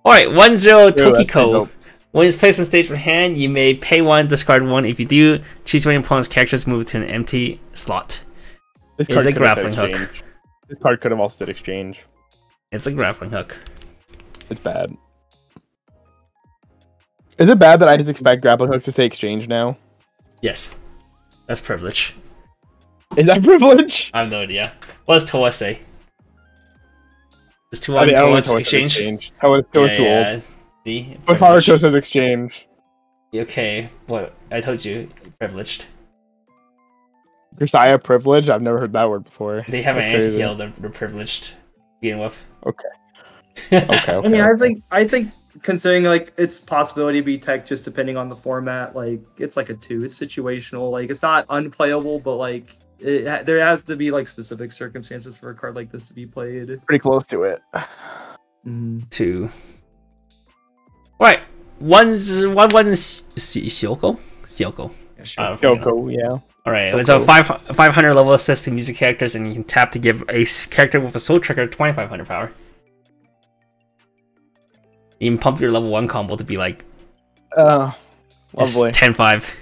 Alright, 1-0 Tokiko. When it's placed on stage from hand, you may pay 1, discard 1. If you do, choose one of your opponent's characters, move it to an empty slot. This It's card a could have said grappling hook. exchange. This card could have also said exchange. It's a grappling hook. It's bad. Is it bad that I just expect grappling hooks to say exchange now? Yes. That's privilege. Is that privilege? I have no idea. What does Toa say? Is Toa I don't know Toa's what exchange? Toa's too old. See? But Privilege. Haruto says exchange. Okay, what? I told you. Privileged. Grisaya privilege? I've never heard that word before. They have That's an crazy. anti-heal. They're privileged. To begin with. Okay. Okay. I mean, I think considering like its possibility to be tech just depending on the format, like it's like a 2. It's situational. Like it's not unplayable, but like there has to be like specific circumstances for a card like this to be played. Pretty close to it. 2. Right. One's Sioko? Sioko. Yeah, sure. Yoko, yeah. Alright, it's a 500 level assist to music characters, and you can tap to give a character with a soul trigger 2500 power. You can pump your level 1 combo to be like... Lovely. 10-5.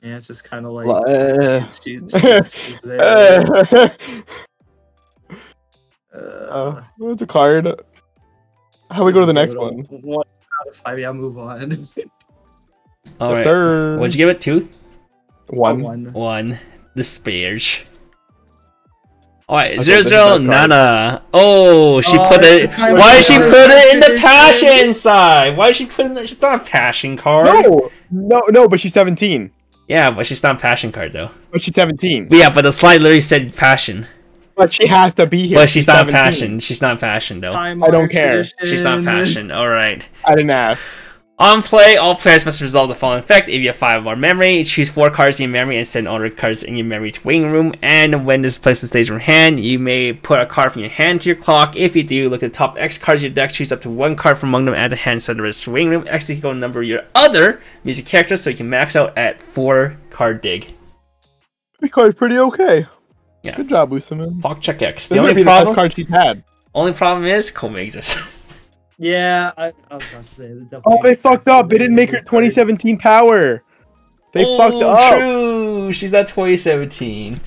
Yeah, it's just kind of like she's there. What's a card? How we go to the next one? 1 out of 5. Yeah, move on. Alright. Yes, sir. What'd you give it? 2? 1. 1. Despairs. Alright, Okay, 0 this is 0 that card. Nana. Oh, she put it. it's kind of Why did she like- put it in the passion side? Why did she put it in? She's not a passion card. No, but she's 17. Yeah, but she's not a passion card though. But she's 17. But yeah, but the slide literally said passion. But she has to be here. But she's not 17. passion. She's not passion though. I don't care. She's not passion. Alright. I didn't ask. On play, all players must resolve the following effect. If you have 5 or more memory, choose 4 cards in your memory and send all the cards in your memory to waiting room. And when this is placed on stage from hand, you may put a card from your hand to your clock. If you do, look at the top X cards of your deck, choose up to 1 card from among them, add the hand, send the rest to waiting room. X equal number of your other music characters, so you can max out at 4 card dig. This card's pretty okay. Yeah. Good job, Usaman. Clock check X. This might be the best card she's had. Only problem is Koma exists. Yeah, I was about to say. Oh, they fucked up. They didn't make her 2017 power. They fucked up. True. She's not 2017.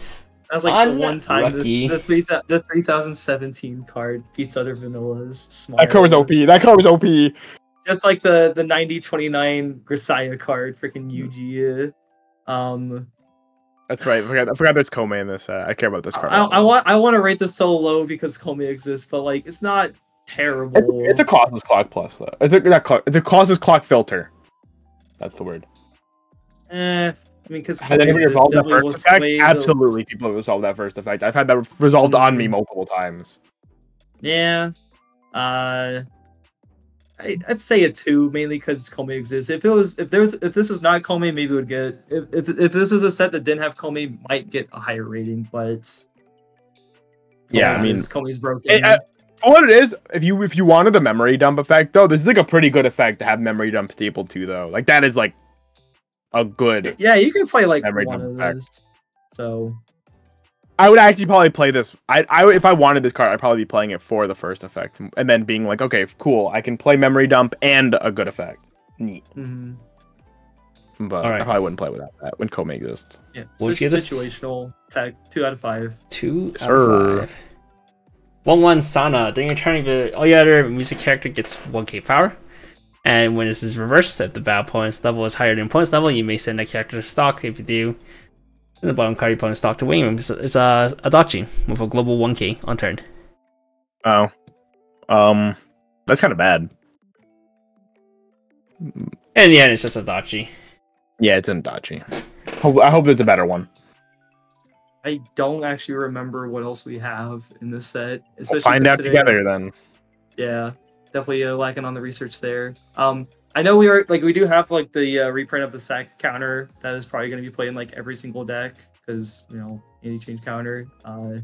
That's like the one time Unlucky. the 3017 card beats other vanillas. Smart. That card was OP. That card was OP. Just like the 9029 Grisaya card, freaking Yuji. That's right. I forgot there's Kome in this. I care about this card. I want to rate this so low because Komi exists, but like it's not terrible. It's a causeless clock plus though. It's a causeless clock filter. That's the word. I mean, because Has anybody resolved that first effect? Absolutely, people have resolved that first effect. I've had that resolved on me multiple times. Yeah. I'd say a 2 mainly because Komi exists. If this was not Komi, maybe it would get if this was a set that didn't have Komi, might get a higher rating. But Yeah, I mean, Komi's broken. For what it is, if you wanted a memory dump effect though, this is like a pretty good effect to have memory dump stapled to though. Like that is like a good. Yeah, you can play like memory one dump of effect. those. So I would actually probably play this. I if I wanted this card, I'd probably be playing it for the first effect, and then being like, okay, cool, I can play memory dump and a good effect. Neat. But All right. I probably wouldn't play without that when Kome exists. yeah, Would it's you give this- situational. Tag 2 out of 5. 2 out Sir. of 5. 1-1 Sana. During your turn, all your other music character gets 1k power. And when this is reversed, if the battle opponent's level is higher than opponent's level, you may send that character to stock. If you do, then the bottom card your opponent's stock to wing room is a Adachi with a global 1k on turn. Oh, that's kind of bad. In the end, it's just Adachi. Yeah, it's an Adachi. I hope there's a better one. I don't actually remember what else we have in this set. We'll especially find out considering- together then. Yeah, definitely lacking on the research there. I know we do have like the reprint of the sack counter that is probably going to be played in like every single deck because anti-change counter. I've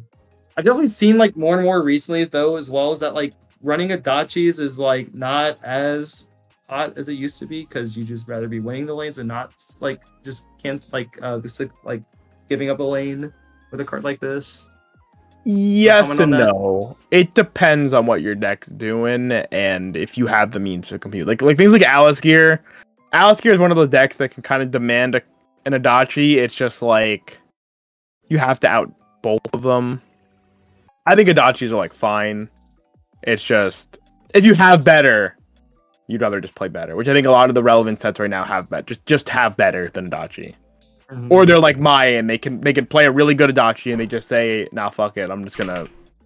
definitely seen like more and more recently though as well, is that like running Adachis is like not as hot as it used to be because you just rather be winning the lanes and not like just can't like giving up a lane with a card like this. Yes comment and on that? no. It depends on what your deck's doing and if you have the means to compete. Like things like Alice Gear. Alice Gear is one of those decks that can kind of demand an Adachi. It's just like you have to out both of them. I think Adachis are like fine. It's just if you have better, you'd rather just play better, which I think a lot of the relevant sets right now have better. Just have better than Adachi. Or they're like Maya and they can play a really good Adachi and they just say, nah, fuck it, I'm just gonna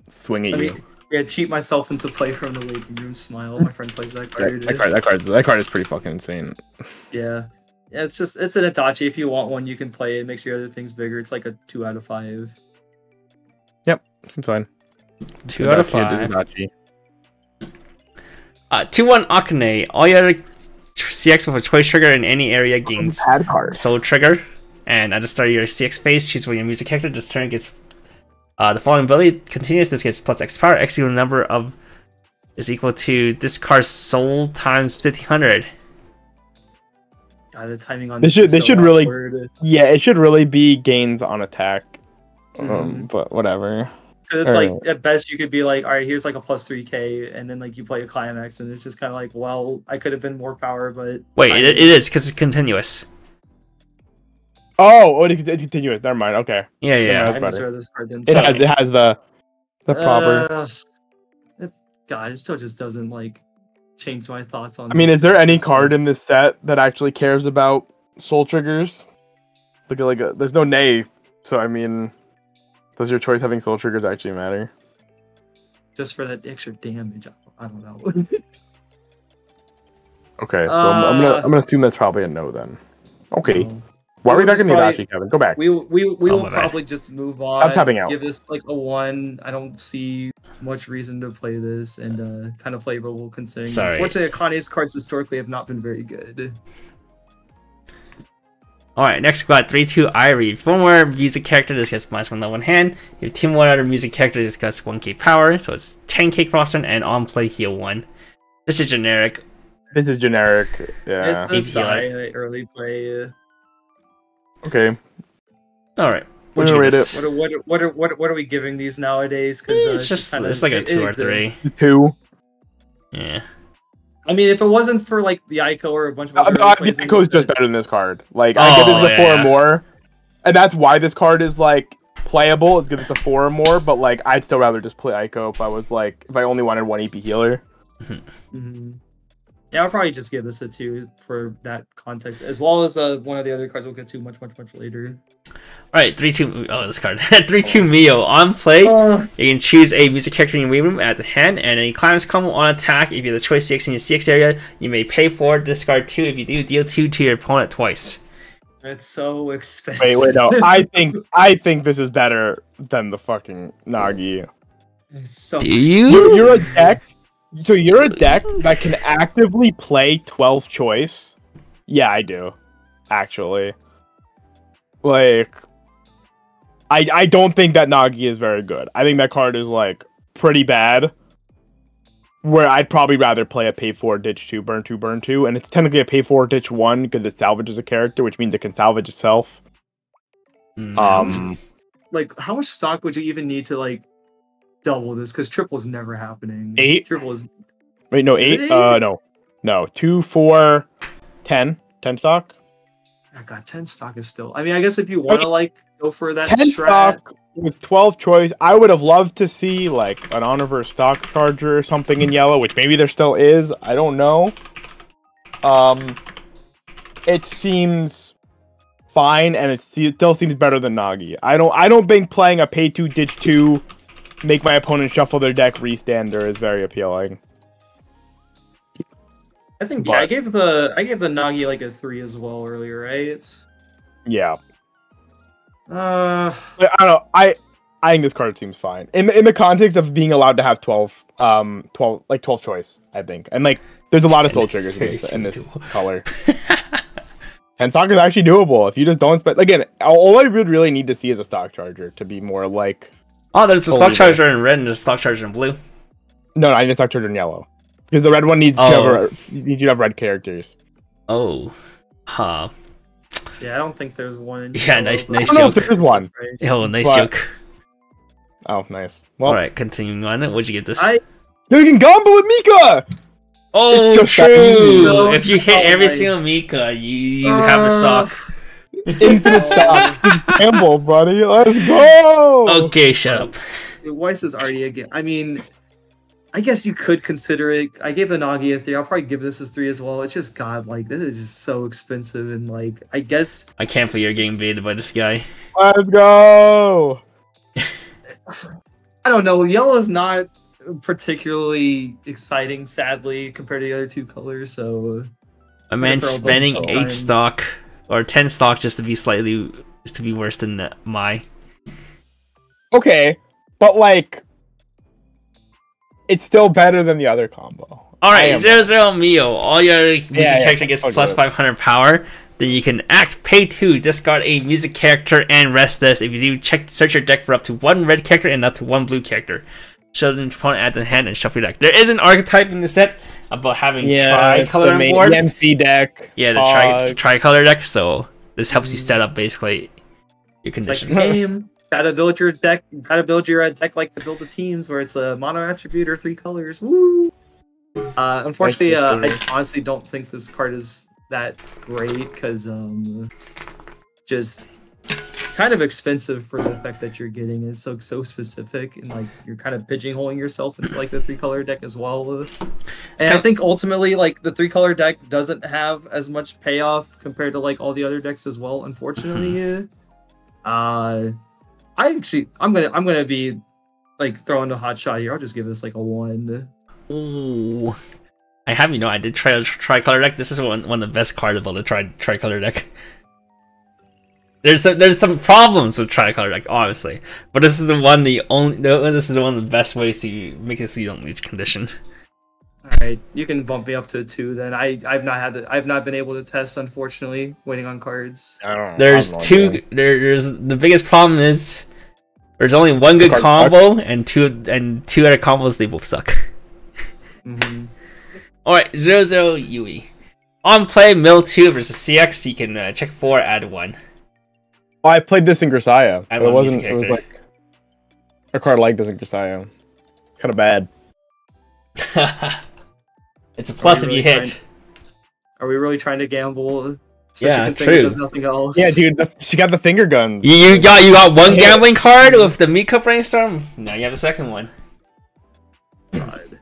swing at you. Yeah, cheat myself into play from the waiting room smile. My friend plays that card. That card is pretty fucking insane. Yeah. Yeah, it's an Itachi. If you want one, you can play it. It makes your other things bigger. It's like a 2 out of 5. Yep, seems fine. 2 out of 5. 2-1 Akane. All your other CX with a choice trigger in any area gains soul trigger. And at the start of your CX phase, choose one of your music character. This turn gets the following ability continues. This gets plus X power. X equal number of is equal to this card's soul times 1500. God, the timing on this should really it should really be gains on attack. But whatever. Because it's like at best you could be like, all right, here's like a plus 3k, and then like you play a climax, and it's just kind of like, well, I could have been more power, but wait, it is because it's continuous. Oh, it's continuous. Never mind. Okay. Yeah. I misread this card then. It has the proper. God, it still just doesn't like change my thoughts on. I mean, is there any card in this set that actually cares about soul triggers? There's no Nay, so I mean, does your choice having soul triggers actually matter? Just for that extra damage, I don't know. Okay, so I'm gonna assume that's probably a no then. Okay. Why are we back in the Adachi, Kevin? Go back. We will probably just move on. I'm tapping out. Give this like a 1. I don't see much reason to play this, and kind of flavorable considering. Sorry. Unfortunately, Akane's cards historically have not been very good. Alright, next we got 3-2 Irie. If one more music character, this gets -1 level in hand. If team one other music character, this gets 1k power, so it's 10k cross turn and on play heal 1. This is generic. Yeah. It's a early play. Okay. All right. What are we giving these nowadays? Because it's like a 2 or 3. 2. Yeah. I mean, if it wasn't for like the Ico or a bunch of other Ico is just better than this card. Like I give this a 4 or more, and that's why this card is like playable. Is because it's a 4 or more. But like, I'd still rather just play Ico if I only wanted 1 EP healer. Yeah, I'll probably just give this a 2 for that context, as well as one of the other cards we'll get to much later. Alright, 3-2. Oh, this card. 3-2 Mio. On play, you can choose a music character in your waiting room at the hand, and a climax combo on attack. If you have the choice CX in your CX area, you may pay for it. Discard 2. If you do, deal 2 to your opponent twice. It's so expensive. Wait, no. I think this is better than the fucking Nagi. It's so do you? You're a deck. So you're a deck that can actively play 12 choice? Yeah, I do. Actually. Like, I don't think that Nagi is very good. I think that card is, like, pretty bad. Where I'd probably rather play a pay 4, ditch 2, burn 2, burn 2. And it's technically a pay 4, ditch 1 because it salvages a character, which means it can salvage itself. Like, how much stock would you even need to, like, double this? Because triple is never happening. 8? Triple is... Wait, no, 8? No. 2, 4, 10. 10 stock? I got 10 stock is still... I mean, I guess if you want to, like, go for that 10 stock with 12 choice, I would have loved to see, like, an Honorverse stock charger or something in yellow, which maybe there still is. I don't know. It seems fine, and it still seems better than Nagi. I don't think playing a pay 2, ditch 2, make my opponent shuffle their deck restander is very appealing. I think I gave the Nagi like a 3 as well earlier, right? Yeah. I don't know. I think this card seems fine in the context of being allowed to have 12 choice. I think, and like there's a lot of soul triggers in this color. 10 stock is actually doable if you just don't spend. Again, all I would really need to see is a stock charger to be more like. Oh, there's a stock charger in red and a stock charger in blue. No, I need a stock charger in yellow. Because the red one needs to have red characters. Oh. Huh. Yeah, I don't think there's one. Yeah, nice joke. I don't know if there's one. Oh, nice joke. Oh, nice. Well, All right, continuing on. What'd you get this? you can combo with Mika. Oh, It's just that true. easy. No, If you hit oh every my- single Mika, you have a stock. Infinite stock. Just gamble, buddy. Let's go. Okay, shut up. Weiss is already again. I mean, I guess you could consider it. I gave the Nagi a 3. I'll probably give this as 3 as well. It's just God, like this is just so expensive, and like I guess I can't believe you're getting baited by this guy. Let's go. I don't know. Yellow is not particularly exciting, sadly, compared to the other 2 colors. So A man throw both spending 8 sometimes. stock or 10 stock just to be worse than my. Okay, but like, it's still better than the other combo. Alright, 0 Mio. All your music character yeah, gets I'll plus do it. 500 power. Then you can pay 2, discard a music character, and rest this. If you do, search your deck for up to 1 red character and up to 1 blue character. Show them your opponent at the hand and shuffle your deck. There is an archetype in the set about having tricolor on board. The MC deck. Yeah, the tricolor deck. So this helps you set up basically your it's like condition. the game. Gotta build your deck. Gotta build your deck like to build the teams, where it's a mono attribute or 3 colors. Woo! Unfortunately, I honestly don't think this card is that great because just kind of expensive for the effect that you're getting. It's so specific, and like you're kind of pigeonholing yourself into like the 3 color deck as well. And I think ultimately, like the 3 color deck doesn't have as much payoff compared to like all the other decks as well. Unfortunately, I'm gonna be like throwing a hot shot here. I'll just give this like a 1. Ooh. I have, I did try a tricolor deck. This is one of the best cards about the tricolor deck. There's some problems with tricolor deck, obviously, but this is this is one of the best ways to make it so you don't lose condition. All right, you can bump me up to a 2 then. I've not been able to test, unfortunately, waiting on cards. There's the biggest problem is there's only 1 good combo and two other combos, they both suck. Alright, 0 Yui. On play, mill 2 versus CX, you can check 4, add 1. Well, I played this in Grisaya, I but love it was like a card like this in Grisaya. Kind of bad. It's a plus if you hit. Are we really trying to gamble? Yeah, true. There's nothing else. Yeah, dude, she got the finger guns. You got 1 gambling card with the Mika Brainstorm. Now you have a second one. God.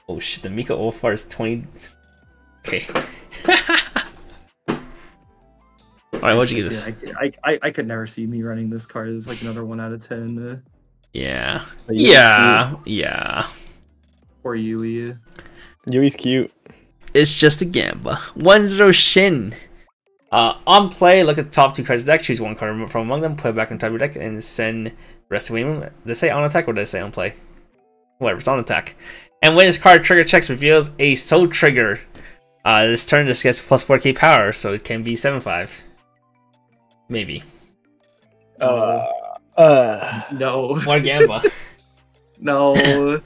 Oh shit, the Mika Olfar is 20. Okay. Alright, what'd you get this? I could never see me running this card. It's like another 1 out of 10. Yeah. Yeah. Yeah. For Yui. Yui's cute. It's just a gamba. 1-0 Shin. On play, look at the top 2 cards of the deck, choose 1 card from among them, put it back on top of your deck, and send the rest away. Did I say on attack or did I say on play? Whatever, it's on attack. And when this card trigger checks reveals a soul trigger, this turn just gets plus 4k power, so it can be 7/5. Maybe. No. More gamba. No.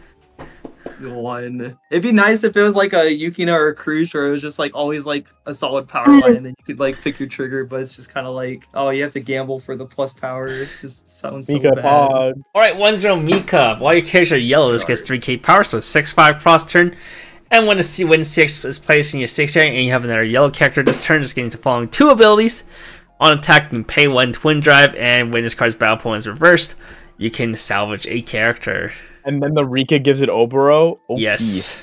1. It'd be nice if it was like a Yukina or a Cruise, or it was just like always like a solid power line, and then you could like pick your trigger, but it's just kind of like, oh, you have to gamble for the plus power. It just sounds so Mika bad. Pod. Alright, 1-0 Mika. While your characters are yellow, this gets 3k power, so 6/5 cross turn. And when CX is placed in your 6 area and you have another yellow character, this turn is getting the following 2 abilities. On attack, you can pay 1 Twin Drive, and when this card's battle point is reversed, you can salvage a character. And then the Rika gives it Oboro. OP. Yes.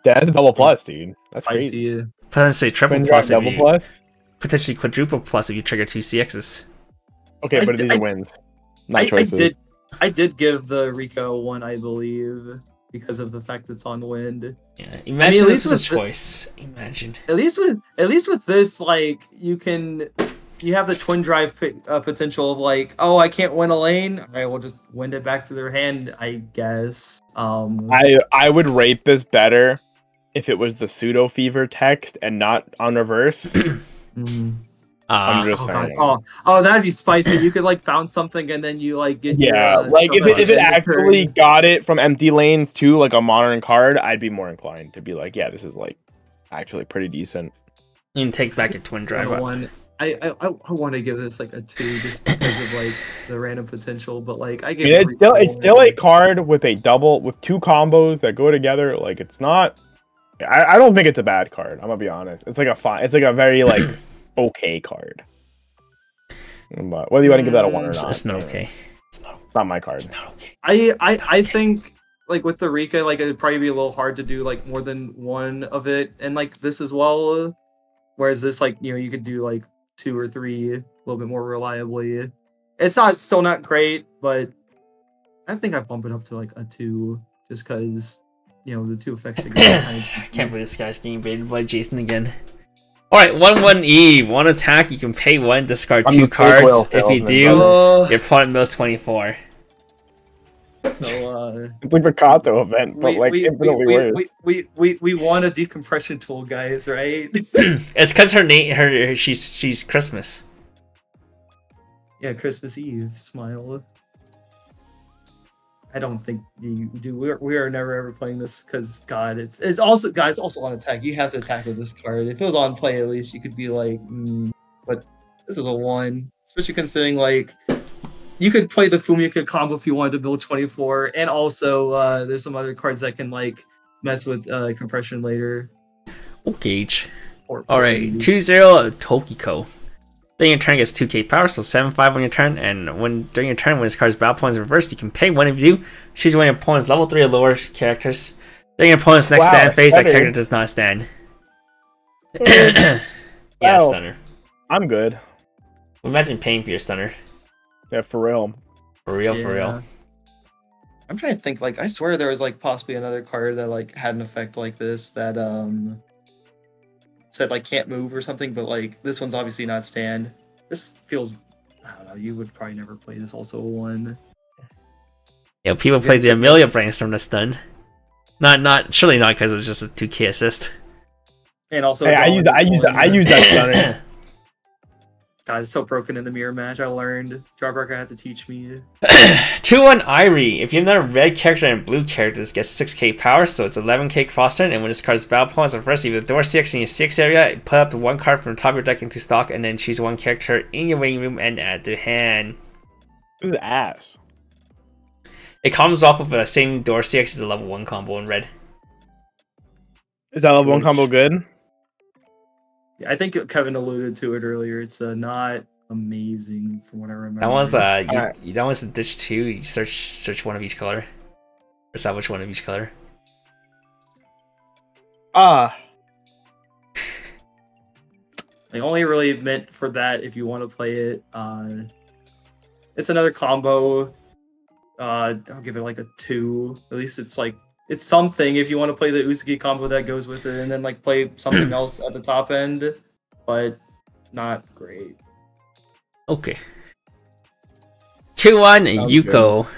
That's a double plus, dude. That's I great. see you. Potentially triple Twin plus, Drive double plus? potentially quadruple plus if you trigger 2 CXs. Okay, but these are wins. Not choices. I did give the Rico 1, I believe, because of the fact it's on wind. Yeah, imagine at this least is a with choice. Imagine. At least with this, like you have the Twin Drive potential of like, oh, I can't win a lane. I will just wind it back to their hand, I guess. I would rate this better if it was the pseudo fever text and not on reverse. I'm just saying. Oh, that'd be spicy. You could like found something and then you like get like if it actually got it from empty lanes to like a modern card, I'd be more inclined to be like, yeah, this is like actually pretty decent. You can take back your Twin Drive. I want to give this like a 2 just because of like the random potential, but like I give it's still a card with a double with 2 combos that go together. Like it's not. I don't think it's a bad card. I'm gonna be honest. It's like a fine. It's like a very like okay card. But whether you want to give that a 1 or not, it's not okay. It's not my card. It's not okay. I think like with the Rika, like it'd probably be a little hard to do like more than one of it, and like this as well. Whereas this, like, you know, you could do like 2 or 3 a little bit more reliably. It's still not great, but I think I bump it up to like a 2 just because, you know, the 2 effects should get kind of cheeky. I can't believe this guy's getting baited by Jason again. Alright, 1/1E, 1 attack, you can pay 1, discard 2 cards. If you do, your opponent mills 24. So it's like a Kato event, but like infinitely worse. We want a decompression tool, guys, right? It's because she's Christmas. Yeah, Christmas Eve, smile. I don't think you do. We are never ever playing this because God, it's also guys also on attack. You have to attack with this card. If it was on play, at least you could be like, but this is a 1, especially considering like you could play the Fumika combo if you wanted to build 24, and also there's some other cards that can like mess with compression later. Okay. Alright, 2/0 Tokiko. During your turn gets 2k power, so 7/5 on your turn, and during your turn, when this card's battle points reversed, you can pay 1 if you do. Choose one of your opponent's level 3 or lower characters. During your opponent's next stand phase, that character does not stand. Yeah, stunner. I'm good. Imagine paying for your stunner. Yeah, for real. For real. I'm trying to think, like, I swear there was like possibly another card that like had an effect like this that said like can't move or something, but like this one's obviously not stand. This feels, I don't know, you would probably never play this. Also a 1. Yeah, people played the Amelia Brainstorm to stun. Surely not because it was just a 2k assist. And also, hey, I use that stunner. God, it's so broken in the mirror match. I learned. Jawbreaker had to teach me. 2/1 Irie. If you have another red character and blue character, this gets 6k power, so it's 11k cross turn. And when this card's battle points on first, you have the door 6 in your 6 area. Put up the 1 card from the top of your deck into stock, and then choose 1 character in your waiting room and add to hand. Who's ass? It comes off of the same door 6 as a level 1 combo in red. Is that level 1 combo good? Yeah, I think Kevin alluded to it earlier. It's not amazing from what I remember. That one's that one's the ditch 2. You search 1 of each color, or salvage 1 of each color. Like only really meant for that if you want to play it. It's another combo. I'll give it like a 2. At least it's like it's something if you want to play the Uzuki combo that goes with it, and then like play something else at the top end, but not great. Okay. 2/1 Yuko. Good.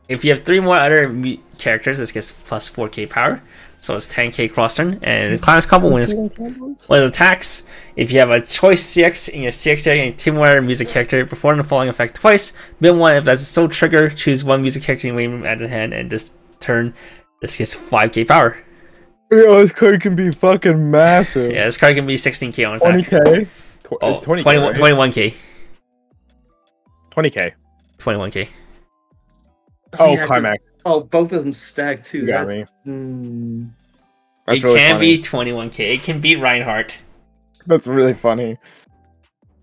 If you have 3 more other characters, this gets plus 4k power, so it's 10k cross turn. And the class combo when it attacks, if you have a choice 6 in your 6 area and 2 more other music character, perform the following effect twice. Build 1 if that's a sole trigger. Choose 1 music character in your waiting room at the hand, and this turn. This gets 5k power. Yo, this card can be fucking massive. Yeah, this card can be 16k on attack. 20k? Oh, 21k. 20k. 21k. Oh, yeah, climax. Oh, both of them stacked too. You got me. It really can be 21k. It can beat Reinhardt. That's really funny.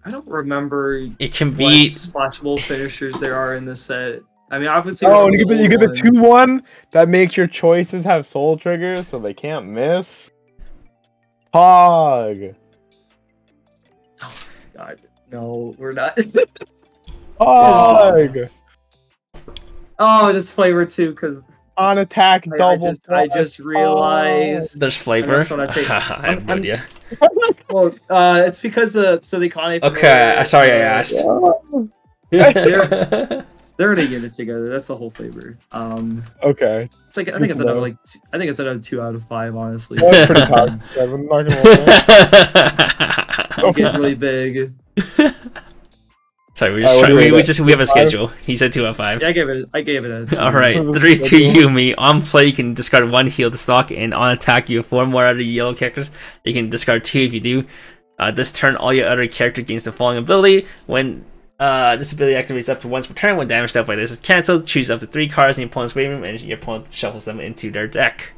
I don't remember it can beat splashable finishers there are in this set. I mean, obviously. Oh, and you get the 2/1 that makes your choices have soul triggers, so they can't miss. Pog. Oh God, no, we're not. Pog. Oh, this flavor too, because on attack double. I just realized there's flavor. I have no idea. Well, it's because so the Connie. Okay, sorry, I asked. They're in a unit together. That's the whole flavor. Okay. It's like I think it's another 2 out of 5, honestly. That's pretty hard. I'm not gonna lie. Get really big. Sorry, we have a schedule. He said 2 out of 5. Yeah, I gave it a 2. All right, 3/2 Yumi. On play, you can discard 1 heal to stock, and on attack, you have 4 more other yellow characters. You can discard 2 if you do. This turn, all your other character gains the following ability. When this ability activates up to once per turn, when damage dealt by this is cancelled, choose up to 3 cards in your opponent's wave room, and your opponent shuffles them into their deck.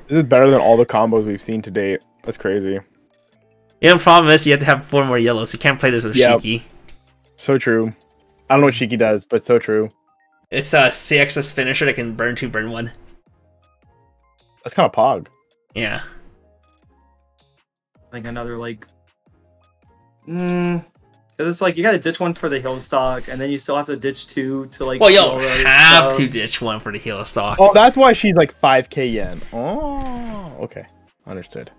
This is better than all the combos we've seen to date. That's crazy. The only problem is you have to have 4 more yellows. You can't play this with Shiki. So true. I don't know what Shiki does, but so true. It's a CX's finisher that can burn 2, burn 1. That's kind of pog. Yeah. Like another like. Because it's like you gotta ditch 1 for the heal stock, and then you still have to ditch 2 to like. Well, you don't have to ditch 1 for the heal stock. Oh, that's why she's like 5k yen. Oh, okay, understood.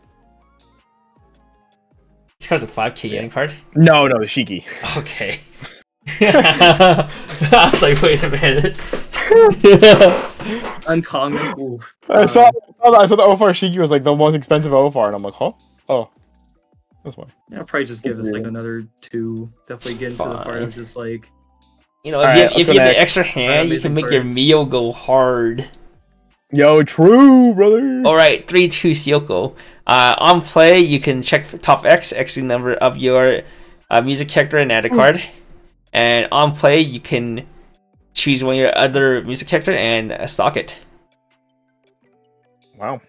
It's because of 5k yen card. No, the Shiki. Okay. I was like, wait a minute. Uncommon. Ooh. I saw the OFR Shiki was like the most expensive OFR, and I'm like, huh? Oh, that's why. Yeah, I'll probably just give this like another 2. Definitely get into the part of just like. You know, if you have the extra hand, you can make your Mio go hard. Yo, true, brother. Alright, 3-2 Sioko. On play, you can check for top X, the number of your music character and add a card. And on play, you can choose one of your other music character and stock it. Wow.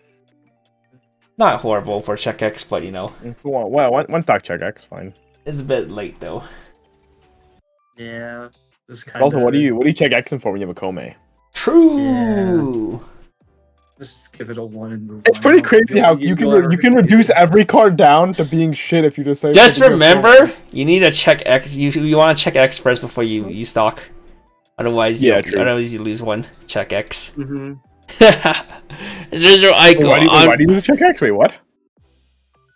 Not horrible for check X, but you know. Well, one stock check X, fine. It's a bit late though. Yeah. This kind Also, what do you check X for when you have a Kome? True. Yeah. Just give it a 1 and move It's on. pretty crazy how you can reduce every card down to being shit if you just say. Just remember, you need to check X. You want to check X first before you stock. Otherwise, you lose 1. Check X. Mm-hmm. There's your icon. Why do you use check X? Wait, what?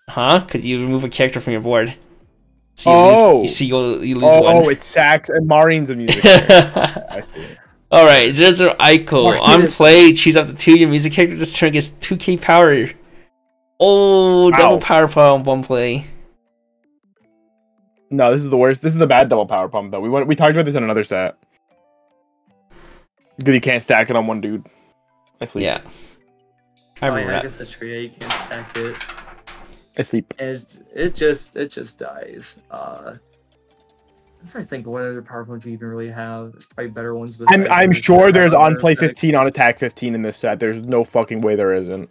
Huh? Because you remove a character from your board. So you lose 1. Oh, it's Sax and Maureen's a music. I see. Alright, there's your Aiko. On play, choose up to 2 your music character. This turn gets 2k power. Oh, double power pump on play. No, this is the worst. This is the bad double power pump though. We talked about this in another set. Because you can't stack it on one dude. I sleep. Yeah. I guess that's true. Yeah, you can't stack it. I sleep. And it just dies. I'm trying to think what other power pumps you even really have. There's probably better ones. I'm sure there's on play 15, on attack 15 in this set. There's no fucking way there isn't.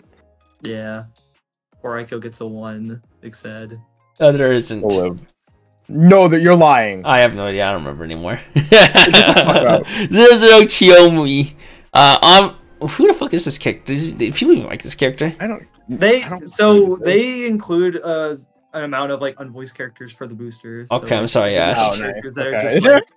Yeah. Or Aiko gets a 1, like said. There isn't. No, that you're lying. I have no idea. I don't remember anymore. 00 Kiyomi. Who the fuck is this character? Do people even like this character? They include an amount of like unvoiced characters for the booster. Okay, so, I'm sorry. Yeah. Characters that are just like,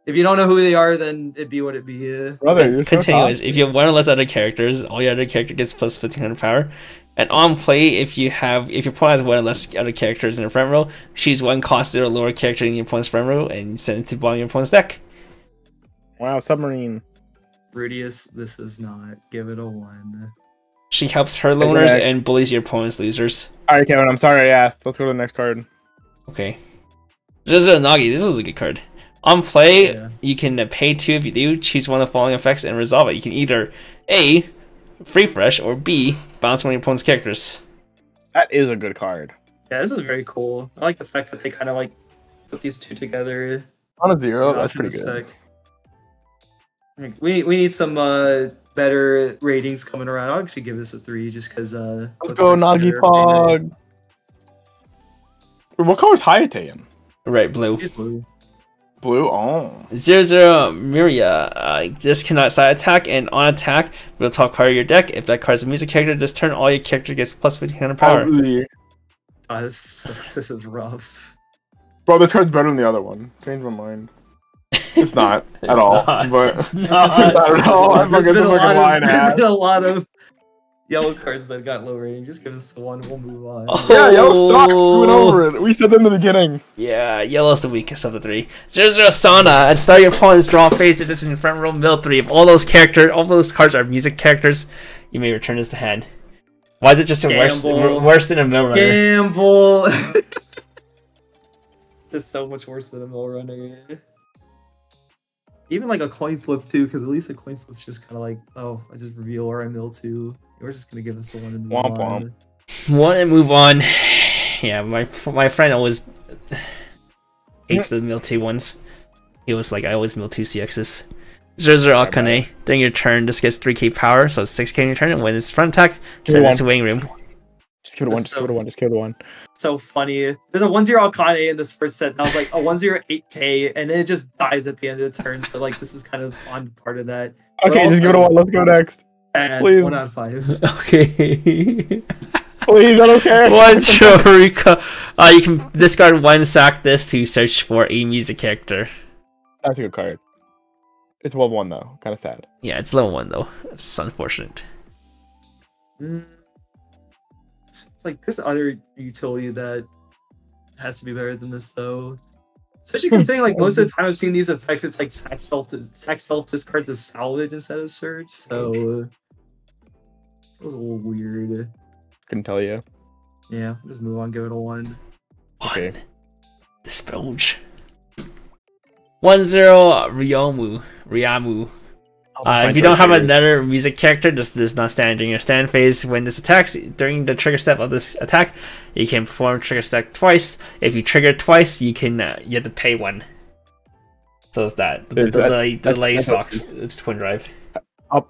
if you don't know who they are, then it'd be what it be. Brother, you're Continuous. So if you have 1 or less other characters, all your other character gets plus 1500 power. And on play, if your opponent has 1 or less other characters in the front row, choose 1 cost or lower character in your opponent's front row and send it to the bottom of your opponent's deck. Wow, submarine. Rudius, this is not. Give it a 1. She helps her loners and bullies your opponent's losers. Alright, Kevin, I'm sorry I asked. Let's go to the next card. Okay. This is a Nagi. This was a good card. On play, you can pay 2 if you do. Choose one of the following effects and resolve it. You can either A, free fresh, or B, bounce one of your opponent's characters. That is a good card. Yeah, this is very cool. I like the fact that they kind of like put these 2 together. On a 0, that's pretty good. We need some better ratings coming around. I'll actually give this a 3 just because. Let's go, Nagi Pog. What color is Hayate in? Right, blue. He's blue. Blue? Oh. 00 Miria. This cannot side attack, and on attack, reveal top card of your deck. If that card is a music character, this turn all your character gets plus 1500 power. This is rough. Bro, this card's better than the other one. Change my mind. It's not at all. But it's not. I don't know. There's been a lot of yellow cards that got low rating. Just give us the 1. We'll move on. Yeah, yellow sucks. We went over it. We said that in the beginning. Yeah, yellow's the weakest of the 3. 00 Sana. At start your opponent's draw phase. If this is in front row, middle 3. If all those cards are music characters, you may return this to hand. Why is it just worse than a mill runner? Gamble. Just so much worse than a mill runner. Even like a coin flip too, because at least a coin flip's just kind of like, oh, I just reveal or I mill 2. We're just gonna give this a 1 and move on. 1 and move on. Yeah, my friend always hates the mill 2 ones. He was like, I always mill 2 CXs. 0-0 Akane. During your turn, this gets 3k power, so it's 6k in your turn, and when it's front attack, send it to waiting room. Just give it one, just give it one, just give it one. So funny. There's a 1-0 Akane in this first set, and I was like, a 1-0 8k, and then it just dies at the end of the turn, so like this is kind of on part of that. Okay, just give it a 1, let's go next. Please. 1 out of 5. Okay. Please, I don't care. 1-0 Rika. You can discard 1, sack this to search for a music character. That's a good card. It's level 1 though, kind of sad. Yeah, it's level 1 though. It's unfortunate. Like, there's other utility that has to be better than this, though. Especially considering, like, most of the time I've seen these effects, it's like sack self discards as salvage instead of surge, so it was a little weird. Couldn't tell you. Yeah, just move on, give it a 1. Okay. Dispelge. 1-0 Ryamu. If you don't have another music character, this does not stand during your stand phase. When this attacks, during the trigger step of this attack, you can perform trigger step twice. If you trigger twice, you can you have to pay 1. So it's that the delay stocks. It's twin drive.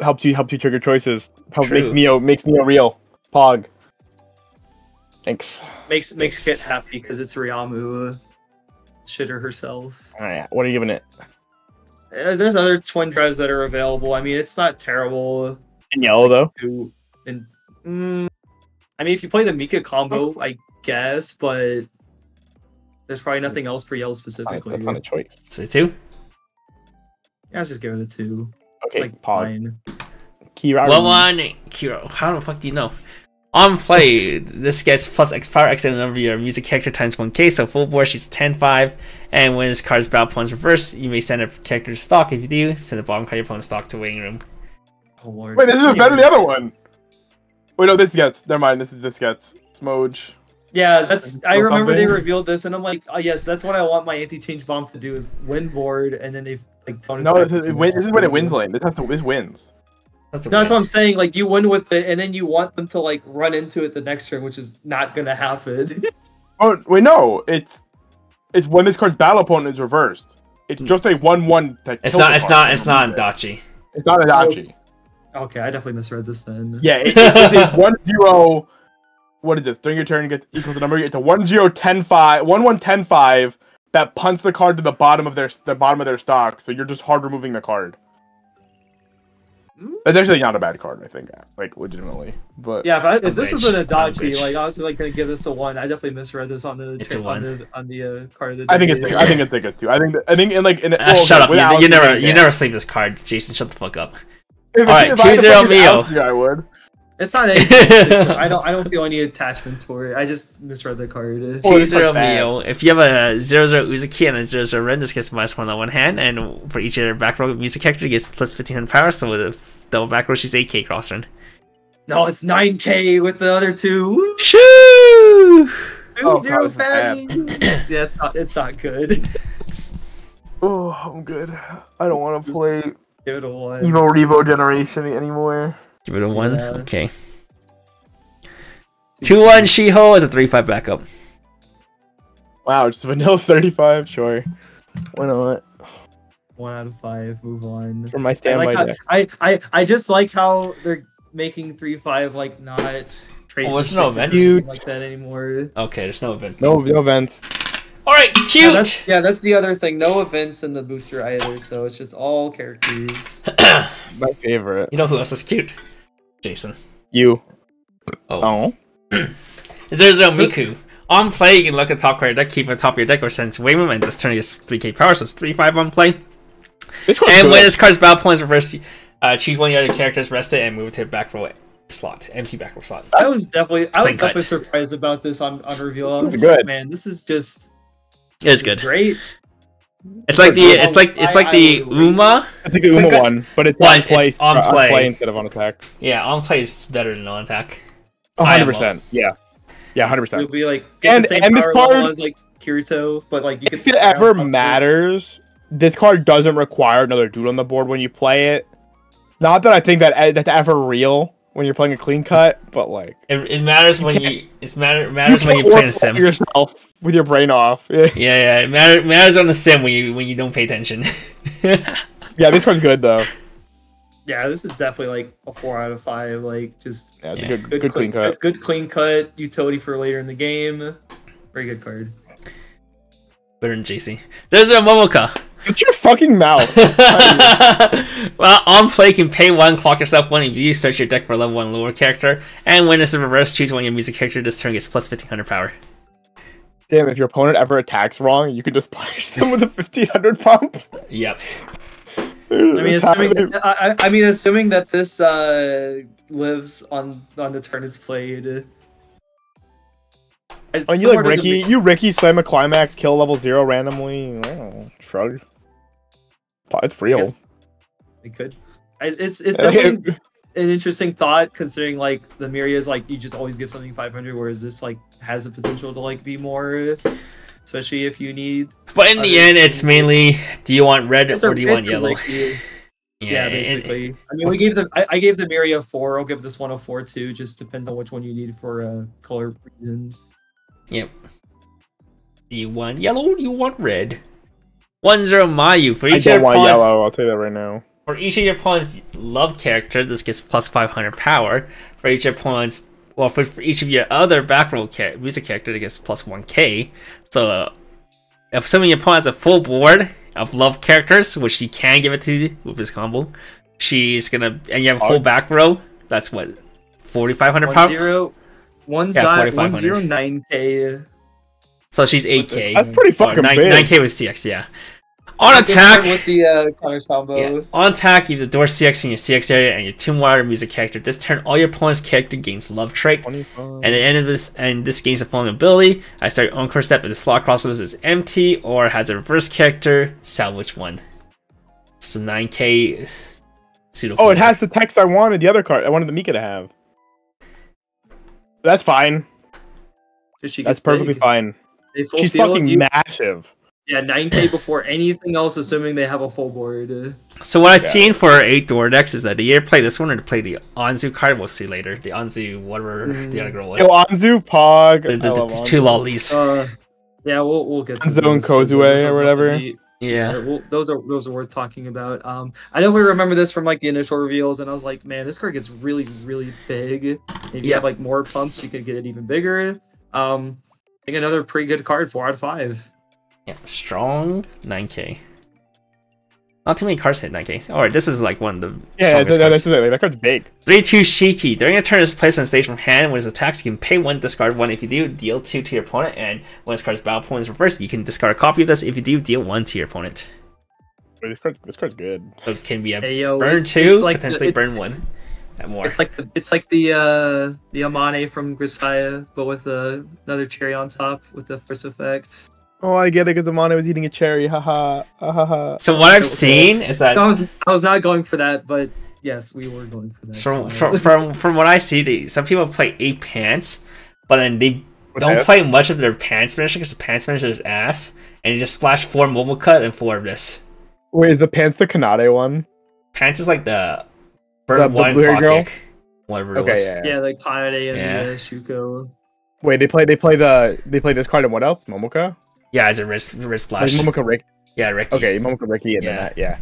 Helps you trigger choices. Makes Mio real. Pog. Thanks. Makes Kit happy because it's Ryamu. Shitter herself. Alright, what are you giving it? There's other twin drives that are available. I mean, it's not terrible. In yellow, though? I mean, if you play the Mika combo, I guess, but there's probably nothing else for yellow specifically. That's not a choice. Say 2? Yeah, I was just giving it 2. Okay, like, Pog. Kira. 1-1 Kiro. How the fuck do you know? On play, this gets plus X power X number of your music character times 1k, so full board she's 10-5, and when this card's battle points reverse, you may send a character to stock. If you do, send the bottom card of your opponent's stock to waiting room. Oh, Lord. Wait, this is better than the other one! Wait, no, this gets. Never mind, this gets. Smoj. Yeah, that's. I remember they revealed this, and I'm like, oh yes, that's what I want my anti-change bomb to do is win board, and then they've like. No, this is when it wins lane. This wins. That's what I'm saying. Like, you win with it, and then you want them to like run into it the next turn, which is not gonna happen. Oh wait, no, it's when this card's battle opponent is reversed. It's just a 1-1. It's not in Dachi. It's not a Dachi. Okay, I definitely misread this then. Yeah, it's a 1-0. What is this? During your turn, it gets equals the number. It's a 1-0 10-5, 1-1 10-5 that punts the card to the bottom of their stock. So you're just hard removing the card. It's actually not a bad card, I think, like legitimately. But yeah, if this was an Adachi, like I was like gonna give this a 1. I definitely misread this on the card of the day. I think it's a good 2. I think shut up! You never sleep this card, Jason. Shut the fuck up. All right, 2-0 Mio. I would. It's not anything. I don't feel any attachments for it. I just misread the card. 2-0 Mio. If you have a 0-0 Uzuki and a 0-0 Ren, this gets -1 on one hand, and for each other back row music character, it gets plus 1500 power. So with a double back row, she's 8k cross turn. No, it's 9k with the other 2. Shoo! 2-0 fatties. Yeah, it's not good. Oh, I'm good. I don't want to play Give it a 1. Evo Revo generation anymore. Give it a 1. Yeah. Okay. 2-1 Shiho is a 3-5 backup. Wow, just vanilla 35. Sure, why not? 1 out of 5. Move on. For my standby deck. I just like how they're making 3-5 like not trade. Oh, there's no events like that anymore. Okay, there's no event. No events. All right, cute. Yeah, that's the other thing. No events in the booster either, so it's just all characters. My favorite. You know who else is cute? Jason. You. Oh. There's Miku. On play, you can look at top card deck, keep it on top of your deck, or send to Waymon, and this turn gets 3k power, so it's 3-5 on play. And when this card's battle points reverse, choose one of your other characters, rest it, and move it to the back row slot, empty back row slot. I was definitely surprised about this on reveal. I was good. Like, man, this is just. It's good. Great. It's like the Uma. I think the Uma one, but it's on play. It's on play instead of on attack. Yeah, on play is better than on attack. 100%. Yeah, 100%. It'll be like the same power this card level as like Kirito, but like you can. If it ever matters, this card doesn't require another dude on the board when you play it. Not that I think that that's ever real, when you're playing a clean cut, but like it matters when matters when you play in a sim. Yourself with your brain off. Yeah. It matters on the sim when you don't pay attention. Yeah, this one's good though. Yeah, this is definitely like a 4 out of 5. Like just It's a good clean cut. Good clean cut utility for later in the game. Very good card. Better than JC. There's a Momoka. Shut your fucking mouth. Well, on play, you can pay 1, clock yourself 1 if you search your deck for a level 1 lower character, and when it's in reverse, choose one of your music character. This turn gets plus 1500 power. Damn, if your opponent ever attacks wrong, you can just punish them with a 1500 pump. Yep. I mean, assuming that this lives on the turn it's played. Oh, you like Ricky? You Ricky slam a climax, kill level 0 randomly. Oh, shrug. It's real. It could. It's definitely an interesting thought, considering like the Miria is like you just always give something 500, whereas this like has the potential to like be more, especially if you need. But in the end, it's mainly do you want red or do you want yellow? Yeah, basically. I mean, I gave the Miria a 4. I'll give this one a 4 too. Just depends on which one you need for color reasons. Yep. Do you want yellow or do you want red? 1-0 Mayu. For each I of don't your want opponents, yellow, I'll tell you that right now. For each of your opponent's love character, this gets plus 500 power. For each of your opponent's, well, for each of your other back row music character, it gets plus 1k. So, if some of your opponents have a full board of love characters, which she can give it to you with this combo, she's gonna, and you have a full back row, that's what, 4,500 power? 9k. So she's 8k. That's pretty fucking big. 9k with CX, yeah. On attack, with the colors combo. Yeah. On attack, you have the door CX in your CX area and your Tomb Water music character. This turn, all your opponent's character gains love trait. 25. And at the end of this, gains the following ability. I start your own course step if the slot crossovers is empty or has a reverse character. Salvage 1. So 9k pseudo. Oh, it has the text I wanted. The other card I wanted the Mika to have. That's fine. That's perfectly fine. She's fucking massive. Yeah, 9k before anything else, assuming they have a full board. So what I've seen for 8 door decks is that they either play this one or to play the Anzu card. We'll see later. The Anzu, whatever the other girl was. Yo, Anzu, Pog. The 2 lollies. Yeah, we'll get to Anzu and Kozue or whatever. Yeah, those are worth talking about. I know we remember this from like the initial reveals, and I was like, man, this card gets really, really big. If you have like more pumps, you could get it even bigger. I think another pretty good card, 4 out of 5. Yeah, strong 9k. Not too many cards hit 9k. Alright, this is like one of the strongest cards. That card's big. 3-2 Shiki. During your turn, is placed on stage from hand. When it's attacks, you can pay 1, discard 1. If you do, deal 2 to your opponent. And when this card's battle point is reversed, you can discard a copy of this. If you do, deal 1 to your opponent. Wait, this card's good. So it can be a burn 2, like potentially burn 1. More. It's like the Amane from Grisaya, but with another cherry on top with the first effects. Oh, I get it, because Amane was eating a cherry. Haha. So what I've seen is that I was not going for that, but yes, we were going for that. From what I see, some people play 8 pants, but then they don't play much of their pants finisher because the pants finisher is ass, and you just splash 4 Momoka and 4 of this. Wait, is the pants the Kanade one? Pants is like the burn 1 clock kick, whatever it was. Yeah, like Kanade and Shuko. Wait, they play this card and what else? Momoka? Yeah, as a wrist flash. Like Momoka Ricky. Yeah, Ricky. Okay, Momoka Ricky and then that, yeah.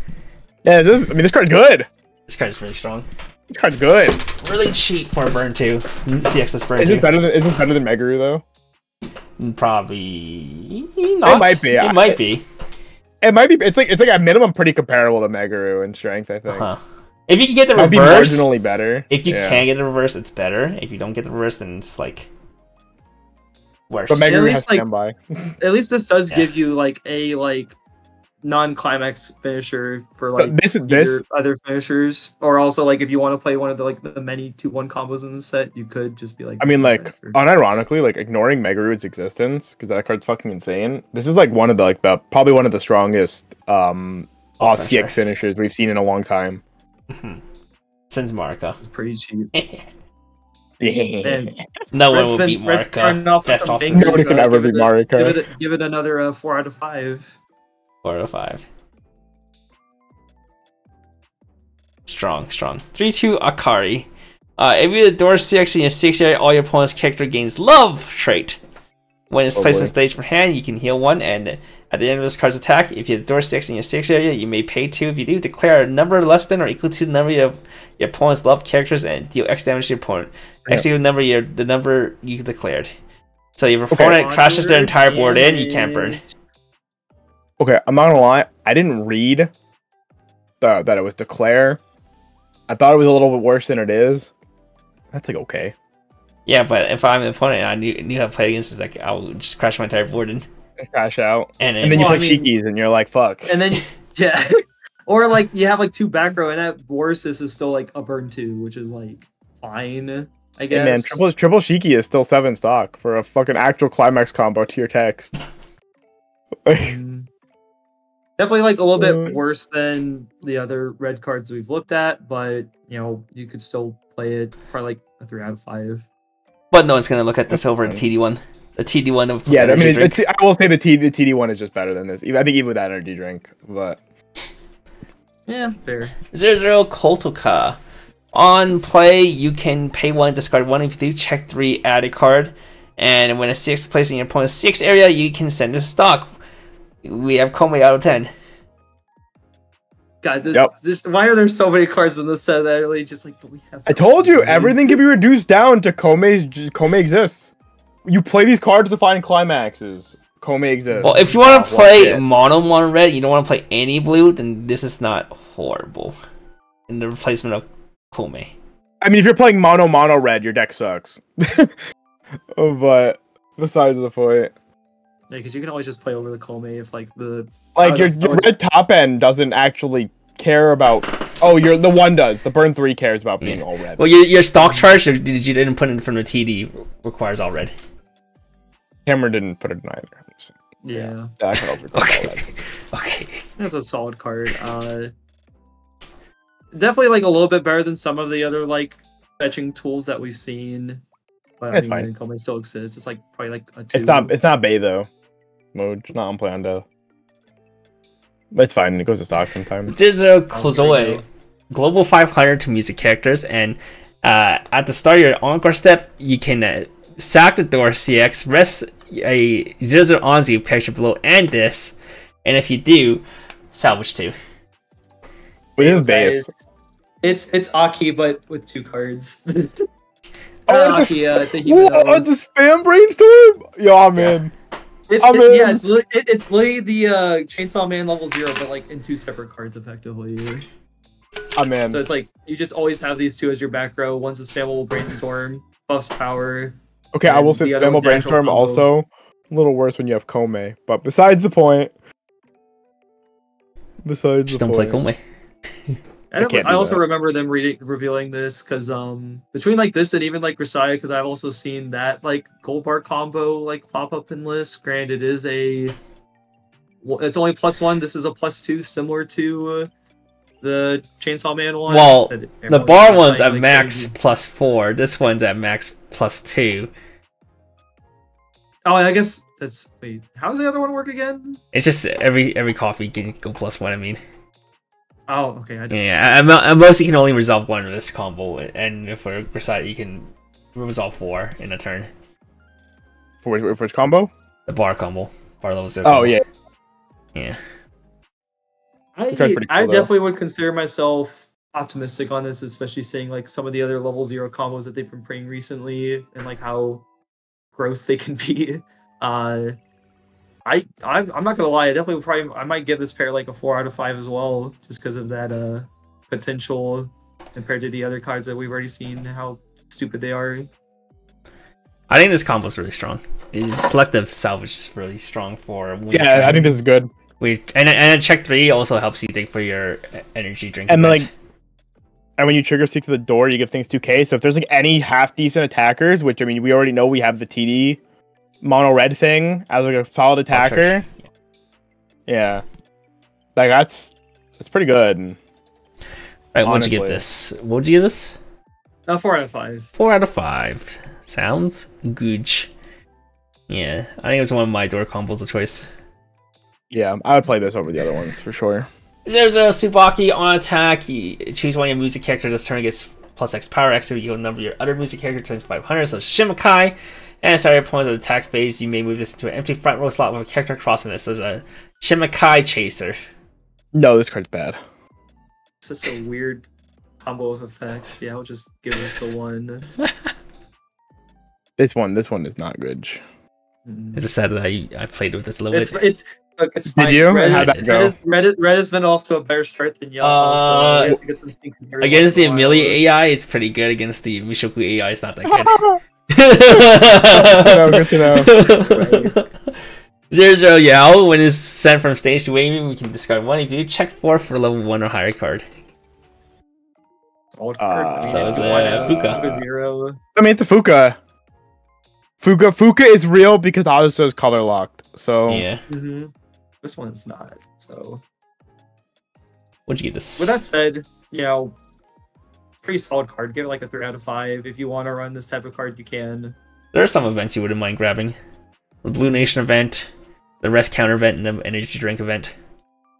This card's good. This card's really strong. This card's good. Really cheap for a burn 2. CXS burn 2. Is it better than Meguru though? Probably not. It might be. It might be. It might be. It's like at minimum pretty comparable to Meguru in strength, I think. If you can get the reverse, be marginally better. If you can get the reverse, it's better. If you don't get the reverse, then it's like worse. But Meguru has standby. At least this does give you like a non-climax finisher for like other finishers, or also like if you want to play one of the many 2-1 combos in the set, you could just be like. I mean, like unironically, like ignoring Megaru's existence because that card's fucking insane. This is like one of the probably one of the strongest off CX finishers we've seen in a long time. Since Marika. It's pretty cheap. No one will beat Marika. Best off. Nobody can ever beat Marika. Give it another 4 out of 5. 4 out of 5. Strong. 3-2 Akari. If you door CX in your 6 area, all your opponent's character gains love trait. When it's placed on stage for hand, you can heal 1, and at the end of this card's attack, if you have door 6 in your 6 area, you may pay 2. If you do, declare a number less than or equal to the number of your opponent's love characters and deal X damage to your opponent. X equals the number you declared. So if your opponent crashes their entire board in, you can't burn. Okay, I'm not gonna lie, I didn't read that it was declare. I thought it was a little bit worse than it is. That's like okay. Yeah, but if I'm an opponent and I knew how to play against it, like I'll just crash my entire board and crash out. And then you play Shikis and you're like, fuck. And then yeah. Or like you have like 2 back row, and at worst this is still like a burn 2, which is like fine, I guess. Hey man, triple Shiki is still 7 stock for a fucking actual climax combo to your text. Definitely like a little bit worse than the other red cards we've looked at, but you know, you could still play it probably like a 3 out of 5. But no one's gonna look at this over the TD1. The TD1 of I mean, I will say the TD1 is just better than this. I think even with that energy drink, but yeah, fair. 0-0 Koltoka. On play, you can pay 1, discard 1. If you do, check 3, add a card, and when a 6 is placed in your opponent's 6 area, you can send a stock. We have Komei out of 10. God, this why are there so many cards in this set that are really just like, but we have. I told you everything can be reduced down to Komei exists. You play these cards to find climaxes. Komei exists. Well, if you want to play mono red, you don't want to play any blue, then this is not horrible in the replacement of Komei. I mean, if you're playing mono red, your deck sucks. But besides the point. Yeah, because you can always just play over the Komei if like the your red top end doesn't actually care about. Oh, the one does. The burn 3 cares about being all red. Well, your stock charge you didn't put in from the TD requires all red. Cameron didn't put it in either. Yeah. Okay. That's a solid card. Definitely like a little bit better than some of the other like fetching tools that we've seen. But it's I mean, fine. Komei still exists. It's like probably like a 2. It's not Bay though. Mode. It's not on play on But it's fine. It goes to stock sometimes. There's a Kozoe. Global 500 to music characters, and at the start of your encore step, you can sack the door CX, rest a 0-0 Onzi picture below and this, and if you do, salvage 2. With his base. It's Aki, but with 2 cards. The spam brainstorm? Yeah, man. It's literally the Chainsaw Man level 0, but like in 2 separate cards, effectively. I'm in. So it's like you just always have these 2 as your back row. One's a spammable brainstorm, buffs power. Okay, I will say spammable brainstorm also a little worse when you have Komei, but besides the point. Just don't play Komei. I also remember them revealing this because between like this and even like Grisaya, because I've also seen that like gold bar combo like pop up in lists. Granted, it is it's only +1. This is a +2, similar to the Chainsaw Man one. Well, the bar one's at max +4. This one's at max +2. Oh, I guess that's wait. How does the other one work again? It's just every coffee can go +1. I mean. Oh, okay. I don't at most you can only resolve 1 with this combo, and for Grisaya you can resolve 4 in a turn. For which combo? The bar combo. Bar level 0. Oh, yeah. Yeah. I definitely would consider myself optimistic on this, especially seeing like some of the other level 0 combos that they've been playing recently and like how gross they can be. I'm not gonna lie, I might give this pair like a 4 out of 5 as well, just because of that potential compared to the other cards that we've already seen how stupid they are. I think this combo is really strong. Selective salvage is really strong for. I think this is good. And check 3 also helps you dig for your energy drink. And event. And when you trigger 6 to the door, you give things 2k. So if there's like any half decent attackers, which I mean we already know we have the TD mono red thing as like a solid attacker. Yeah. Like that's pretty good. Right, what'd you give this? What'd you give this? 4 out of 5. 4 out of 5. Sounds good. Yeah, I think it was one of my door combos of choice. Yeah, I would play this over the other ones for sure. 0-0 Tsubaki on attack. You choose one of your music characters this turn gets plus X power. X equal number of your other music character times 500. So Shimikai. And start your opponent's attack phase. You may move this into an empty front row slot with a character crossing this. So it's a Shimikai Chaser. No, this card's bad. It's just a weird combo of effects. Yeah, I'll just give this the one. This one is not good. It's just sad that I played with this a little bit. It's fine. Did you? How'd that go? Red has been off to a better start than yellow. So we have to get some against the Amelia AI, it's pretty good. Against the Mishoku AI, it's not that good. Good to know. 0-0 Yao. When it's sent from stage to waving, we can discard one. If you check 4 for level 1 or higher card. So it's a Fuka. Zero. I mean, it's a Fuka. Fuka is real because Azusa is color locked. So yeah. This one's not. So what'd you give this? With that said, pretty solid card. Give it like a 3 out of 5. If you want to run this type of card, you can. There are some events you wouldn't mind grabbing. The Blue Nation event, the Rest Counter event, and the Energy Drink event.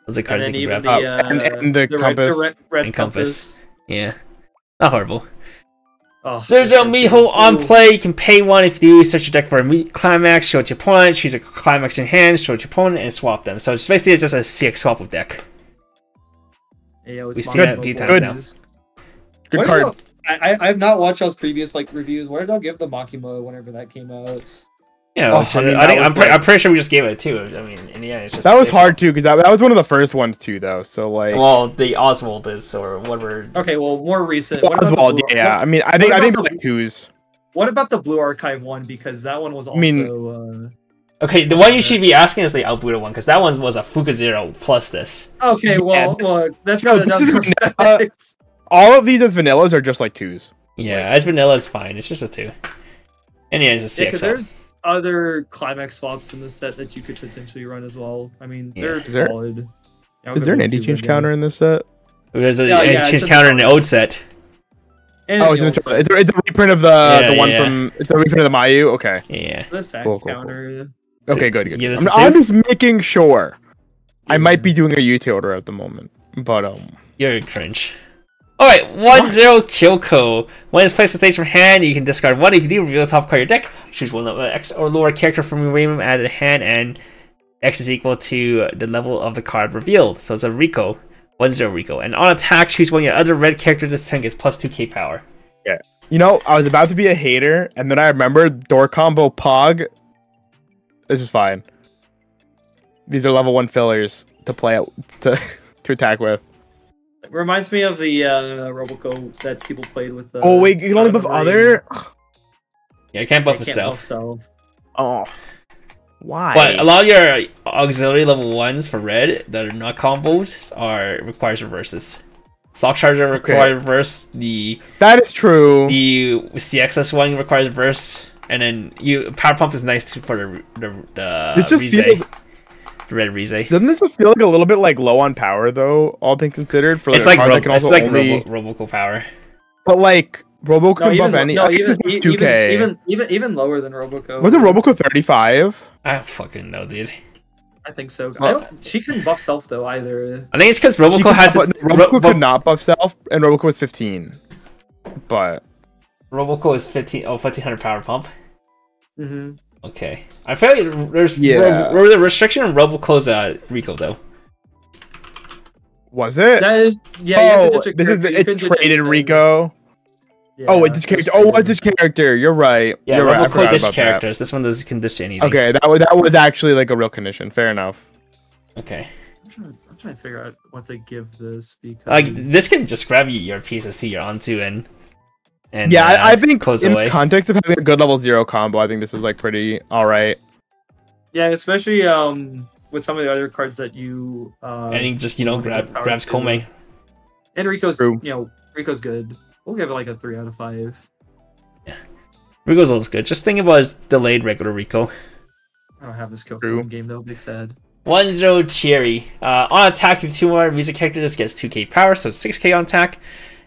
Those are cards you can grab. And the Compass. Red Compass. Yeah. Not horrible. Oh, There's no Miho on play. You can pay 1 if you search your deck for a climax, show it to your opponent, choose a climax in your hand, show it to your opponent, and swap them. So it's basically just a CX swap of deck. Yeah, we've seen that a few times now. Good card. I've not watched those previous reviews. What did I give the Makima whenever that came out? Yeah, I'm pretty sure we just gave it a 2. I mean, in the end, it's just that was hard too because that was one of the first ones too, though. So like, well, the Oswald is or whatever. Okay, well, more recent. Oswald, yeah. I mean, I think like 2s. What about the Blue Archive one? Because that one was also. Okay, the one you should be asking is the Albuda one because that one was a Fuka 0 plus this. Okay, well, that's got enough. All of these as vanillas are just like 2s. Yeah, as vanilla is fine. It's just a 2. And yeah, it's a 6. Because there's other climax swaps in this set that you could potentially run as well. I mean, they're solid. Is there an anti-change counter in this set? There's an anti-change counter in the old set. It's a reprint of the one from. It's a reprint of the Mayu. Okay. Yeah. The sack counter. Okay, good. I'm just making sure. I might be doing a U-tilder at the moment, but You're cringe. Alright, 1-0 Kyoko. When it's placed on stage from hand, you can discard 1. If you do, reveal the top card of your deck. Choose one X or lower character from your rainbow added to hand, and X is equal to the level of the card revealed. So it's a Rico. 1-0 Rico. And on attack, choose one of your other red characters. This turn gets plus 2k power. Yeah. I was about to be a hater, and then I remembered door combo Pog. This is fine. These are level 1 fillers to play to attack with. It reminds me of the Roboco that people played with. Oh wait, you can only buff other. Yeah, you can't buff self. Oh, why? But a lot of your auxiliary level 1s for red that are not combos requires reverses. Stock Charger requires reverse. That is true. The CXS one requires reverse, and then Power Pump is nice too for the this just feels. Red Rize. Doesn't this just feel like a little bit like low on power though, all things considered? For it's like Roboco power. But like Roboco can buff any. Even lower than Roboco. Wasn't Roboco 35? I don't fucking know, dude. I think so. She couldn't buff self though either. I think it's because Roboco has Roboco could not buff self, and Roboco was 15. But Roboco is 1500 power pump. Mm-hmm. Okay, I feel like there's the restriction on Roboco's Rico though. Was it? That is this is it traded Rico. Yeah, it's this character. What's this character? You're right. Yeah, You're right. I forgot about characters. This one doesn't condition anything. Okay, that was actually like a real condition. Fair enough. Okay. I'm trying to figure out what to give this because this can just grab you your pieces to your onto and I think in away. Context of having a good level 0 combo, I think this is like pretty alright. Yeah, especially with some of the other cards that you and he just grabs Kome. And Rico's Rico's good. We'll give it like a 3 out of 5. Yeah, Rico's always good. Just think about his delayed regular Rico. I don't have this Kyoko game though. Big sad. 1-0 Cherry. On attack, with 2 more music characters, this gets 2k power, so 6k on attack.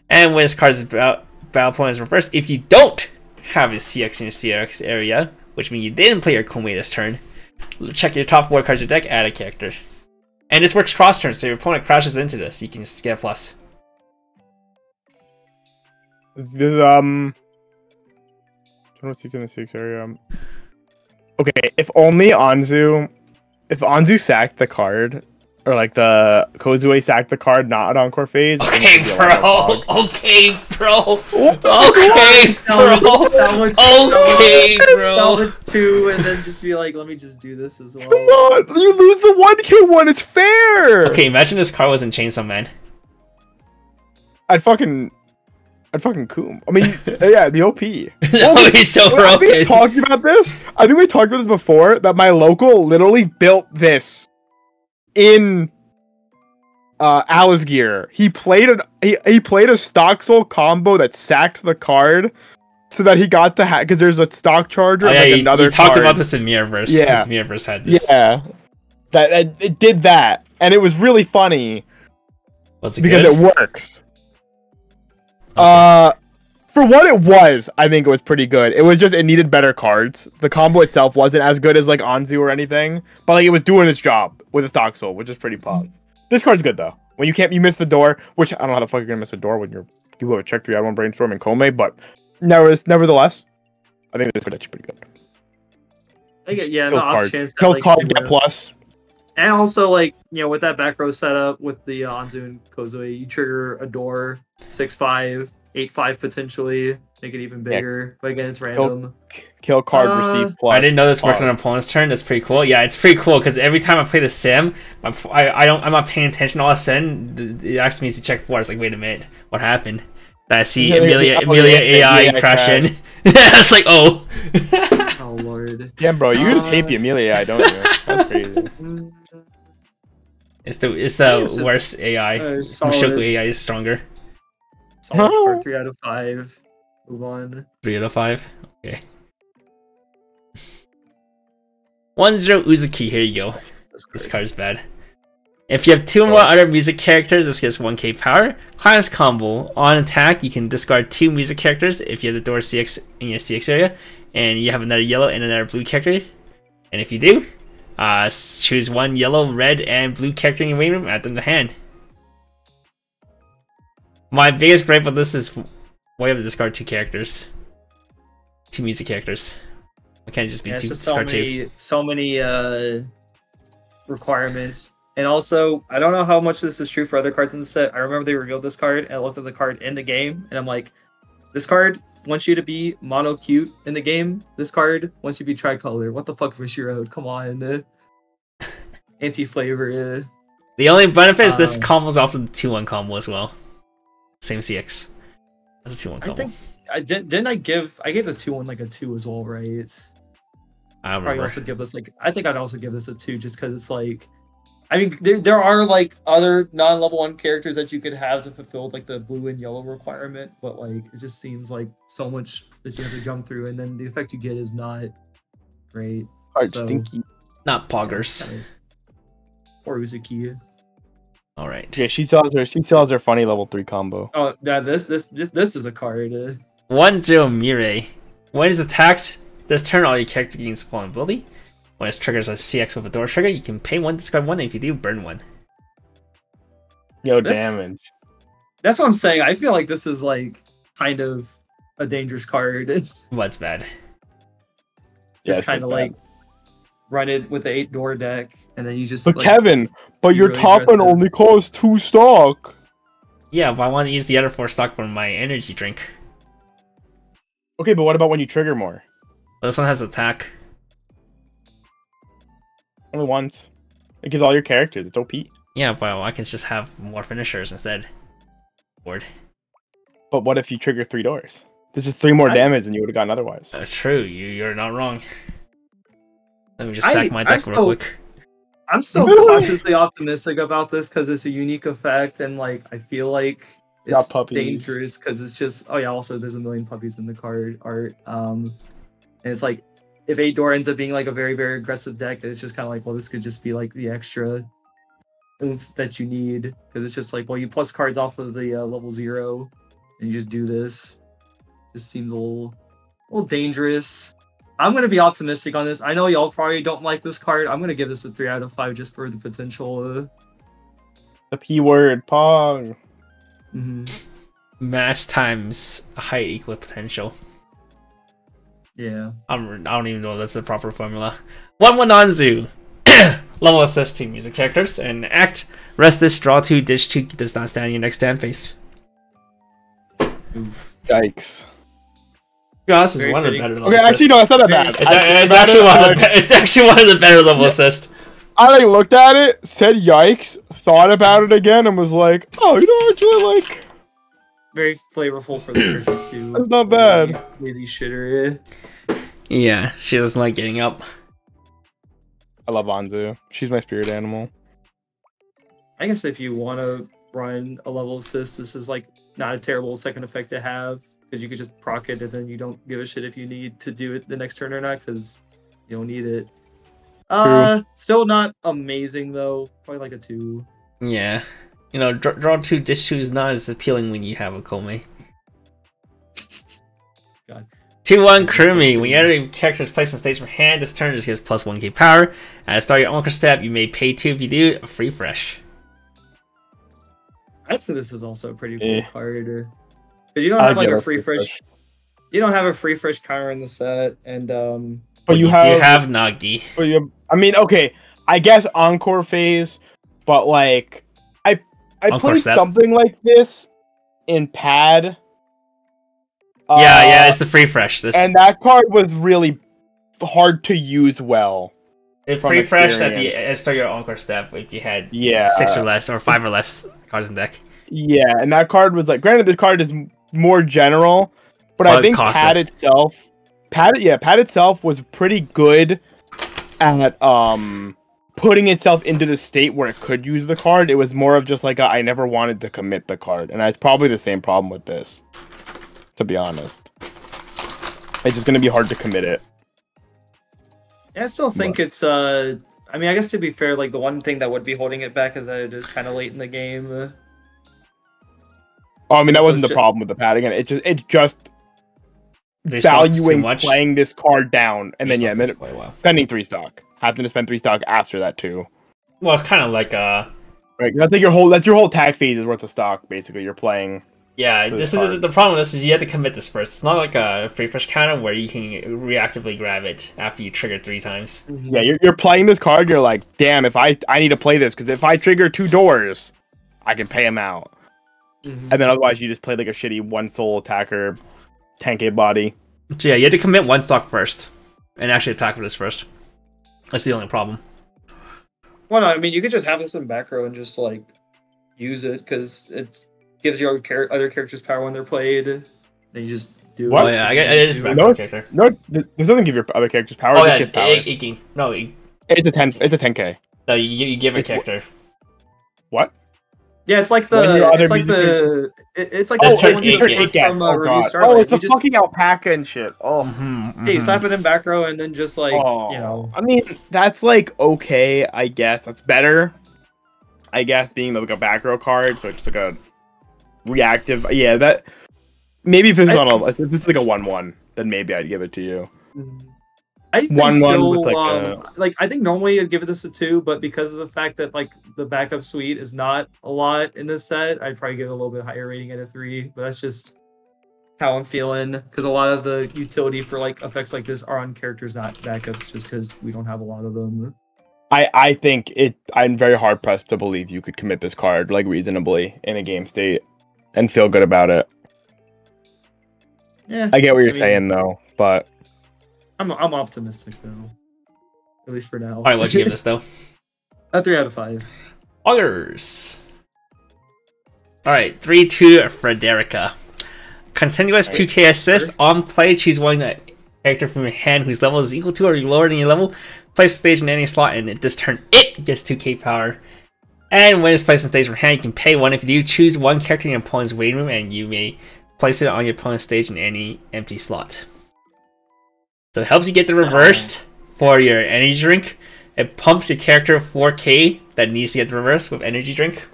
And when this card is battle point is reversed, if you don't have a CX in your CX area, which means you didn't play your Kome this turn, check your top 4 cards of your deck, add a character. And this works cross turn, so your opponent crashes into this, you can just get a plus. This 6 in the 6 area. Okay, if Anzu sacked the card, or like the Kozue sacked the card, not an encore phase. Okay, bro. Okay, bro. That was 2, and then just be like, let me just do this as well. Come on, you lose the 1K one. It's fair. Okay, imagine this card was in Chainsaw Man. I'd fucking coom. I mean, yeah, the OP. Okay, so for I think okay. we talked about this. I think we talked about this before. That my local literally built this in Alice Gear. He played a stock soul combo that sacks the card, so that he got to because there's a stock charger. Oh, yeah, and another you talked card. about this in Mirrorverse. Yeah, Mirrorverse had this. Yeah, that it did that, and it was really funny. Was it because good? it works. Okay. For what it was, I think it was pretty good. It was just it needed better cards. The combo itself wasn't as good as like Anzu or anything, but like it was doing its job with a stock soul, which is pretty pog. This card's good though. When you miss the door, which I don't know how the fuck you're gonna miss a door when you have a check 3 out 1 brainstorm and Kome, but nevertheless, I think this card's actually pretty good. I get, yeah, the off chance that Kills like, card get plus. And also, like, you know, with that back row setup with the Anzu and Kozue, you trigger a door 6/5, 8/5 potentially, make it even bigger. Yeah. But again, it's random. Kill card, receive plus. I didn't know this worked on an opponent's turn. That's pretty cool. Yeah, it's pretty cool because every time I play the sim, I'm not paying attention. All of a sudden, it asks me to check 4. It's like, wait a minute, what happened? Then I see Amelia AI crash in. It's like, oh. Oh lord. Yeah, bro, you just hate the Amelia AI, don't you? That's crazy. It's the worst AI. Mushoku AI is stronger. Solid card, 3 out of 5. Move on. 3 out of 5. Okay. 1-0 Uzuki. Here you go. This card's bad. If you have 2 more other music characters, this gets 1k power. Class combo. On attack, you can discard 2 music characters if you have the door CX in your CX area, and you have another yellow and another blue character. And if you do, choose 1 yellow, red, and blue character in your waiting room, add them to hand. My biggest gripe with this is why you have to discard 2 characters. 2 music characters. Why can't it just be 2 discard 2? So many requirements. And also, I don't know how much this is true for other cards in the set. I remember they revealed this card, and I looked at the card in the game, and I'm like, this card wants you to be mono cute in the game. This card wants you to be tricolor. What the fuck, Rishiro? Come on. Anti-flavor. The only benefit is this combo's off of the 2-1 combo as well. Same CX. That's a 2-1 combo. I think I gave the 2-1 like a 2 as well, right? I don't remember. Also give this like I think I'd also give this a 2 just because it's like, I mean, there are like other non-level 1 characters that you could have to fulfill like the blue and yellow requirement, but like it just seems like so much that you have to jump through, and then the effect you get is not great. Hard stinky. Not poggers. Or Uzuki. All right. Yeah, she sells her funny level 3 combo. Oh, yeah, this is a card. 1-0 Mirai. When it's attacked, this turn all your character gains vulnerability. When it triggers a CX with a door trigger, you can pay 1, discard 1, and if you do, burn 1. Damage. That's what I'm saying. I feel like this is like kind of a dangerous card. It's what's bad. Just kind of like run it with the 8-door deck, and then you just. But like, Kevin, your really top end only costs 2 stock. Yeah, but I want to use the other 4 stock for my energy drink. Okay, but what about when you trigger more? Well, this one has attack. Only once. It gives all your characters. It's OP. Yeah, well, I can just have more finishers instead. Board. But what if you trigger 3 doors? This is 3 more damage than you would have gotten otherwise. True. You're not wrong. Let me just stack my deck real quick. I'm still cautiously optimistic about this because it's a unique effect, and like I feel like it's dangerous because it's just. Oh yeah. Also, there's a million puppies in the card art. And it's like, if 8-door ends up being like a very, very aggressive deck, it's just kind of like, well, this could just be like the extra oomph that you need, because it's just like, well, you plus cards off of the level 0, and you just do this. Just seems a little dangerous. I'm gonna be optimistic on this. I know y'all probably don't like this card. I'm gonna give this a 3 out of 5 just for the potential. The P word, Pong. mass times height equal potential. Yeah. I don't even know if that's the proper formula. 1-1 Anzu. Level assist to music characters and act. Rest this, draw 2, ditch 2, does not stand in your next stand phase. Oof. Yikes. To be honest, it's one of the better level assists. Actually, no, it's not that bad. It's actually one of the better level assists. I like looked at it, said yikes, thought about it again, and was like, oh, you know, actually like. Very flavorful for the character too. That's not bad. Lazy shitter. Yeah, she doesn't like getting up. I love Anzu. She's my spirit animal. I guess if you want to run a level assist, this is like not a terrible second effect to have, because you could just proc it and then you don't give a shit if you need to do it the next turn or not, because you don't need it. Still not amazing though. Probably like a 2. Yeah. You know, draw 2, ditch 2 is not as appealing when you have a Kome. God. 2-1 Krumi. When you enter a character is placed on stage from hand, this turn just gives plus 1k power. At the start of your Anchor Step, you may pay 2 if you do, a free fresh. I think this is also a pretty cool card. Because you don't have like a free fresh. You don't have a free fresh counter in the set, and but you have Nagi. But I mean, okay, I guess Encore phase, but like I played something like this in Pad. Yeah, it's the free fresh. And that card was really hard to use well. It free fresh at the start of your Encore Step if you had 6 or less or 5 or less cards in deck. Yeah, and that card was like, granted, this card is more general, but I think Pad itself was pretty good at putting itself into the state where it could use the card. It was more of just like I never wanted to commit the card, and that's probably the same problem with this, to be honest. It's just gonna be hard to commit it. Yeah, I still think it's I mean, I guess to be fair, like the one thing that would be holding it back is that it is kind of late in the game. Oh, I mean, that wasn't the problem with the pad. Again, it's just valuing playing this card down, and then spending 3 stock, having to spend 3 stock after that too. Well, it's kind of like right. That's like your whole tag phase is worth of stock. Basically, you're playing. Yeah, this is the problem with this is you have to commit this first. It's not like a free fresh counter where you can reactively grab it after you trigger 3 times. Yeah, you're playing this card. You're like, damn, if I need to play this because if I trigger 2 doors, I can pay him out. And then otherwise you just play like a shitty 1 soul attacker, 10k body. So yeah, you have to commit 1 stock first, and actually attack for this first. That's the only problem. Well, no, I mean, you could just have this in back row and just like use it because it gives your other characters power when they're played. And you just do what? Oh yeah, it is back row character. No, this doesn't give your other characters power. Oh it yeah, just gets power. It's a 10. It's a 10k. No, you give a character. What? Yeah, it's like it's like the it's like the one you from Review Starlight. Oh, it's a fucking alpaca and shit. Oh, yeah, you slap it in back row and then just like you know. I mean, that's like okay, I guess that's better. I guess being like a back row card, so it's like a reactive. Yeah, that maybe if this is like a 1/1, then maybe I'd give it to you. I think 1/1 with like I think normally I'd give this a 2, but because of the fact that like the backup suite is not a lot in this set, I'd probably give it a little bit higher rating at a 3. But that's just how I'm feeling, because a lot of the utility for like effects like this are on characters, not backups, just because we don't have a lot of them. I think I'm very hard pressed to believe you could commit this card like reasonably in a game state and feel good about it. Yeah, I get what you're saying though, but I'm optimistic though, at least for now. All right, what'd you give this though? A 3 out of 5. Others. All right, 3-2 Frederica. Continuous 2k assist on play. Choose one character from your hand whose level is equal to or lower than your level. Place the stage in any slot, and this turn it gets 2k power. And when it's placed on stage from hand, you can pay 1 if you do. Choose one character in your opponent's waiting room, and you may place it on your opponent's stage in any empty slot. So it helps you get the reversed for your energy drink. It pumps your character 4k that needs to get the reverse with energy drink.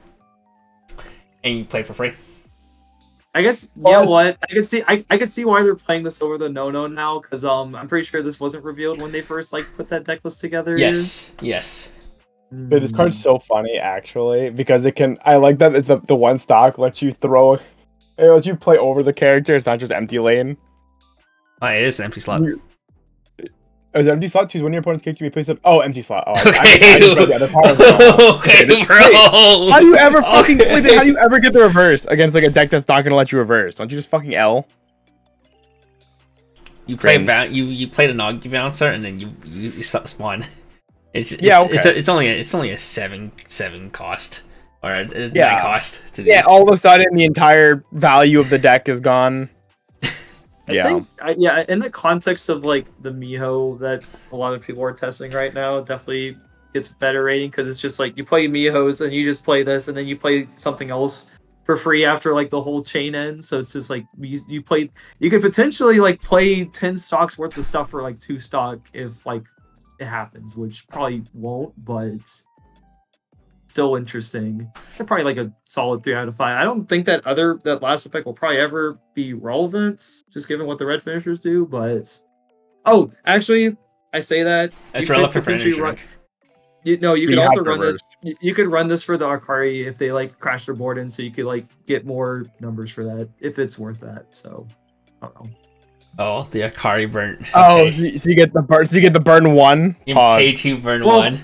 And you play for free. I guess you know what? I can see why they're playing this over the no now, because I'm pretty sure this wasn't revealed when they first like put that deck list together. Yes. But this card's so funny actually, because it can I like that it's the 1 stock lets you throw It lets you play over the character. It's not just empty lane. Oh, it is an empty slot. Is it empty slot? Choose one of your opponent's character to be placed up. Oh, empty slot. Oh, Okay. I just read the other part of it. Okay, bro. How do you ever fucking how do you ever get the reverse against like a deck that's not gonna let you reverse? Don't you just fucking L? You play you play the Nagi bouncer and then you spawn. It's only a 7 cost or a 9 cost to do. Yeah, all of a sudden the entire value of the deck is gone. I think, in the context of like the Miho that a lot of people are testing right now, definitely gets better rating because it's just like you play Mihos and you just play this and then you play something else for free after like the whole chain ends. So it's just like you could potentially like play 10 stocks worth of stuff for like 2 stock if like it happens, which probably won't, but it's still interesting. They're probably like a solid 3 out of 5. I don't think that last effect will probably ever be relevant, just given what the red finishers do. But actually, I say that it's relevant for energy. You could also run this. You could run this for the Akari if they like crash their board in, so you could like get more numbers for that if it's worth that. So I don't know. Oh, the Akari burn. Okay. Oh, so you get the burn. So you get the burn 1. You pay 2, burn 1.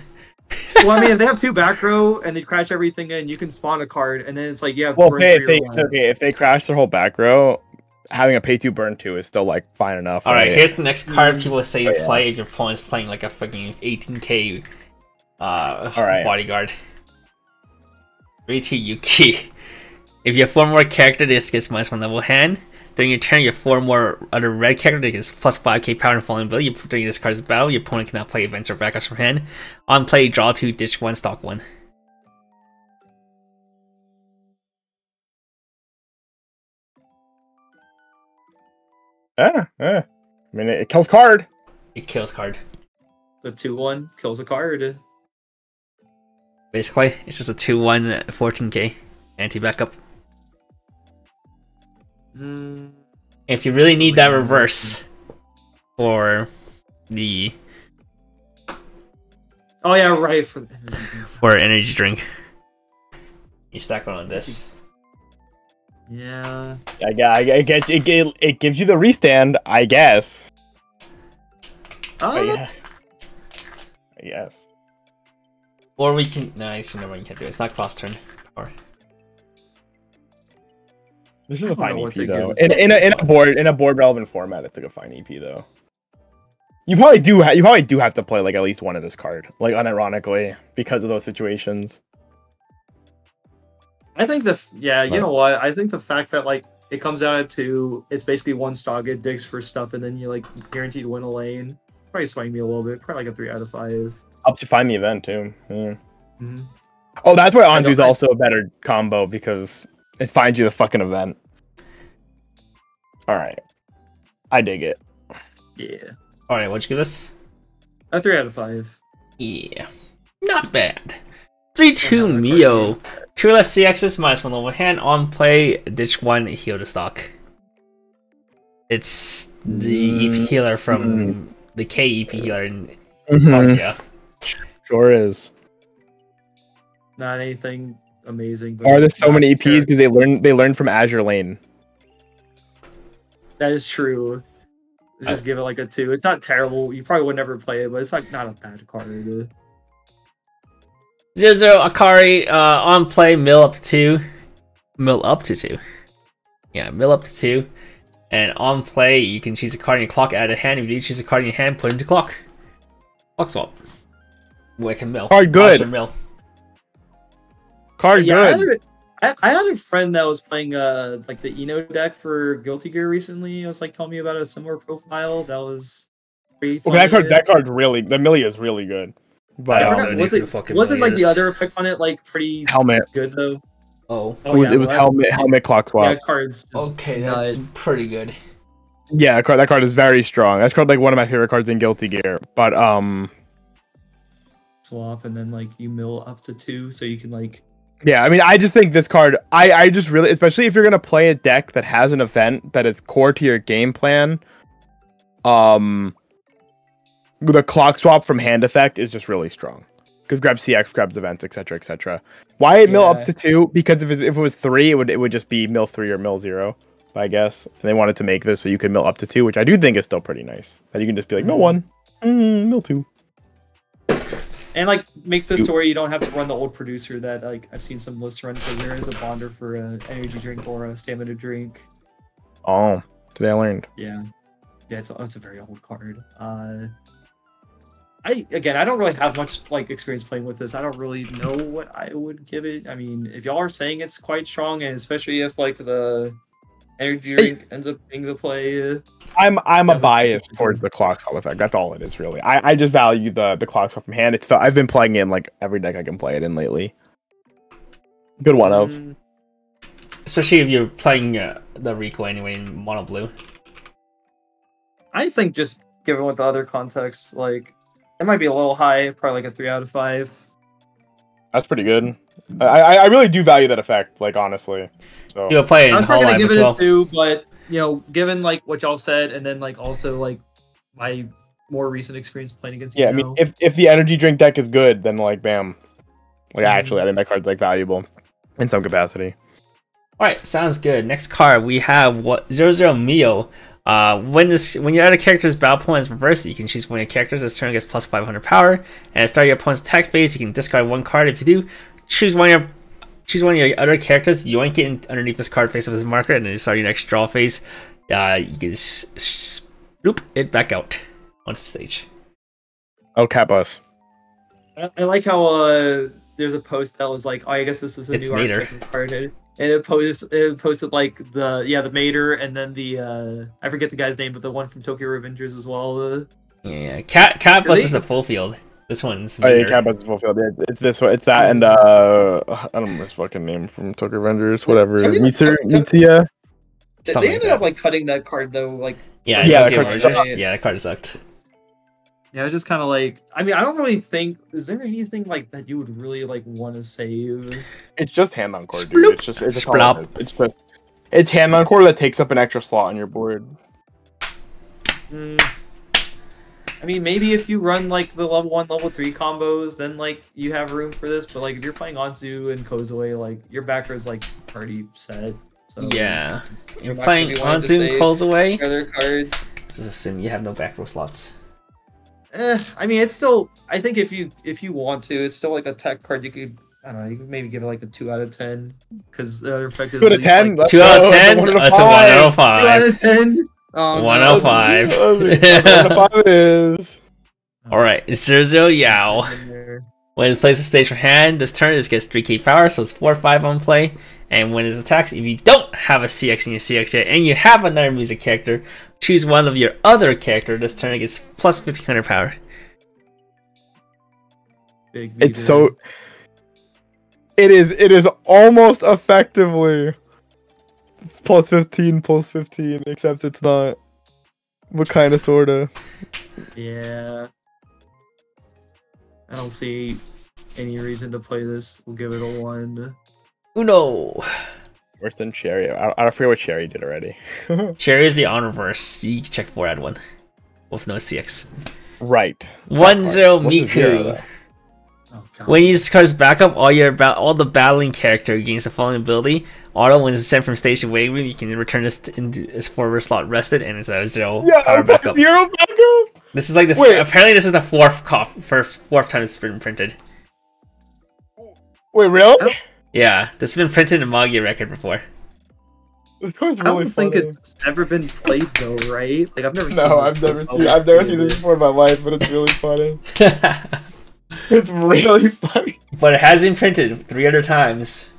Well, I mean, if they have 2 back row and they crash everything in, you can spawn a card, and then it's like you have. Well, if they crash their whole back row, having a pay 2 burn 2 is still like fine enough. All right, here's the next card people say you play if your opponent's playing like a fucking 18k bodyguard. 3-2 Yuki. If you have 4 more character, this gets -1 level hand. During your turn, you have 4 more other red character that gets plus 5k power and falling ability. During this card's battle, your opponent cannot play events or backups from hand. On play, draw 2, ditch 1, stock 1. I mean, it kills card. It kills card. The 2-1 kills a card. Basically, it's just a 2-1 14k anti-backup. If you really need that reverse for the for energy drink, you stack on this. Yeah. I guess it gives you the restand, I guess. I guess. Or we can actually never mind, you can't do it. It's not cross turn power. This is a fine EP though. In a board relevant format, it's like a fine EP though. You probably do have to play like at least one of this card, like unironically, because of those situations. I think you know what? I think the fact that like it comes out at 2, it's basically 1 stock, it digs for stuff, and then you like guaranteed to win a lane. Probably swaying me a little bit. Probably like a 3 out of 5. Helps you find the event too. Yeah. Oh, that's why Anju's also a better combo because it finds you the fucking event. All right, I dig it. Yeah. All right, what'd you give us? A 3 out of 5. Yeah, not bad. 3-2 Mio. 2 less CXs, -1 level hand. On play, ditch 1, heal the stock. It's the EP healer from the K EP healer in yeah. Sure is. Not anything amazing. But are there so many EPs because they learned from Azure Lane? That is true. Just give it like a 2. It's not terrible. You probably would never play it, but it's like not a bad card. 0-0 Akari on play, mill up to 2. Mill up to 2. Yeah, mill up to 2. And on play, you can choose a card in your clock, add a hand. If you choose a card in your hand, put it into clock. Clock swap. Wick and mill. Card good. Mill. Card good. I had a friend that was playing like the Eno deck for Guilty Gear recently. It was like telling me about a similar profile that was pretty fun. That card's really, the Millie is really good. But wasn't like the other effects on it like pretty good though? It was helmet clock swap. Yeah, cards. Okay, that's pretty good. Yeah, that card is very strong. That's card like one of my favorite cards in Guilty Gear. But swap and then like you mill up to 2 so you can like. Yeah, I mean, I just think this card, I just really, especially if you're gonna play a deck that has an event that is core to your game plan, the clock swap from hand effect is just really strong. Could grab CX, grabs events, etc., etc. Why mill up to 2? Because if it was 3, it would just be mill 3 or mill 0, I guess. And they wanted to make this so you could mill up to 2, which I do think is still pretty nice. That you can just be like mill 1, mill 2. And like makes this to where you don't have to run the old producer that like I've seen some lists run because there is a bonder for an energy drink or a stamina drink. Oh, today I learned. Yeah, it's a very old card. I don't really have much like experience playing with this. I don't really know what I would give it. I mean, if y'all are saying it's quite strong, and especially if like the energy drink ends up being the play. I'm a bias towards the clock stop effect. That's all it is, really. I just value the clock stop from hand. I've been playing it in like every deck I can play it in lately. Good one of. Especially if you're playing the Rico anyway in mono blue. I think just given with the other context, like it might be a little high, probably like a 3 out of 5. That's pretty good. I really do value that effect, like honestly. So you'll play it in Hall Live as well. I was probably gonna give it a 2, but you know, given like what y'all said, and then like also like my more recent experience playing against. Yeah, I mean, if the energy drink deck is good, then like bam, like actually, I think that card's like valuable in some capacity. All right, sounds good. Next card we have 00 Mio. When your other character's battle point is reversed, you can choose one of your characters. This turn gets plus 500 power. And at the start of your opponent's attack phase, you can discard 1 card. If you do, choose one of your other characters, yoink it underneath this card face of this marker, and then start your next draw phase. You can just swoop it back out onto stage. Oh, cat bus. I like how there's a post that was like, oh, I guess this is a new archetype card, and it posted like the Mater, and then the I forget the guy's name, but the one from Tokyo Revengers as well. Yeah, cat bus is a full field. This one's Mater. Oh yeah, cat bus is full field. Yeah, it's this one. It's that, and I don't know his fucking name from Tokyo Revengers. Whatever. Mitsuya. They ended up like cutting that card though. Like that card sucked. Yeah, it was just kind of like, I mean, I don't really think, is there anything like that you would really like want to save? It's just hand on core, dude. It's hand on core that takes up an extra slot on your board. I mean, maybe if you run like the level 1, level 3 combos, then like you have room for this. But like if you're playing Anzu and Kozue, like your backer is like already set. So yeah, you're playing Anzu and Kozue. Other cards. Just assume you have no back row slots. I mean, it's still. I think if you want to, it's still like a tech card. You could, I don't know. You could maybe give it like a 2 out of 10 because the other effect is 2 out of 10. Like, 2 out of 10. That's a 105. 2 out of 10. 105. 105 it is. All right, it's 00 Yao. When it plays a stage for hand, this turn it gets 3k power, so it's 4/5 on play. And when it attacks, if you don't have a CX in your CX yet, and you have another music character, choose one of your other character. This turn it gets plus 1500 power. It's so. It is almost effectively plus 15, except it's not. But kind of, sorta. Yeah. I don't see any reason to play this. We'll give it a 1. Uno. Worse than Cherry. I forget what Cherry did already. Cherry is the on reverse. You can check 4 add 1 with no CX. Right. 1-0 Miku. Oh, when you use this card's backup, all the battling character gains the following ability. Auto, when it's sent from station waiting room, you can return this into its forward slot rested, and it's a 0 power backup. 0 backup. This is like the apparently this is the fourth time it's been printed. Wait, really? Yeah, this has been printed in Magia record before. This card's really I don't think it's ever been played though, right? Like I've never seen. No, I've never seen this before in my life, but it's really funny. It's really funny. But it has been printed 3 other times.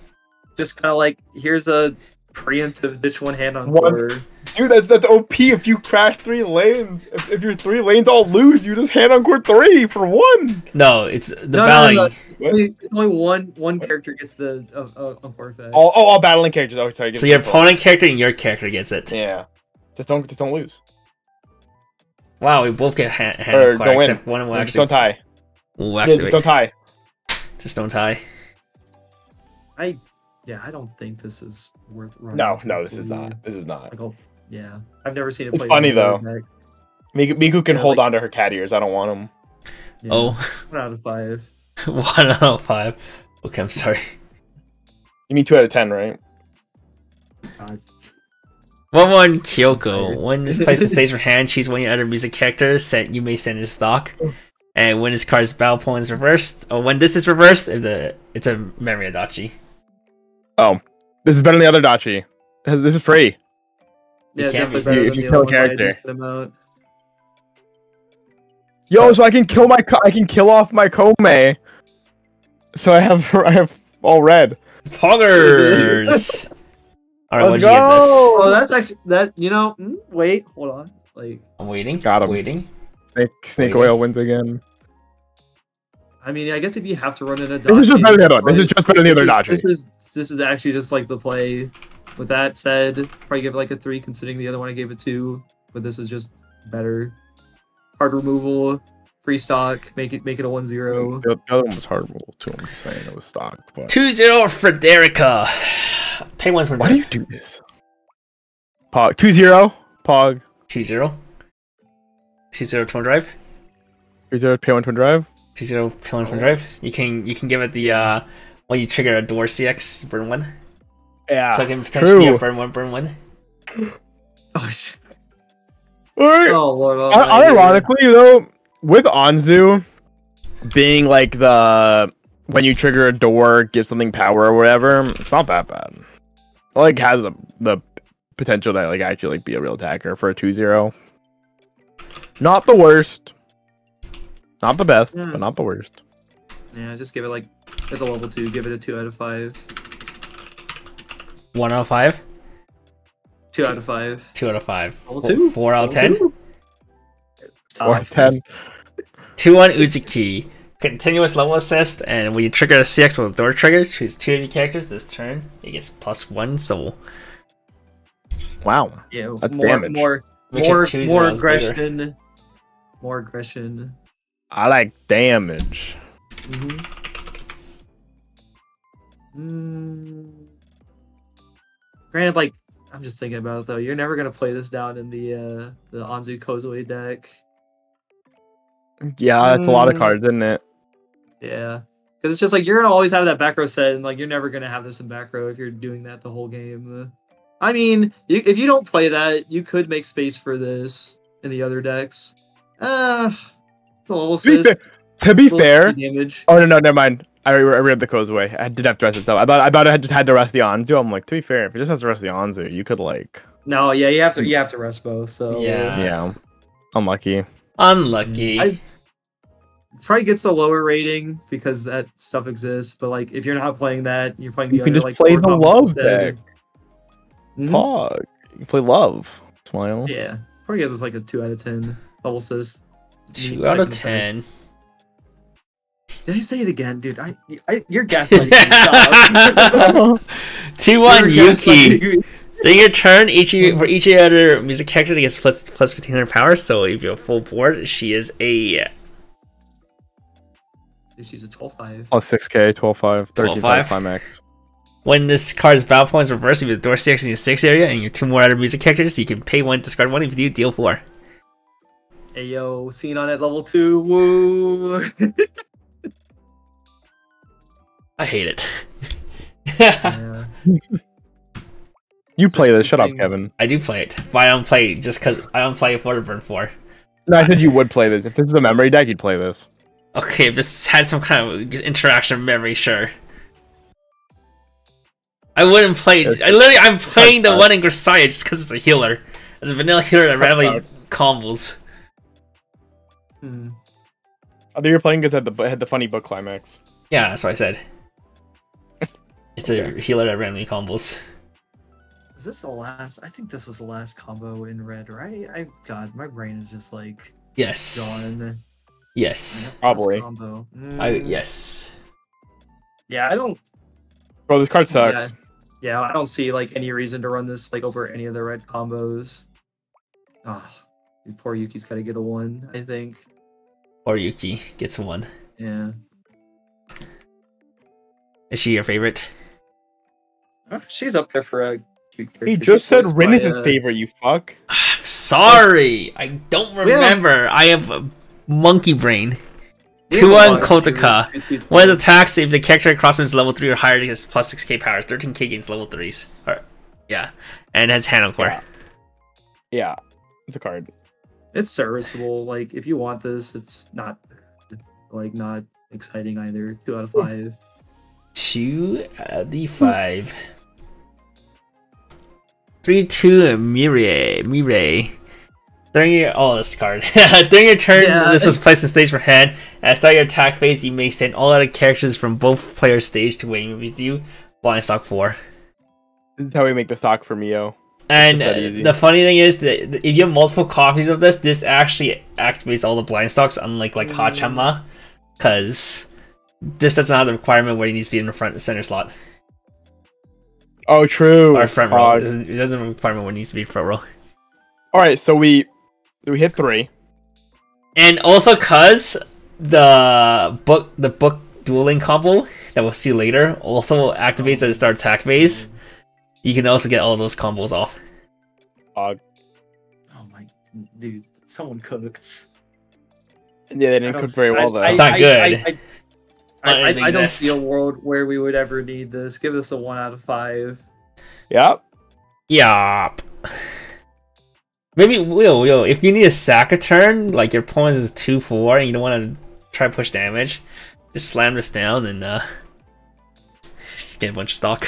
Just kind of like, here's a preemptive ditch 1 hand on core. Dude, that's OP. If you crash 3 lanes, if your 3 lanes all lose, you just hand on core 3 for 1. No, it's the battling. No. Only one character gets the encore effect. All battling characters. Oh, sorry. So your opponent character and your character gets it. Yeah. Just don't lose. Wow, we both get hand on core, except one will actually. Just don't tie. We'll activate. Just don't tie. Just don't tie. I don't think this is worth running. No, this is not. This is not. Yeah, I've never seen it. It's funny though. Miku can hold on to her cat ears. I don't want them. Yeah, 1 out of 5. 1 out of 5. Okay, I'm sorry. You mean 2 out of 10, right? 1-1 Kyoko. When this place stays your hand, choose one of your other music characters you may send in stock. And when this card's battle point is reversed, or when this is reversed, it's a memory adachi. Oh, this is better than the other dachi. This is free. Yeah, definitely better if than you the kill a other one by a character. decent amount. Yo, so I can kill off my Kome. So I have all red. Poggers! Alright, what'd Let's you get this? Oh, that's actually wait, hold on. Like, I'm waiting. Got him. Waiting. Snake Oil wins again. I mean, I guess if you have to run an adachi, This is just better than the other one. This is just better than the other dachi. This is actually just like the play. With that said, probably give it like a 3, considering the other one I gave it 2. But this is just better. Hard removal, free stock, make it a 1-0. The other one was hard removal too. I'm just saying it was stock. But... 2-0 Frederica. Pay 1 for Why do you do this? Pog 2-0. Pog 2-0. 2-0 twin drive. 2-0 pay 1 twin drive. 2-0 pay 1 twin drive. You can give it the when you trigger a door CX burn 1. Yeah. So it can potentially be a burn 1. Oh shit. Alright. Oh lord. Ironically though, with Anzu being like when you trigger a door, give something power or whatever, it's not that bad. It like has the potential to like actually like be a real attacker for a 2-0. Not the worst. Not the best, but not the worst. Yeah, just give it like as a level 2, give it a 2 out of 5. 1 out of 5. 2 out of 5. 2 out of 5. Level 2? 4 out of 10. 4 out of 10. 2-1 Uzuki. Continuous level assist, and when you trigger a CX with a door trigger, choose 2 of your characters this turn. It gets +1, so Wow. Yeah, That's more, damage. More Make it 2 zeros aggression. bigger. More aggression. I like damage. Granted, like, I'm just thinking about it though. You're never gonna play this down in the Anzu Kozue deck. Yeah, that's a lot of cards, isn't it? Yeah, because it's just like you're gonna always have that back row set, and like you're never gonna have this in back row if you're doing that the whole game. I mean, if you don't play that, you could make space for this in the other decks. To be fair, damage. oh no, never mind. I read the Kozue. I did have to rest it up. I thought I had just had to rest the Anzu. I'm like, to be fair, if it just has to rest the Anzu, you could like. No, yeah, you have to rest both. So yeah, unlucky. Unlucky. Probably gets a lower rating because that stuff exists. But like, if you're not playing that, you're playing the You other can just like play core the combos love instead. deck. Pog. You can play love. Smile. Yeah, probably get this like a 2 out of 10. Bubble says 2 out of 10. Did I say it again, dude? You're gaslighting me. 2-1 Yuki. During your turn, for each of your other music character, gets plus 1500 power. So if you have full board, she is a. She's a 12-5. Oh, 6k, 12-5, 13-5, 5x. When this card's battle points reverse, if you have door 6 in your 6 area and your 2 more other music characters, you can pay 1, discard 1. If you do, deal 4. Hey yo, scene on at level 2. Woo! I hate it. Yeah. You play this. Shut up, Kevin. I do play it, but I don't play it just because I don't play it for the burn 4. No, I said you would play this. If this is a memory deck, you'd play this. Okay, if this had some kind of interaction memory, sure. I wouldn't play. I'm playing the one in Grisaya just because it's a healer. It's a vanilla healer that randomly combos. I think you're playing because it had the funny book climax. Yeah, that's what I said. It's a healer that randomly combos. Is this the last? I think this was the last combo in red, right? God, my brain is just like yes, gone. Yes, probably. Combo. Yes. Yeah, I don't. Bro, this card sucks. Yeah, I don't see like any reason to run this like over any of the red combos. Oh, poor Yuki's got to get a 1, I think. Or Yuki gets 1. Yeah. Is she your favorite? She's up there for a. He just said Rin is his favorite, you fuck. Sorry, I don't remember. I have a monkey brain. 2-1 Kotaka. When his attacks, if the character crosses level 3 or higher, he gets plus 6k powers, 13k against level 3s. Yeah, and has Hand Core. Yeah, it's a card. It's serviceable. Like, if you want this, it's not not exciting either. 2 out of 5. 2 out of 5. 3-2 Mirai. During your this card. During your turn, this was placed in stage for hand. At the start of your attack phase, you may send all other characters from both players' stage to wait with you. Blind stock 4. This is how we make the stock for Mio. And the funny thing is that if you have multiple copies of this actually activates all the blind stocks, unlike like Hachama, because this doesn't have the requirement where he needs to be in the front center slot. Oh, true. Or front row. It doesn't have a requirement where it needs to be front row. All right, so we hit 3, and also cause the book dueling combo that we'll see later also activates at the start attack phase. You can also get all those combos off. Oh my dude, someone cooked. Yeah, they didn't cook very well though. It's not good. I don't see a world where we would ever need this. Give us a 1 out of 5. Yup. Maybe if you need a sack a turn, like your opponent is 2-4 and you don't want to try to push damage, just slam this down and just get a bunch of stock.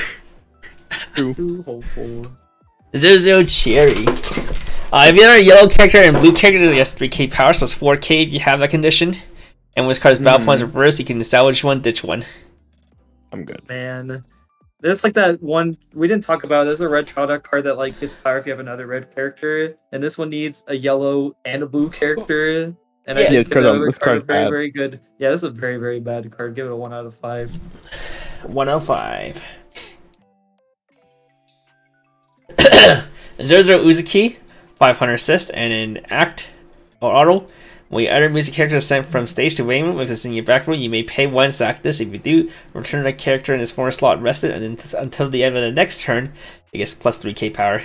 2 hopeful. 0-0 Cherry. If you have a yellow character and blue character, it has 3k power, so it's 4k if you have that condition. And when this card's battle points reversed, you can salvage one, ditch one. I'm good. Man. There's like that one we didn't talk about. There's a red trial deck card that like gets power if you have another red character, and this one needs a yellow and a blue character. And I think this card is very, very good. Yeah, this is a very, very bad card. Give it a 1 out of 5. 1 out of 5. 0-0 Uzuki, 500 assist, and in act or auto, when you utter music character is sent from stage to wayman, if it's in your back row, you may pay 1 sack this. If you do, return the character in its former slot rested, and then until the end of the next turn, it gets plus 3k power.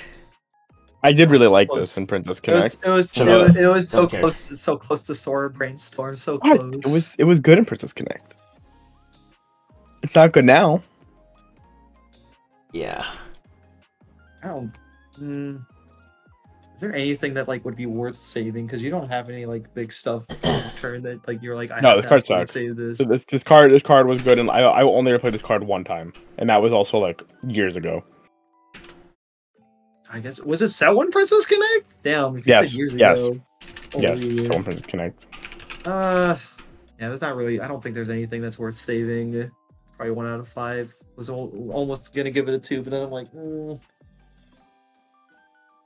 I did really like this in Princess Connect. It was so close to Sora Brainstorm, so what? close. It was good in Princess Connect. It's not good now. Yeah. I don't. Is there anything that like would be worth saving? Because you don't have any like big stuff on the turn that like you're like this card sucks. Save this. So this card was good, and I only ever played this card 1 time, and that was also like years ago. I guess was it set 1 Princess Connect? Damn, if you said years ago. Yes, set 1 Princess Connect. Yeah, there's not really. I don't think there's anything that's worth saving. Probably 1 out of 5. Was almost gonna give it a 2, but then I'm like.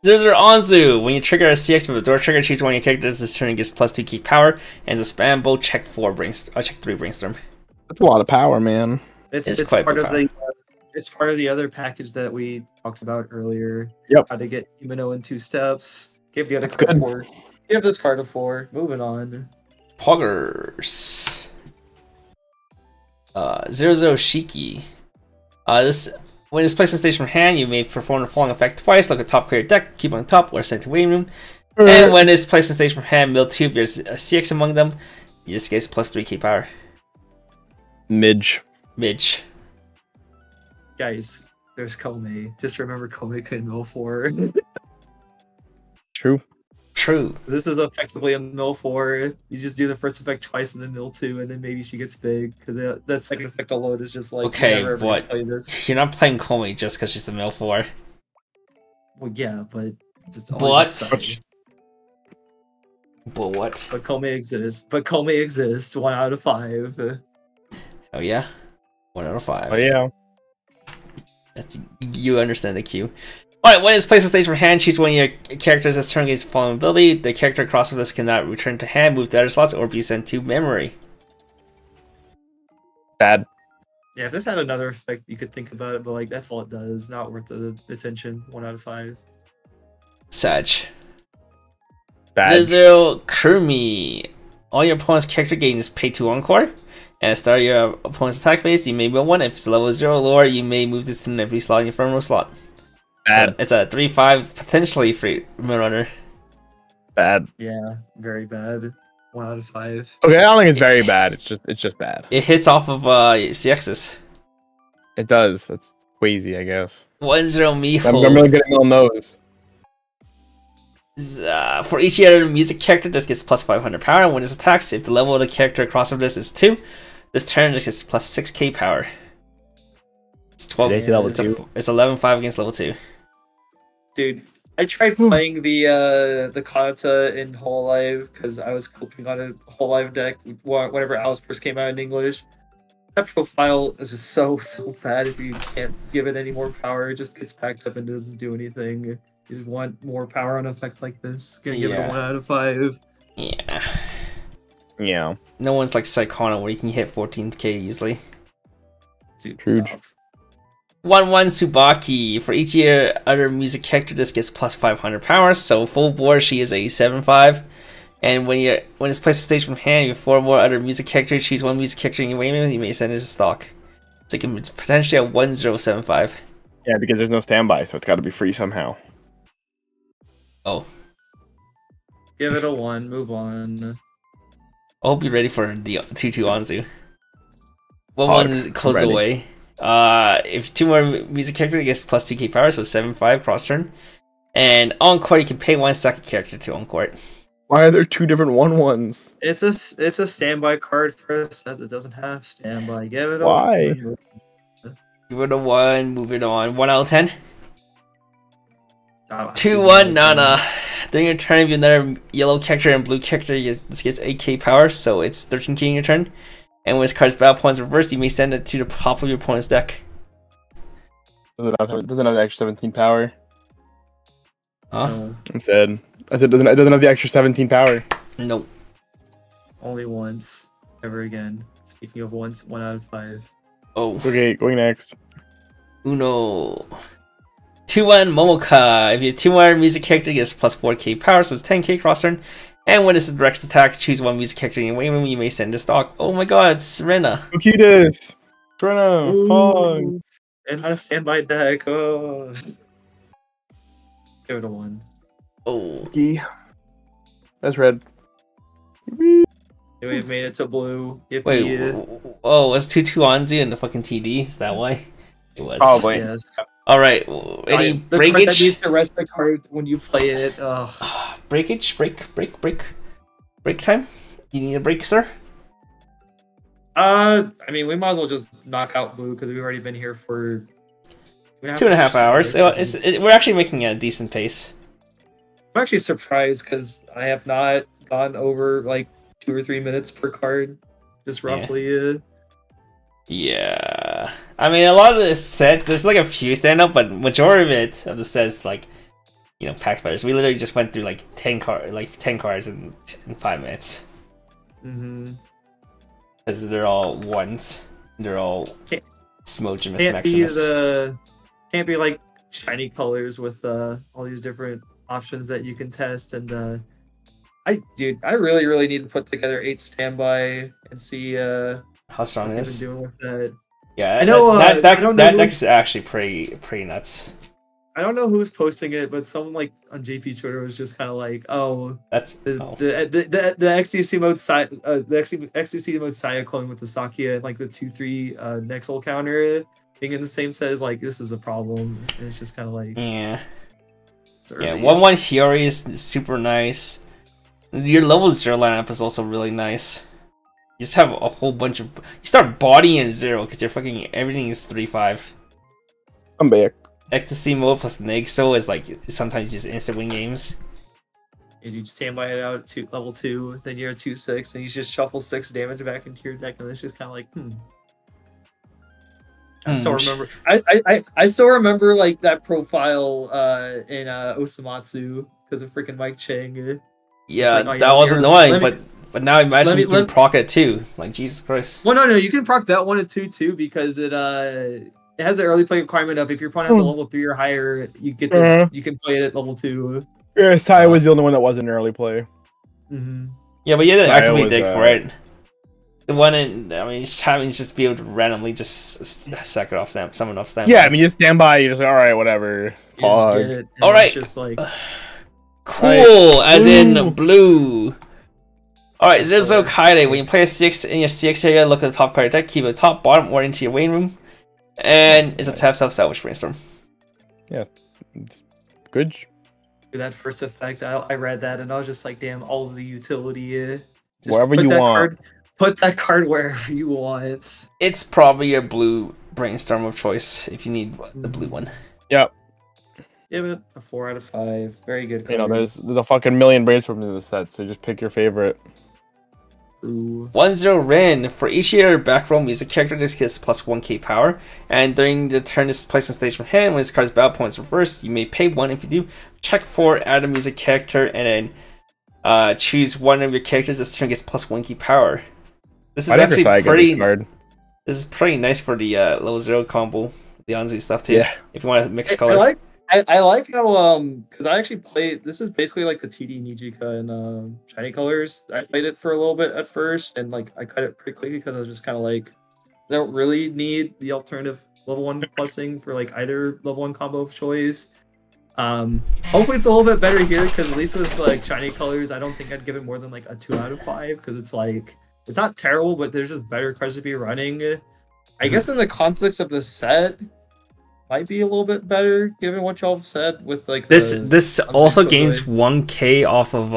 0-0 Anzu. When you trigger a CX with a door trigger, choose one of your characters this turn and gets plus 2 key power, and the spam bow check 3 brainstorm. That's a lot of power, man. It's quite part of the it's part of the other package that we talked about earlier. Yep. How to get Umino in 2 steps. Give the other card 4. Give this card a 4. Moving on. Poggers. 0-0 Shiki. When it's placed in stage from hand, you may perform the following effect twice. Look at top clear deck, keep on top, or send to waiting room. And when it's placed in stage from hand, mill 2 if there's a CX among them. You just get plus 3k power. Midge. Guys, there's Kome. Just remember Kome couldn't mill 4. True. This is effectively a mill 4. You just do the first effect twice and then mill 2, and then maybe she gets big. Because that second effect alone is just like, okay, what? Play this. You're not playing Kome just because she's a mill 4. Well, yeah, but just But what? But Kome exists. 1 out of 5. Oh yeah? 1 out of 5. Oh yeah. You understand the cue. Alright, when it's placed in stage for hand, choose one of your characters as turn against following ability. The character crossing this cannot return to hand, move to other slots, or be sent to memory. Bad. Yeah, if this had another effect, you could think about it, but like that's all it does. Not worth the attention. 1 out of 5. Sag. Bad. 0-0 Kurumi. All your opponent's character gains pay 2 encore. And at the start of your opponent's attack phase, you may mill 1. If it's level 0 or lower, you may move this in every slot in your front row slot. Bad. It's a 3/5 potentially free mill runner. Bad. Yeah, very bad. 1 out of 5. Okay, I don't think it's very bad. It's just bad. It hits off of CXs. It does. That's crazy, I guess. 1-0 Miho. I'm really getting on those. For each other music character, this gets plus 500 power, and when it attacks, if the level of the character across from this is 2, this turn this gets plus 6k power. It's 12. Level 2. It's 11-5 against level 2. Dude, I tried playing the Kanata in Hololive because I was coping on a Hololive deck whenever Alice first came out in English. That profile is just so bad if you can't give it any more power. It just gets packed up and doesn't do anything. You just want more power on effect like this. Gonna give it a 1 out of 5. Yeah. Yeah. No one's like Psychona where you can hit 14k easily. Dude, Huge. stop. 1-1 Tsubaki. For each year other music character, this gets plus 500 power. So full board, she is a 7-5. And when it's placed on stage from hand, you have 4 more other music characters. Choose 1 music character in your wayman, you may send it to stock. So it can potentially have 1075. Yeah, because there's no standby, so it's got to be free somehow. Oh. Give it a 1. Move on. I hope you're ready for the 2-2 Anzu. 1-1 goes ready. away. If 2 more music character, it gets plus 2k power, so 7-5 cross turn. And on court, you can pay 1 second character to on court. Why are there 2 different 1/1s? It's a standby card for a set that doesn't have standby. Give it a Why? 1. Give it a 1, move it on. 1 out of 10. Oh, 2-1 Nana. During your turn, if you have another yellow character and blue character, this gets 8k power, so it's 13k in your turn. And when this card's battle points reversed, you may send it to the top of your opponent's deck. Does it have the extra 17 power? Huh? No, I said it doesn't have the extra 17 power. Nope. only once. Ever again. Speaking of once, 1 out of 5. Oh. Okay, going next. Uno. 2-1 Momoka. If you have 2 more music character, it gets plus 4k power, so it's 10k cross turn. And when it's a direct attack, choose 1 music character in your wayman, you may send to stock. Oh my god, it's Serena. Lukitas! Trina! Pong! And on a standby deck. Oh. Give it a 1. Oh. That's red. We've made it to blue. Yippee. Wait, oh, was 2-2 Anzu in the fucking TD? Is that why? It was. Probably. Yes. Alright, any The card that breakage? needs to rest the card when you play it. Breakage? Break time? You need a break, sir? I mean, we might as well just knock out blue because we've already been here for 2.5 hours. We're actually making a decent pace. I'm actually surprised because I have not gone over like 2 or 3 minutes per card, just roughly. Yeah. I mean, a lot of this set, there's like a few stand up, but majority of it of the sets, like, you know, pack fighters. We literally just went through like 10 cards in 5 minutes. Mm-hmm. Because they're all ones. They're all Smogimus Can't Maximus. can't be like shiny colors with all these different options that you can test. And I really need to put together 8 standby and see how strong what it I've is. been doing with that. Yeah, I know that deck's who's- actually pretty nuts. I don't know who's posting it, but someone like on JP Twitter was just kind of like, "Oh, That's the XTC mode the XTC mode Saya clone with the Sakia and like the 2/3 Nexal counter being in the same set is like this is a problem." And it's just kind of like yeah. it's Yeah, early. 1-1 Hiyori is super nice. Your level 0 lineup is also really nice. You just have a whole bunch of... You start body in 0 because your fucking... Everything is 3-5. I'm back. Ecstasy mode plus Nexo is like... Sometimes just instant win games. And you standby it out to level 2, then you're at 2/6, and you just shuffle 6 damage back into your deck, and it's just kind of like, I still remember. I still remember like that profile in Osamatsu because of freaking Mike Chang. Yeah, like, oh, that was here, annoying, let me- but now imagine you can let me- proc it too. Like, Jesus Christ. Well, no, you can proc that one at 2/2 because it has an early play requirement of if your opponent has a level 3 or higher, you get to you can play it at level 2. Yeah, Saya was the only one that wasn't early play. Mm-hmm. Yeah, but you had to Sorry, actively was, dig for it. The one in... I mean, having just be able to randomly just sack it off summon off standby. Yeah, I mean, you stand by, you're just like, alright, whatever. Pog. Alright. Just like Cool, as in blue. Alright, Zizo Kaide. When you play a CX in your CX area, look at the top card of your deck, keep it top, bottom, or into your waiting room. And it's a tap self-salvage brainstorm. Yeah. Good. That first effect, I read that and I was just like, damn, all of the utility. Wherever you want. Put that card wherever you want. It's probably your blue brainstorm of choice if you need the blue one. Yep. Give it a 4 out of 5. Very good card. You know, there's a fucking million brainstorms in the set, so just pick your favorite. Ooh. 1-0 Rin. For each of your back row music character, this gets plus 1k power. And during the turn this is placed on stage from hand, when this card's battle points reversed, you may pay 1. If you do, check 4, add a music character, and then choose one of your characters. This turn gets plus 1k power. This is actually pretty. This is pretty nice for the level 0 combo, the Anzu stuff too. Yeah. If you want to mix color. I like how because I actually played. This is basically like the TD Nijika and shiny colors. I played it for a little bit at first, and like I cut it pretty quickly because I was just kind of like, I don't really need the alternative level 1 plusing for like either level 1 combo of choice. Hopefully it's a little bit better here because at least with like shiny colors, I don't think I'd give it more than like a 2 out of 5 because it's like it's not terrible, but there's just better cards to be running. I guess in the context of the set. Might be a little bit better given what y'all have said with like this also gains 1k off of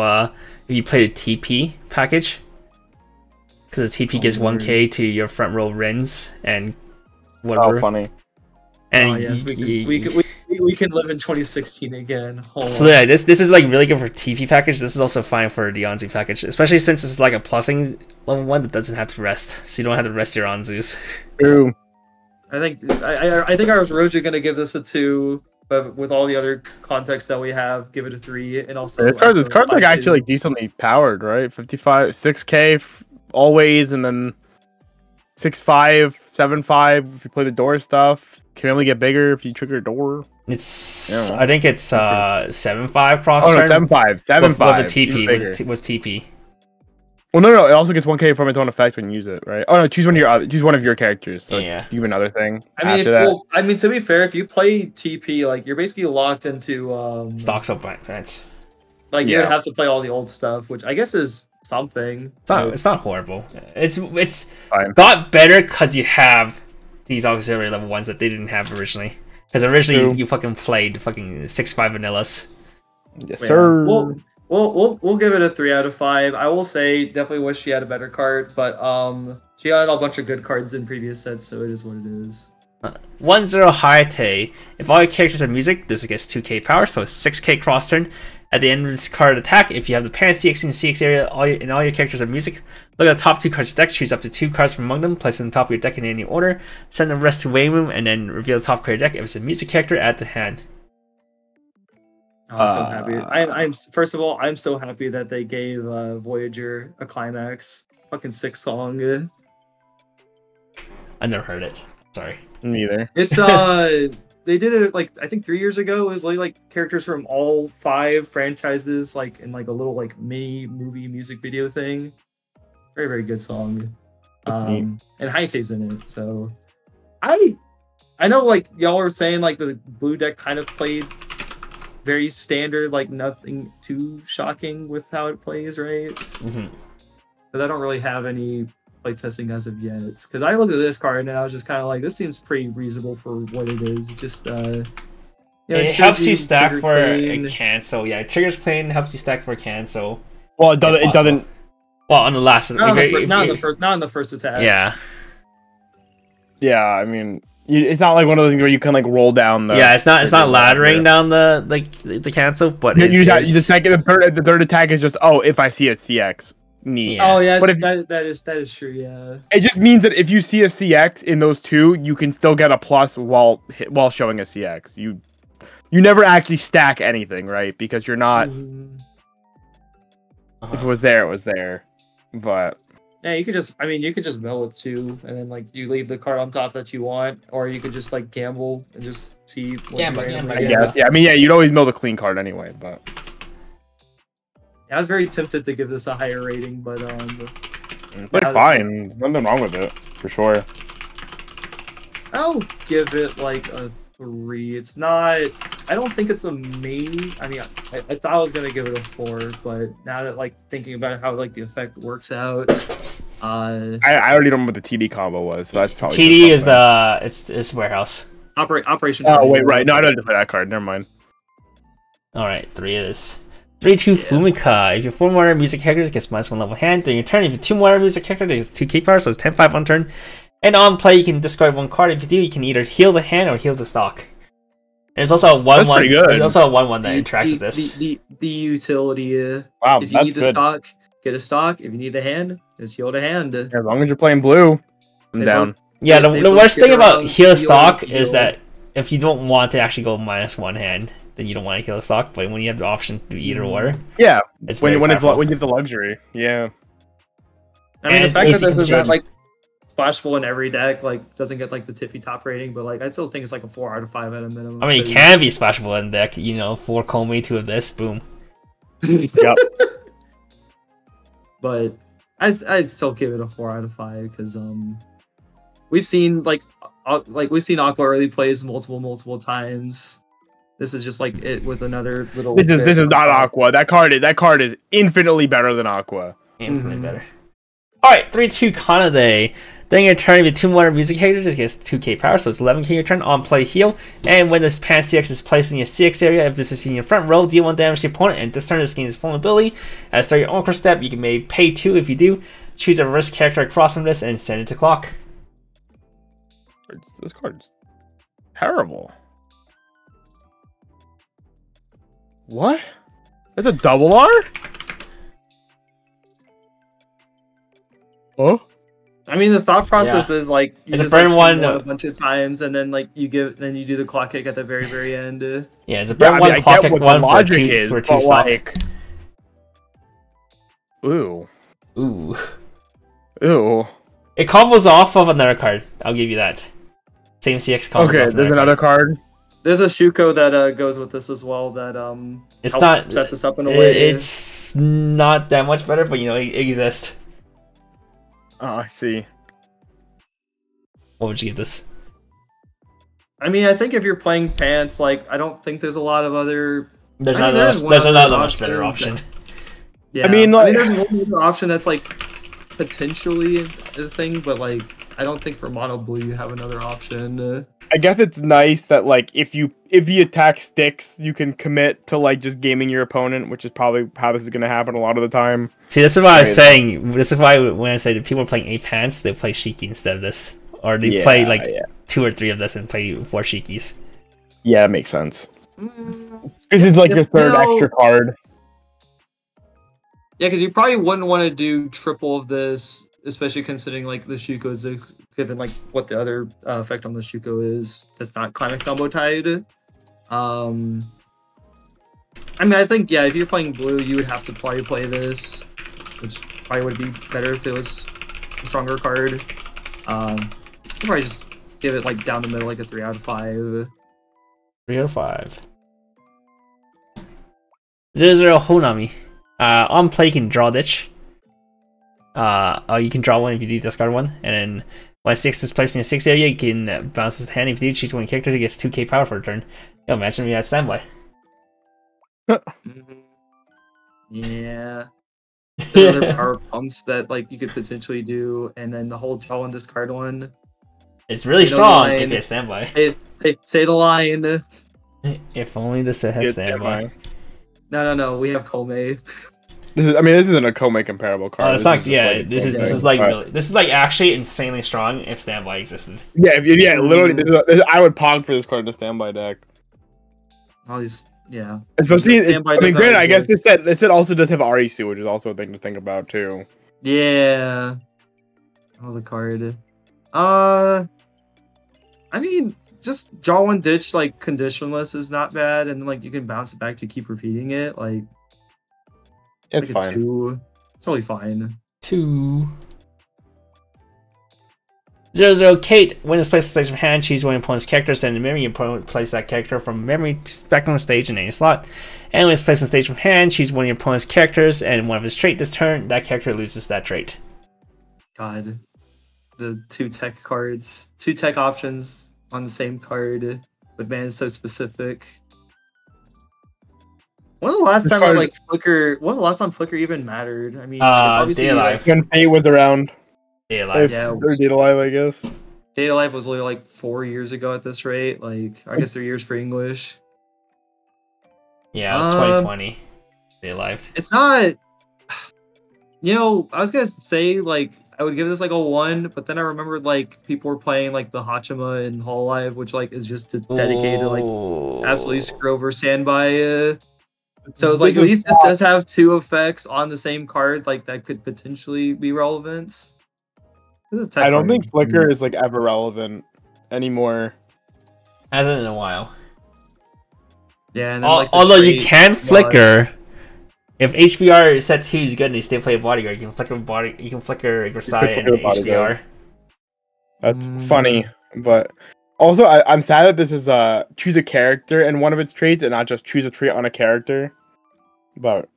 if you play the TP package, because the TP gives 1k to your front row Rins and whatever. Oh, funny. And yes, we can live in 2016 again. So yeah, this is like really good for TP package. This is also fine for the Anzu package, especially since it's like a plussing level 1 that doesn't have to rest, so you don't have to rest your Anzus. True. I think I was originally gonna give this a 2, but with all the other context that we have, give it a 3. And also, this card's like actually like decently powered, right? 55, 6k always, and then 6.5, 7.5 if you play the door stuff. Can only get bigger if you trigger door. It's I think it's 7.5 cross. Oh no, 7.5, 7.5 with a TP with TP. Well, no, it also gets 1k from its own effect when you use it, right? Oh no, choose one of your characters. So yeah, do another thing. I mean, to be fair, if you play TP, like you're basically locked into stocks up plants. Like you'd have to play all the old stuff, which I guess is something. It's not horrible. It's got better because you have these auxiliary level 1s that they didn't have originally. Because originally you fucking played fucking 6.5 vanillas. Yes, sir. We'll give it a 3 out of 5. I will say definitely wish she had a better card, but she had a bunch of good cards in previous sets, so it is what it is. 1-0 Hayate. If all your characters have music, this gets 2k power, so 6k cross turn. At the end of this card attack, if you have the Pan CX in the CX area and all your characters have music, look at the top 2 cards of your deck, choose up to 2 cards from among them, place them on top of your deck in any order, send the rest to waiting room, and then reveal the top card of your deck. If it's a music character, add to hand. I'm so happy. I'm first of all, I'm so happy that they gave Voyager a climax. Fucking sick song. I never heard it. Sorry. Neither. It's they did it like I think 3 years ago. It was like characters from all 5 franchises, like in like a little like mini movie music video thing. Very, very good song. And Hayate's in it, so I know like y'all were saying like the blue deck kind of played very standard, like nothing too shocking with how it plays, right? But I don't really have any play testing as of yet. Because I looked at this card and I was just kind of like, this seems pretty reasonable for what it is. Just it helps you stack for a cancel. Yeah, triggers clean, helps you stack for a cancel. Well, it doesn't. Well, on the last, not on the first attack. Yeah. Yeah, I mean, it's not like one of those things where you can like roll down the. Yeah, it's not laddering down the cancel, but the third attack is just if I see a CX. Neat. Yeah. Oh yeah, that is true. Yeah. It just means that if you see a CX in those 2, you can still get a plus while showing a CX. You never actually stack anything, right? Because you're not. If it was there, it was there. But yeah, you could just mill it too, and then like you leave the card on top that you want, or you could just like gamble and just see. Gamble. I guess. Yeah. I mean, yeah, you'd always mill the clean card anyway, but. I was very tempted to give this a higher rating, but it's like fine. There's nothing wrong with it, for sure. I'll give it like a 3. It's not. I don't think it's a main. I mean, I thought I was gonna give it a 4, but now that like thinking about how like the effect works out, I already don't know what the TD combo was. So that's probably TD is it's warehouse. Operation. Oh wait, right. No, I don't play that card. Never mind. All right, 3 it is. 3/2 Fumika. If you have 4 more music characters, it gets -1 level hand. During your turn, if you have 2 more music characters, it gets 2 key power, so it's 10-5 on turn. And on play, you can discard 1 card. If you do, you can either heal the hand or heal the stock. There's also a 1/1. There's also a 1/1 that interacts with this. The utility. Wow, if you need the stock, get a stock. If you need the hand, just heal the hand. As long as you're playing blue, I'm down. Yeah, the worst thing about heal stock is that if you don't want to actually go -1 hand, then you don't want to heal stock. But when you have the option to do either or, yeah, it's when you have powerful. the luxury, yeah. I mean, the fact that this is not like splashable in every deck, like doesn't get like the tippy top rating, but like I still think it's like a 4 out of 5 at a minimum. I mean, it can be splashable in deck. You know, 4 Komei, 2 of this, boom. Yep. But I'd still give it a 4 out of 5 because we've seen we've seen Aqua early plays multiple times. This is just like it with another little. This is not Aqua. That card is infinitely better than Aqua. Infinitely better. All right, 3/2 Kanade. During your turn, if you have 2 more music characters, it gets 2k power, so it's 11k your turn. On play, heal. And when this Pan CX is placed in your CX area, if this is in your front row, deal 1 damage to your opponent. And this turn, this gains vulnerability. At the start of your Encore step, you can maybe pay 2 if you do. Choose a reverse character across from this and send it to clock. This card's terrible. What? That's a double R? Oh? I mean, the thought process is like you it's just a burn like, one a bunch of times, and then like you do the clock kick at the very end. Yeah, it's a burn one clock kick one for 2 stock. Like... Ooh. Ooh. It combos off of another card. I'll give you that. Same CX combos. Okay, there's another card. There's a Shuko that goes with this as well. That it's helps not set this up in a way. It's not that much better, but you know it exists. Oh, I see. What would you give this? I mean, I think if you're playing pants, like I don't think there's a lot of other. There's another much better option. Yeah, I mean, like, there's one other option that's like potentially a thing, but like I don't think for mono blue you have another option. I guess it's nice that like if the attack sticks, you can commit to like just gaming your opponent, which is probably how this is going to happen a lot of the time. See, this is why I was saying. This is why when I say that people are playing 8 pants, they play Shiki instead of this, or they play like 2 or 3 of this and play 4 Shikis. Yeah, that makes sense. This is like your third extra card. Yeah, because you probably wouldn't want to do triple of this, especially considering like the Shuko is given like what the other effect on the Shuko is that's not climate combo tied. I mean, I think if you're playing blue, you would have to probably play this, which probably would be better if it was a stronger card. I'd probably just give it like down the middle, like a 3 out of 5. 3 out of 5. 0/0 Honami. On play, you can draw ditch. You can draw 1 if you do discard 1, and then when 6 is placed in your 6 area, you can bounce his hand. If you do choose 1 character, he gets 2k power for a turn. Yo, imagine we had standby. Yeah. There's other power pumps that like you could potentially do, and then the whole draw 1 discard 1. It's really strong if you have standby. Say the line. If only the set had standby. No. We have Komei. This isn't a Komei comparable card. It's not. Yeah, this is like actually insanely strong if standby existed. Yeah, literally. I would pog for this card in a standby deck. All these, yeah. Especially, granted, I guess this set also does have Arisu, which is also a thing to think about too. Yeah. Oh, the card. I mean, just draw 1 ditch like conditionless is not bad, and then like you can bounce it back to keep repeating it. Like it's like fine. 2. It's totally fine. 2. 0/0 Kate. When it's placed on stage of hand, choose 1 opponent's character, send a memory. Your opponent place that character from memory back on the stage in any slot. And when it's placed on stage of hand, choose 1 of your opponent's characters and 1 of his trait this turn. That character loses that trait. God, the 2 tech cards, 2 tech options on the same card. but man, it's so specific. When was the last time like Flicker? When was the last time Flicker even mattered? I mean, it's obviously Day Alive. When Fate was around. Day Alive. Yeah, or Day Alive, I guess. Day Alive was only like 4 years ago at this rate. Like, I guess 3 years for English. Yeah, it was 2020. Day Alive. It's not. You know, I was gonna say like I would give this like a 1, but then I remembered like people were playing like the Hachima in Hololive, which like is just dedicated to like absolutely screw over standby. So it's like at least this does have 2 effects on the same card, like that could potentially be relevant. I don't think Flicker is like ever relevant anymore. Hasn't in a while. Yeah, and then, like, although you can Flicker. If HBR is set 2 is good and they stay play Bodyguard, you can Flicker Grisai and HBR. That's funny, but also I'm sad that this is choose a character and one of its traits and not just choose a trait on a character. But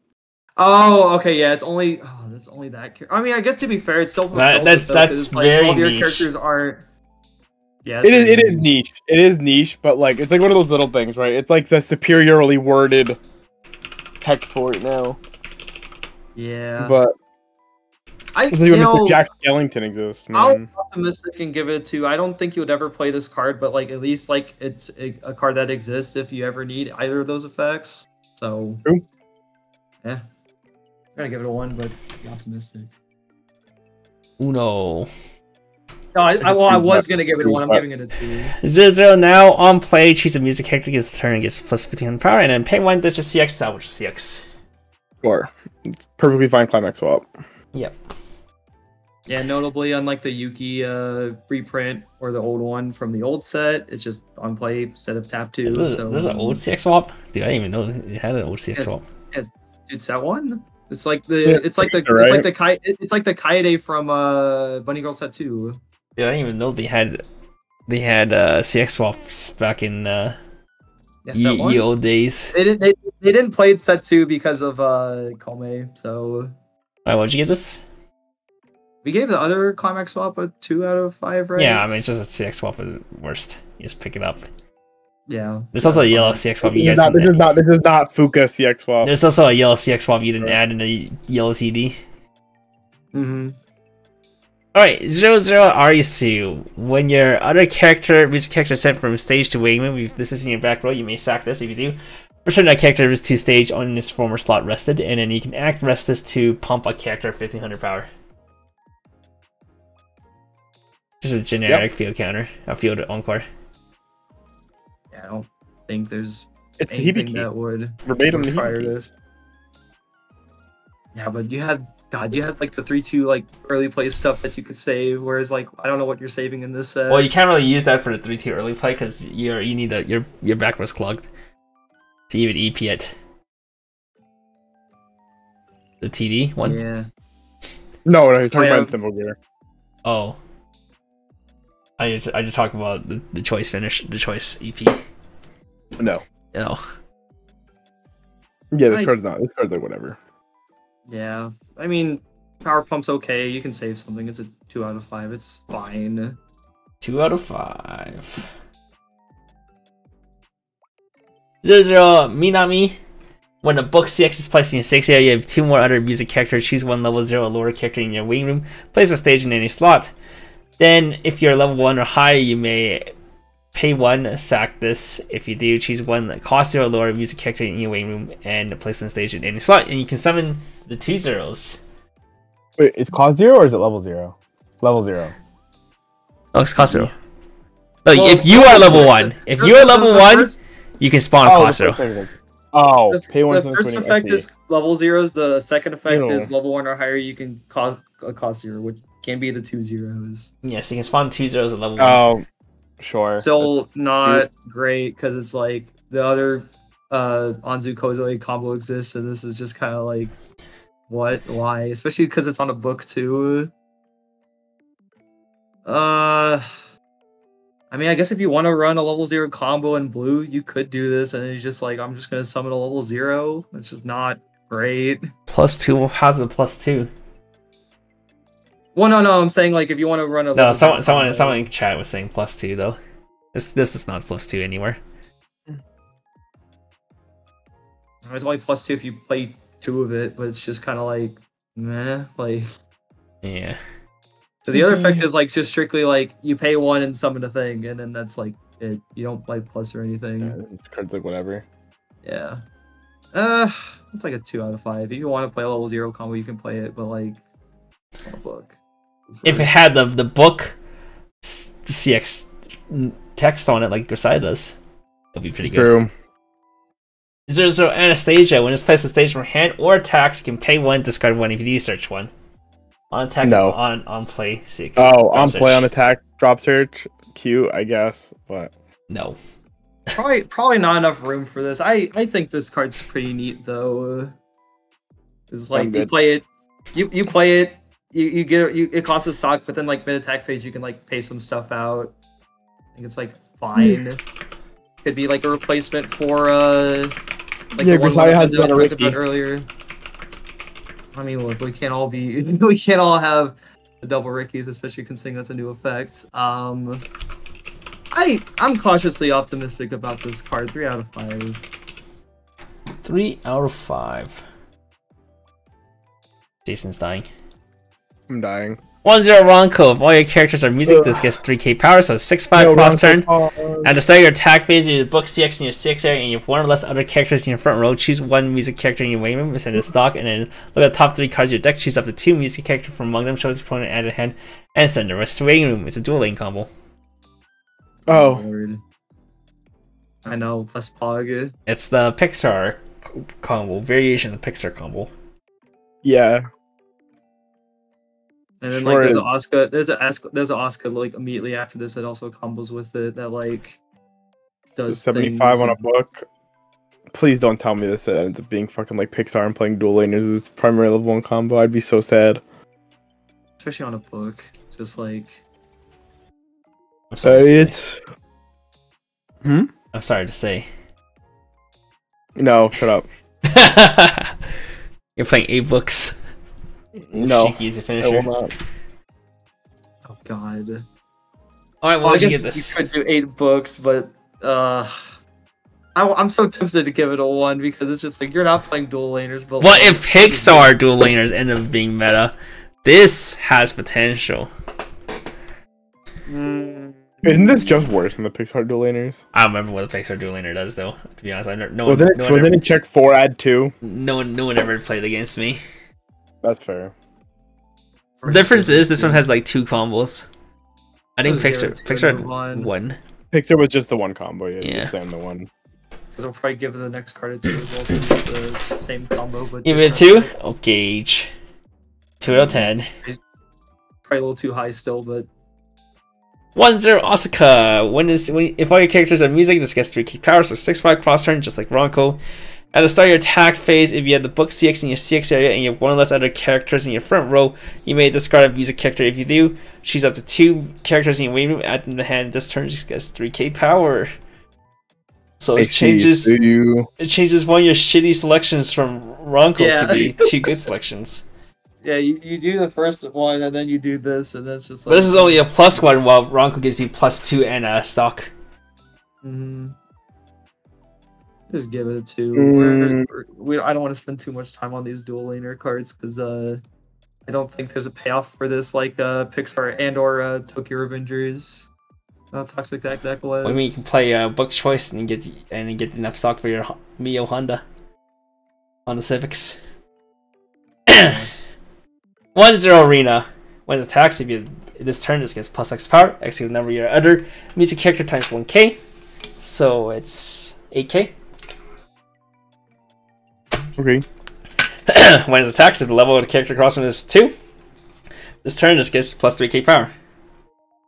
oh, okay, yeah, it's only that's only that character. I mean, I guess to be fair, it's still that's like, very all of your niche. characters aren't. Yeah, it is niche. It is niche, but like it's like one of those little things, right? It's like the superiorly worded text for it now. Yeah, but you know, Jack Skellington exists. Man. I'll be optimistic and give it to. I don't think you would ever play this card, but like at least like it's a card that exists if you ever need either of those effects. So true. Yeah, I'm gonna give it a 1, but be optimistic. Uno. No, I was gonna give it a 1. I'm giving it a 2. 0-0 now on play. Choose a music character, gets a turn, and gets plus 1500 power, and then pay 1. That's just CX. Salvage CX. Sure, it's perfectly fine climax swap. Yep. Yeah, notably, unlike the Yuki reprint or the old one from the old set, it's just on play instead of tap 2. There's an old CX swap? Dude, I didn't even know it had an old CX swap. Yeah, dude, set 1. It's like the it's like the Kaede from Bunny Girl set 2. Dude, I didn't even know they had CX swaps back in ye old days. They didn't play set 2 because of Kome, so. Alright, what'd you give this? We gave the other climax swap a 2 out of 5, right? Yeah, I mean it's just a CX swap at worst. You just pick it up. Yeah. There's also a yellow CX swap you guys this is not Fuka CX swap. There's also a yellow CX swap you didn't add in the yellow TD. Alright, 0-0 Arisu. When your other music character is sent from stage to wing move, if this is in your back row, you may sack this if you do. Return that character to stage on its former slot rested, and then you can act rest this to pump a character 1500 power. Just a generic field counter, a field encore. Yeah, I don't think there's anything that would require this. Yeah, but you had like the 3-2 like early play stuff that you could save, whereas like I don't know what you're saving in this set. Well, you can't really use that for the 3-2 early play because you need your back was clogged to even EP it. The TD one. Yeah. No, you're talking about Symbol Gear. Oh. I just talk about the choice finish, the choice EP. No. No. Yeah, this card's like whatever. Yeah, I mean, power pump's okay. You can save something. It's a 2 out of 5. It's fine. 2 out of 5. 0-0 Minami. When a book CX is placed in your stage area, you have 2 more other music characters. Choose one level 0 lower character in your wing room. Place a stage in any slot. Then, if you're level 1 or higher, you may pay 1, sack this. If you do, choose one cost 0 lower music character in your wing room and place on stage in any slot. And you can summon the 2 zeros. Wait, is cost 0 or is it level 0? Level 0. Oh, it's cost 0. No, well, if you are level 1, you can spawn cost 0. Oh, pay 1. The first effect is level 0s. The second effect is level 1 or higher. You can cost 0, which can be the 2 zeros. Yes, you can spawn 2 zeros at level 1. Oh, sure. Still not great because it's like the other Anzu Kozoi combo exists, and this is just kind of like, what? Why? Especially because it's on a book too. I mean, I guess if you want to run a level 0 combo in blue, you could do this, and it's just like, I'm just gonna summon a level 0. It's just not great. +2. How's it +2? Well, no, I'm saying like if you want to run a no, someone in chat was saying +2 though. This is not +2 anywhere. It's only +2 if you play 2 of it, but it's just kind of like, meh, like. Yeah. So the other effect is like just strictly like you pay 1 and summon a thing, and then that's like it. You don't play plus or anything. Yeah, this card's like whatever. Yeah. It's like a 2 out of 5. If you want to play a level 0 combo, you can play it, but like, on a book. If it had the book, the CX text on it like Grisai does, it'd be pretty good. True. 0 Anastasia. When it's placed on stage from hand or attacks, you can pay 1, discard 1 if you do search 1. On attack, no. On play, seek. On play, on attack, drop search. Cute, I guess, but no. Probably not enough room for this. I think this card's pretty neat though. It's like you play it, you play it, you get it costs a stock, but then like mid attack phase you can like pay some stuff out. I think it's like fine. Could be like a replacement for like the one I had about earlier. I mean, look, we can't all have the double Rickies, especially considering that's a new effect. I'm cautiously optimistic about this card. 3 out of 5. 3 out of 5. Jason's dying. I'm dying. 1-0 Ronco. If all your characters are music, this gets 3k power, so 6/5 cross turn. At the start of your attack phase, you book CX in your CX area, and you have 1 or less other characters in your front row. Choose 1 music character in your wave room, send it stock, and then look at the top 3 cards of your deck. Choose up to 2 music characters from among them, show the opponent added hand, and send the rest to waiting room. It's a dual lane combo. Oh. I know, plus Pog. It's the Pixar combo, variation of the Pixar combo. Yeah. And then like there's an Asuka like immediately after this that also combos with it that like does 75 on a book. Please don't tell me this ends up being fucking like Pixar and playing dual laners as its primary level 1 combo. I'd be so sad. Especially on a book. Just like I'm sorry to say. No, shut up. You're playing 8 books. No, Shiki's a finisher. I will not. Oh god. Alright, well, I guess this. You could do 8 books, but I'm so tempted to give it a 1 because it's just like you're not playing dual laners. But what if Pixar dual laners end up being meta? This has potential. Isn't this just worse than the Pixar dual laners? I don't remember what the Pixar dual laner does, though. To be honest, Wasn't it check 4, add 2? No one ever played against me. That's fair. The difference is this one has like 2 combos. I think Pixar had 1. Pixar was just the 1 combo. Yeah. Just the 1. Because I'll probably give the next card a 2 as well. Since it's the same combo, but give it a 2. Oh, gauge. 2 out of 10. Probably a little too high still, but 1-0 Asuka. If all your characters are music, this gets 3k power, so 6/5 cross turn, just like Ronco. At the start of your attack phase, if you have the book CX in your CX area and you have 1 or less other characters in your front row, you may discard a music character. If you do, choose up to 2 characters in your waiting room, add them to hand. This turn just gets 3k power. So it changes one of your shitty selections from Ronco to be 2 good selections. Yeah, you do the first one and then you do this, and that's just like... But this is only a +1 while Ronco gives you +2 and a stock. Just give it a 2. I don't want to spend too much time on these dual laner cards because I don't think there's a payoff for this like Pixar and or Tokyo Revengers. Toxic deck was. I mean, you can play book choice and get enough stock for your Mio Honda Civics. 1-0 Arena. When it attacks, if you this turn, this gets +X power. Execute the number of your other music character times 1k. So it's 8k. Okay. When it attacks, if the level of the character crossing is 2, this turn just gets +3k power.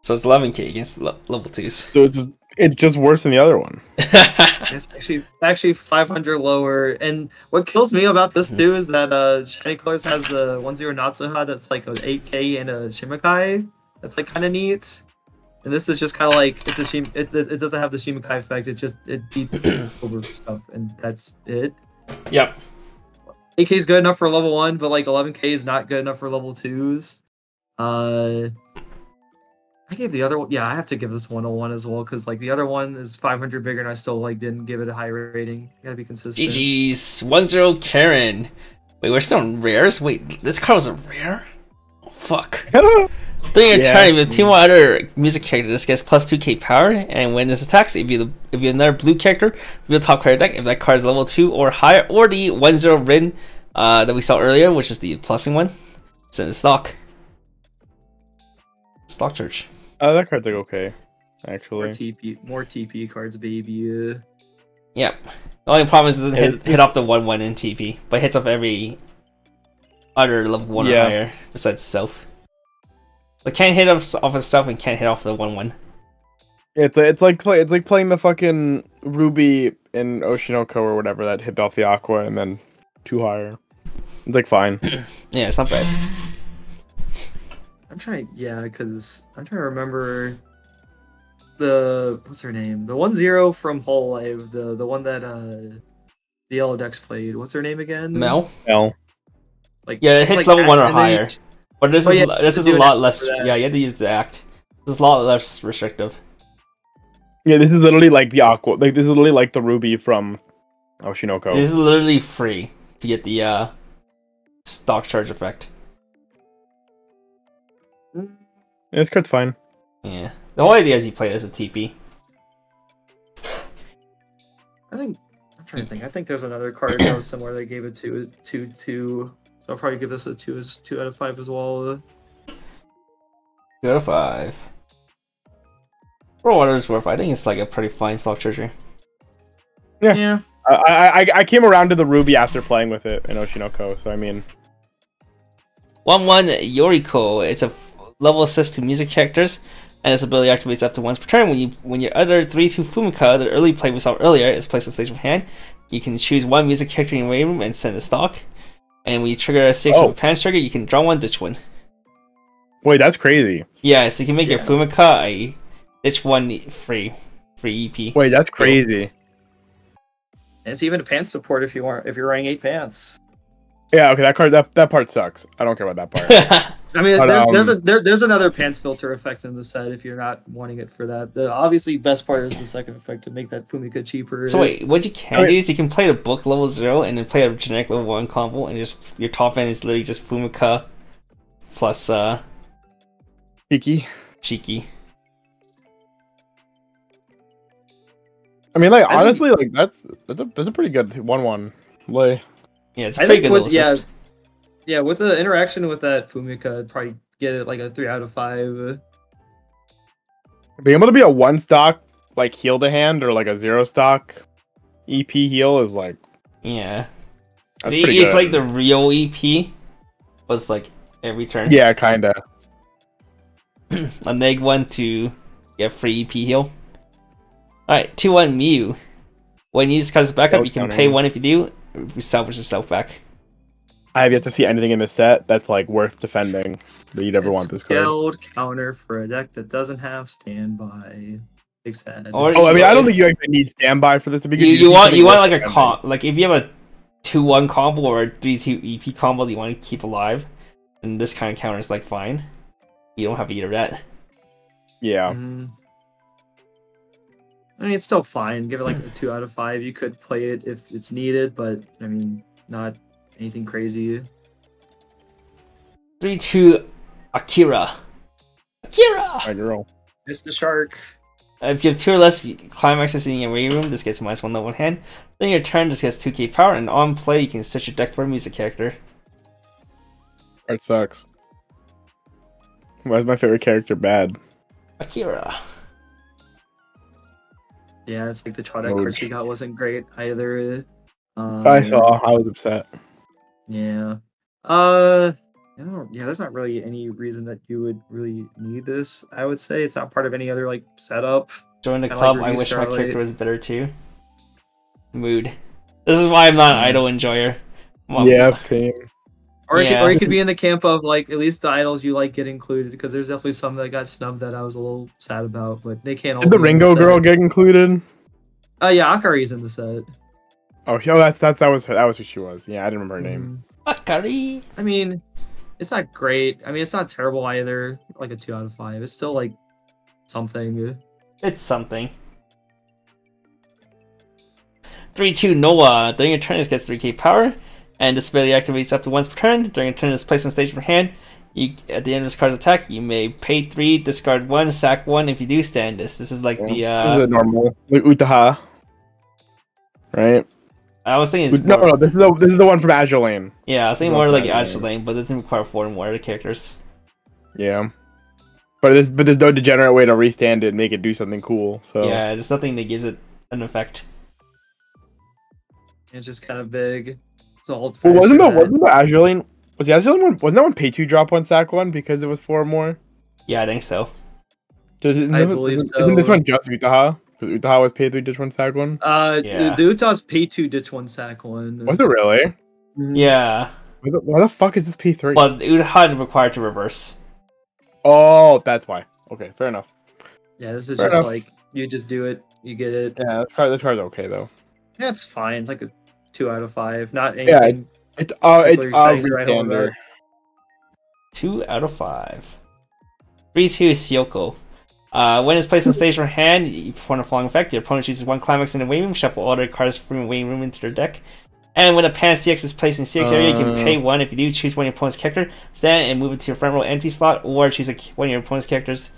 So it's 11k against level 2s. So it's just worse than the other one. It's actually 500 lower. And what kills me about this too is that Shiny Colors has the 1-0 Natsuha that's like an 8k and a Shimakai. That's like kind of neat. And this is just kind of like it doesn't have the Shimakai effect. It beats over stuff, and that's it. Yep. 8k is good enough for level 1, but like 11k is not good enough for level 2s. I I gave the other one. Yeah, I have to give this one a 1 as well because like the other one is 500 bigger, and I still like didn't give it a high rating. Gotta be consistent. GG's 1-0 Karen. Wait, we're still on rares. Wait, this card was a rare. Oh, fuck. During your turn, with 2 more other music characters, this gets plus 2k power, and when this attacks, if you have another blue character, reveal top card deck. If that card is level 2 or higher, or the 1-0 Rin that we saw earlier, which is the plussing one, send the stock. Stock Church. That card's like okay, actually. More TP cards, baby. Yep. The only problem is it doesn't hit off the 1/1 in TP, but hits off every other level 1 or higher besides itself. It can't hit off itself and can't hit off the 1/1. It's like playing the fucking Ruby in Oshinoko or whatever that hit off the Aqua and then 2 higher. It's like fine. Yeah, it's not bad. I'm trying to remember what's her name? The 1-0 from Whole Life, the one that the Yellow Decks played. What's her name again? Mel. Like yeah, it hits level 1 or higher. But this is a lot less. Yeah, you have to use the act. This is a lot less restrictive. Yeah, this is literally like the Aqua. Like this is literally like the Ruby from Oshinoko. This is literally free to get the stock charge effect. Yeah, this card's fine. Yeah, the whole idea is you play it as a TP. I'm trying to think. I think there's another card that was similar. They gave it to 2/2. So I'll probably give this a 2 out of 5 as well. 2 out of 5. For what it's worth, I think it's like a pretty fine stock charger. Yeah. I came around to the Ruby after playing with it in Oshinoko, so I mean. 1/1 Yoriko. It's a level assist to music characters, and its ability activates up to once per turn. When your other 3/2 Fumika that early play we saw earlier is placed on stage from hand, you can choose 1 music character in your waiting room and send a stock. And when you trigger a 6 with Pan's trigger, you can draw 1, ditch 1. Wait, that's crazy. Yeah, so you can make your Fumika a ditch 1 free EP. Wait, that's crazy. And it's even a pants support if you're wearing 8 pants. Yeah, okay, that part sucks. I don't care about that part. I mean, there's another pants filter effect in the set if you're not wanting it for that. The obviously best part is the second effect to make that Fumika cheaper. So wait, what you can do is you can play the book level 0 and then play a generic level 1 combo, and just your top end is literally just Fumika plus Shiki. I mean, like honestly, like that's a pretty good 1/1 lay. Yeah, it's a pretty good little assist. Yeah, with the interaction with that Fumika, I'd probably get it like a 3 out of 5. Being able to be a 1 stock like heal to hand or like a 0 stock EP heal is like it's like the real EP, but it's like every turn. Yeah, kinda. A neg 1 to get free EP heal. Alright, 2/1 Mew. When you use cards back up, you can pay 1 if you do. If you salvage yourself back. I have yet to see anything in this set that's like worth defending that you'd ever want this card. Skilled counter for a deck that doesn't have standby. Big sad. I mean, I don't think you actually need standby for this to begin. You want like a comp, like if you have a 2/1 combo or a 3/2 EP combo that you want to keep alive, then this kind of counter is like fine. You don't have either that. Yeah. I mean, it's still fine. Give it like a 2 out of 5. You could play it if it's needed, but I mean, not anything crazy. 3/2 Akira. My girl. Mr. Shark. If you have 2 or less climaxes in your waiting room, this gets -1 level in hand. Then your turn just gets 2k power, and on play you can switch your deck for a music character. That sucks. Why is my favorite character bad? Akira. Yeah, it's like the Chaudak card she got wasn't great either. I saw. I was upset. Yeah. There's not really any reason that you would really need this. I would say it's not part of any other like setup. Join the club. I wish my character was better too. Mood. This is why I'm not an idol enjoyer. Yeah, pain. Or you could be in the camp of like at least the idols you like get included, because there's definitely some that got snubbed that I was a little sad about, but they can't all. Did the Ringo girl get included? Yeah, Akari's in the set. Oh, that was who she was. Yeah, I didn't remember her name. Akari. I mean, it's not great. I mean, it's not terrible either. Like a 2 out of 5. It's still like something. It's something. 3-2 Noah. During your turn, this gets 3k power, and this ability activates up to once per turn. During your turn, it's placed on stage from hand. At the end of this card's attack, you may pay 3, discard 1, sack 1. If you do, stand this. This is like the normal, like Utaha, right? I was thinking it's no, this is the one from Azure Lane. Yeah, I was thinking more like Azure Lane, but it doesn't require 4 more of the characters. Yeah, but there's no degenerate way to restand it and make it do something cool. So yeah, there's nothing that gives it an effect. It's just kind of big. It's all. Well, wasn't the Azure Lane? Was the Azure Lane one? Wasn't that one pay 2 drop 1 sack 1 because it was 4 more? Yeah, I think so. I believe so. Isn't this one just Utaha? Because Utaha was pay 3 ditch 1 sack 1. Yeah. The Utah's pay 2 ditch 1 sack 1. Was it really? Yeah. Why the fuck is this pay 3? Well, Utaha required to reverse. Oh, that's why. Okay, fair enough. Yeah, this is fair just enough. Like you just do it, you get it. Yeah, this card's okay though. Yeah, it's fine. It's like a 2 out of 5. Not anything. Yeah, it's standard. 2 out of 5. 3-2 Syoko. When it's placed on stage or hand, you perform the following effect. Your opponent chooses 1 climax in the waiting room, shuffle all their cards from the waiting room into their deck. And when a pan CX is placed in CX area, you can pay 1. If you do, choose one of your opponent's character, stand and move it to your front row empty slot, or choose one of your opponent's characters,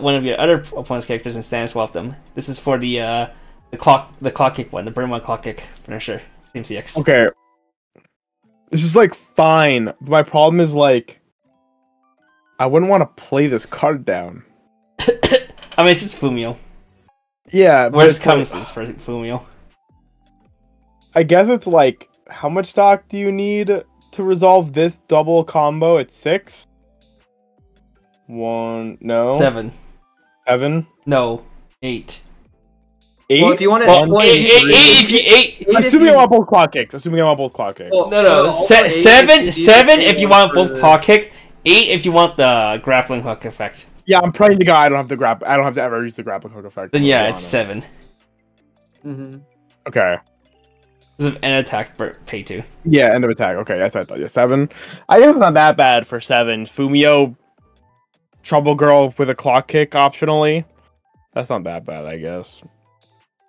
one of your other opponent's characters, and stand and swap them. This is for the clock kick one, the burn 1 clock kick finisher. Same CX. Okay. This is like fine, but my problem is like I wouldn't want to play this card down. I mean, it's just Fumio. Yeah, worst comes is for Fumio. I guess it's like, how much stock do you need to resolve this double combo? It's 6? 1, no. 7. 7? No. 8. 8? Well, if you want to, well, 8. Assuming I want both clock kicks. Well, no. 7 if you want both clock kick. 8 if you want the grappling hook effect. Yeah, I'm praying to God I don't have to ever use the grappling hook effect. Then yeah, it's 7. Okay. This is an attack pay 2. Yeah, end of attack. Okay, that's what I thought. Yeah, 7. I guess it's not that bad for 7. Fumio, Trouble Girl with a clock kick optionally. That's not that bad, I guess.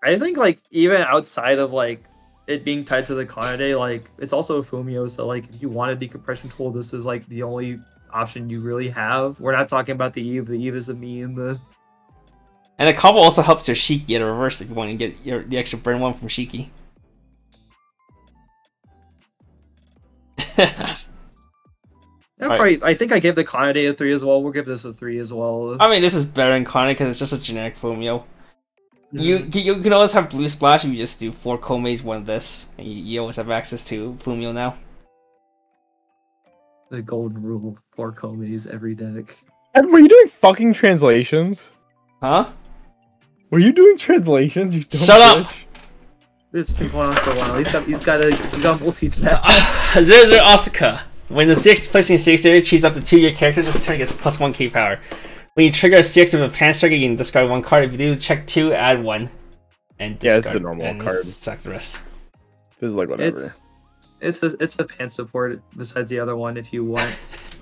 I think like even outside of like it being tied to the Kanade, like it's also a Fumio, so like if you want a decompression tool, this is like the only option you really have. We're not talking about the Eve. The Eve is a meme. And the combo also helps your Shiki get a reverse if you want to get the extra burn 1 from Shiki. Right. I think I gave the Kanade a 3 as well. We'll give this a 3 as well. I mean, this is better than Kanade because it's just a generic Fumio. You can always have Blue Splash if you just do 4 Komeis, 1 of this. And you always have access to Fumio now. The golden rule, 4 Komeis every deck. And were you doing fucking translations? Huh? Were you doing translations? You don't Shut up! It's been going on for a while. He's got multi-tap. Zero Asuka. When the CX placing a CX area, choose up to 2 of your characters. This turn gets plus 1k power. When you trigger a CX with a pants trigger, you can discard 1 card. If you do, check 2, add 1. And discard. Yeah, it's the normal card. Suck the rest. This is like whatever. It's a pants support besides the other one. If you want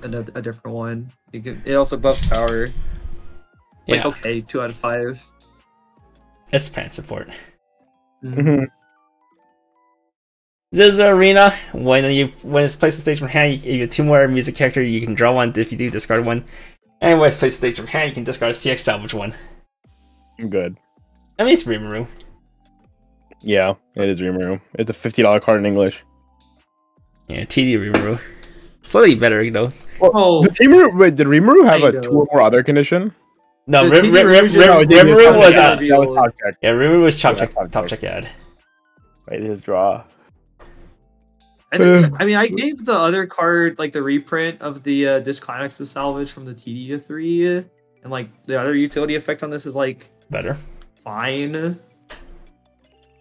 a different one, you can. It also buffs power. Like, yeah. Okay, 2 out of 5. It's pants support. Ziza Arena. When it's placed on stage from hand, you get 2 more music character. You can draw 1. If you do, discard 1. And when it's placed on stage from hand, you can discard a CX salvage 1. I'm good. I mean, it's Rimuru. Yeah, it is Rimuru. It's a $50 card in English. Yeah, TD Rimuru. Slightly better, you know. Well, did Rimuru have a 2 or more other condition? No, Rimuru was top check. Yeah, Rimuru was top check ad. Wait, his draw. I mean, I gave the other card like the reprint of the Dish Climax to salvage from the TD 3, and like the other utility effect on this is like better. Fine.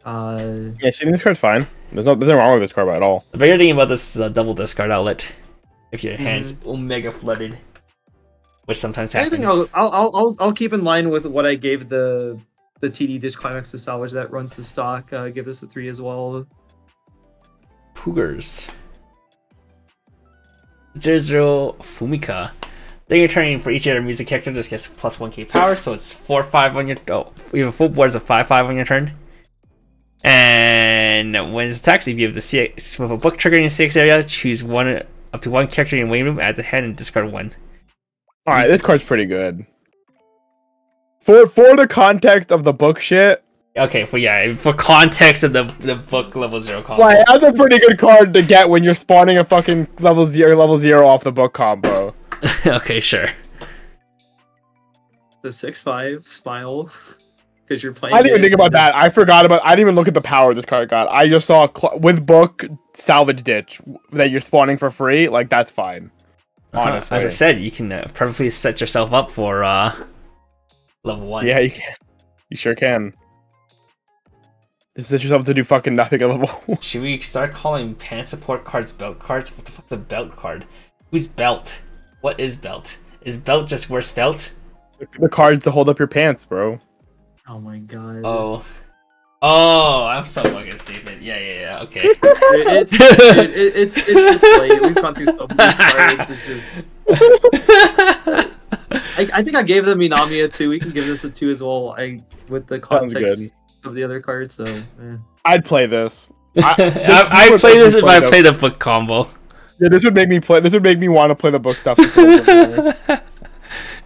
Yeah, shooting this card's fine. There's nothing wrong with this card at all. The bigger thing about this is a double discard outlet. If your hand's omega flooded, which sometimes happens. I think I'll keep in line with what I gave the TD Dish Climax to salvage that runs the stock. Give this a 3 as well. Cougars. 0-0 Fumika. Then you're turning for each other music character. This gets plus 1k power, so it's 4/5 on your. Oh, you have a full board is a 5/5 on your turn. And when it's attacks, if you have the CX with a book trigger in your CX area, choose one up to one character in your waiting room, add to hand, and discard one. All right, this card's pretty good. For the context of the book shit. Okay, for context of the book level 0 combo. Like, that's a pretty good card to get when you're spawning a fucking level 0 off the book combo. Okay, sure. The 6/5 smile. Because you're playing. I didn't even think about that. I didn't even look at the power this card got. I just saw with book salvage ditch that you're spawning for free. Like, that's fine. Honestly. As I said, you can perfectly set yourself up for level 1. Yeah, you can. You sure can. You set yourself to do fucking nothing at level 1. Should we start calling pan support cards belt cards? What the fuck's a belt card? Who's belt? What is belt? Is belt just worse belt? The cards to hold up your pants, bro. Oh my god. Oh, I'm so fucking stupid. Yeah. Okay. It's late. We've gone through so many cards. It's just. I think I gave them Minami a 2. We can give this a 2 as well. With the context of the other cards. So. I'd play this. I play this if I play the book combo. Yeah, this would make me play. This would make me want to play the book stuff. 0/0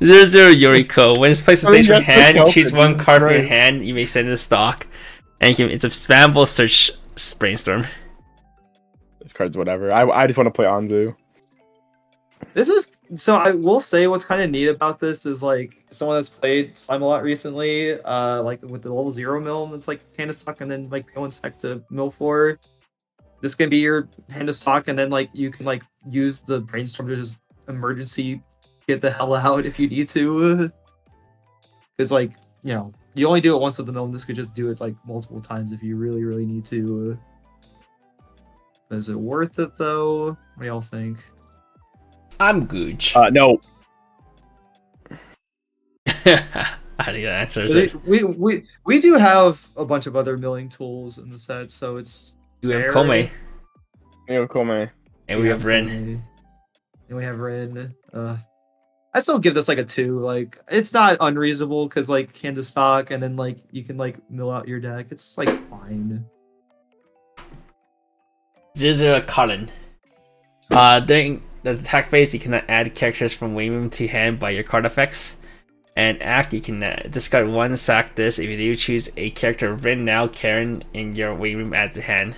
Yuriko. When it's placed in stage from hand, choose one card from your hand. You may send it to stock, and it's a spammable search brainstorm. This card's whatever. I just want to play Anzu. This is so. I will say what's kind of neat about this is like someone that's played Slime a lot recently. Like with the level 0 mill, that's like hand to stock, and then like one sec to mill 4. This can be your hand to stock, and then like you can like use the brainstorm to just emergency get the hell out if you need to. Because like, you know, you only do it once with the mill, and this could just do it like multiple times if you really need to. Is it worth it though? What do y'all think? I'm Gooch. No. I think that answers it. We do have a bunch of other milling tools in the set, so it's. You have Kome. And we have Rin. And we have Rin. I still give this like a 2. Like, it's not unreasonable because like hand to stock, and then like you can like mill out your deck. It's like fine. 0/0 Colin. During the attack phase, you cannot add characters from waiting to hand by your card effects. And act, you can discard 1, sack this. If you do, choose a character Rin now, Karen in your waiting room add to hand.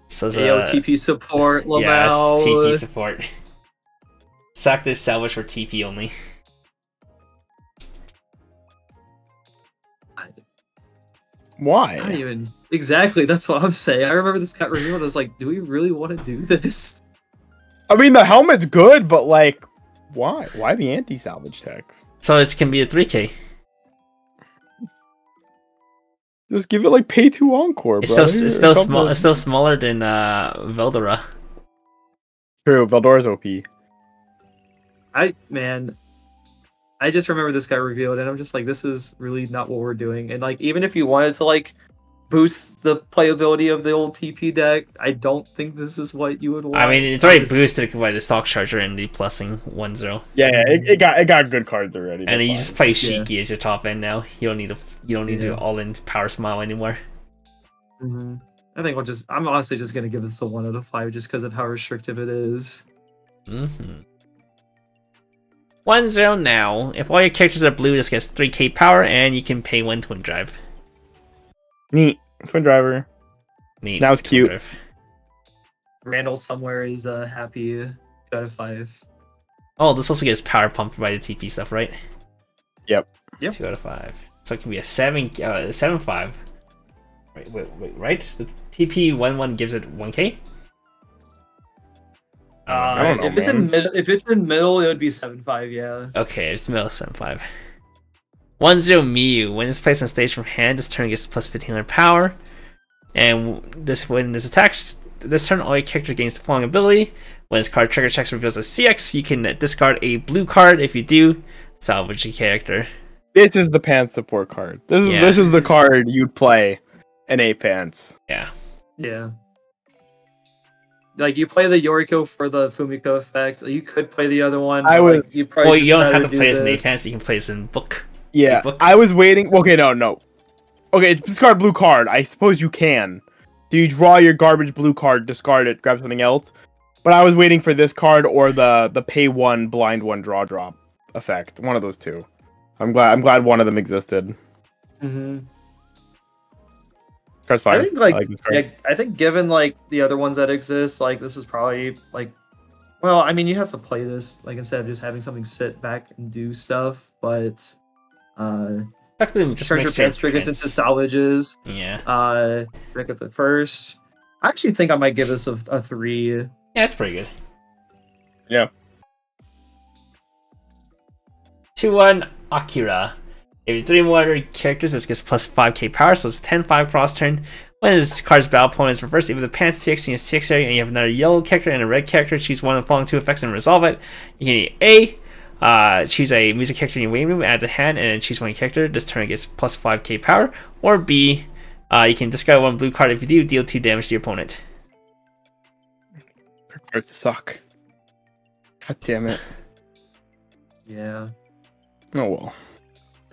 So TP support, Lamau. Yes, TP support. Sack this, salvage for TP only. Why? Not even. Exactly, that's what I'm saying. I remember this got revealed. I was like, do we really want to do this? I mean, the helmet's good, but like, why? Why the anti-salvage text? So it can be a 3k. Just give it like pay 2 encore, bro. It's still small. It's still smaller than Veldora. True, Veldora's OP. I just remember this got revealed, and I'm just like, this is really not what we're doing. And like, even if you wanted to like boost the playability of the old TP deck, I don't think this is what you would want. I mean, it's already boosted by the stock charger and the plussing 1/0. Yeah, it got good cards already. And you just play Shiki as your top end now. You don't need to all in power smile anymore. I think I'm honestly just gonna give this a 1 out of 5 just because of how restrictive it is. 1/0 now. If all your characters are blue, this gets 3k power, and you can pay 1 twin drive. Neat. Twin driver. Neat. That was cute. Drive. Randall somewhere is happy 2 out of 5. Oh, this also gets power pumped by the TP stuff, right? Yep. 2 out of 5. So it can be a 7/5. Wait, right? The TP 1/1 gives it 1k? I don't know, if it's in middle, it would be 7/5, yeah. Okay, it's middle 7/5. 1/0 Miyu. When it's placed on stage from hand, this turn gets plus 1500 power. And when this attacks, this turn all your character gains the following ability. When its card trigger checks reveals a CX, you can discard a blue card. If you do, salvage the character. This is the pants support card. This is the card you'd play in 8 pants. Yeah. Yeah. like you play the Yoriko for the Fumiko effect. You could play the other one. You probably you don't have to play as an Nathan, you can play as in book. Yeah, book. I was waiting. Okay, no. Okay, discard blue card. I suppose you can. Do you draw your garbage blue card, discard it, grab something else? But I was waiting for this card or the pay one, blind one, draw drop effect. One of those two. I'm glad one of them existed. Mm-hmm. Card's fine. I think I think given like the other ones that exist, like this is probably like, well, I mean you have to play this like instead of just having something sit back and do stuff, but Effectively, just turn your pants triggers into salvages. Yeah. Drink at the first. I actually think I might give this a 3. Yeah, it's pretty good. Yeah. 2-1 Akira. If you 3 more characters, this gets plus 5k power, so it's 10-5 cross turn. When this card's battle point is reversed, if you have the pants 6 in your 6 area and you have another yellow character and a red character, choose one of the following 2 effects and resolve it. You can either A, choose a music character in your waiting room, add to hand, and then choose one character. This turn gets plus 5k power. Or B, you can discard 1 blue card. If you do, deal 2 damage to your opponent. Cards suck. God damn it. Yeah. Oh well.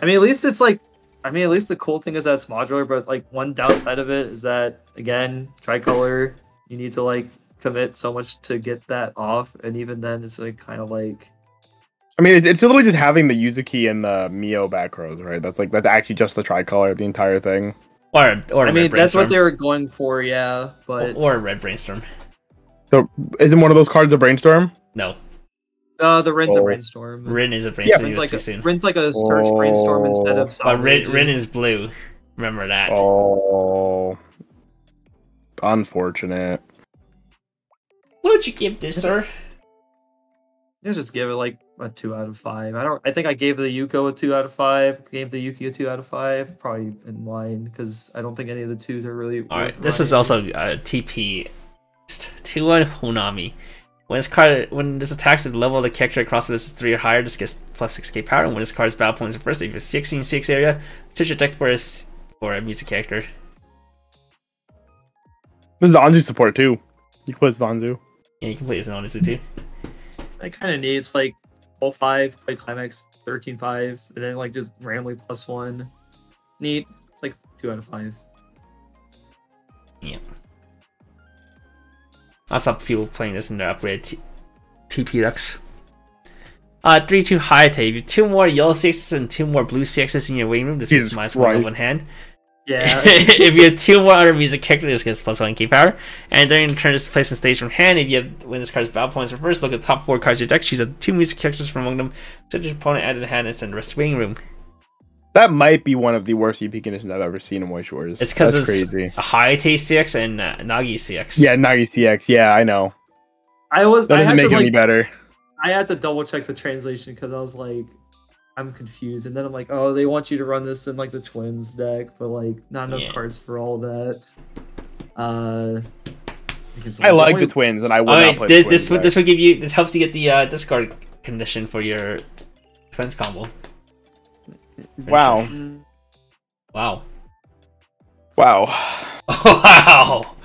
I mean, at least it's like, at least the cool thing is that it's modular, but like one downside of it is that, again, tricolor, you need to like commit so much to get that off, and even then it's like kind of like... I mean, it's literally just having the Yuzuki and the Mio back rows, right? That's actually just the tricolor, the entire thing. Or I mean, that's what they were going for, yeah, but... Or a red brainstorm. So, isn't one of those cards a brainstorm? No. The Rin's a brainstorm. Rin is a brainstorm. Yeah, Rin's like a search brainstorm instead of salvage. But Rin is blue. Remember that. Oh. Unfortunate. What would you give this, sir? You just give it like a 2 out of 5. I think I gave the Yuko a 2 out of 5. Gave the Yuki a 2 out of 5. Probably in line because I don't think any of the 2s are really. Alright, this is also TP 2-1 Honami. When this attacks at the level of the character across this is 3 or higher, this gets plus 6k power. And when this card's battle points first, if you're 16-6 area, search your deck for a music character. There's Zanzu support too. You can play Zanzu. Yeah, you can play as an Onizu too. I kind of need it's like 12-5, play climax 13-5, and then like just randomly +1. Neat. It's like 2 out of 5. Yeah. I saw people playing this in their upgraded TP decks. 3-2 Hayate. If you have 2 more yellow 6s and 2 more blue 6s in your waiting room, this gets -1 on one hand. Yeah. If you have 2 more other music characters, this gets plus 1k power. And during the turn, this place and stage from hand. If you have, when this card's battle points reversed, look at the top 4 cards of your deck, choose 2 music characters from among them, search your opponent, add to the hand, and send the rest to waiting room. That might be one of the worst EP conditions I've ever seen in Weiss Schwarz. It's because it's crazy. A Hayate CX and Nagi CX. Yeah, Nagi CX. Yeah, I know. That doesn't make it any better. I had to double check the translation because I was like, I'm confused. And then I'm like, oh, they want you to run this in like the Twins deck, but like not enough cards for all that. I like the Twins, and I would not play the Twins. This will give you. This helps you get the discard condition for your Twins combo. Wow. Wow. Wow. Wow.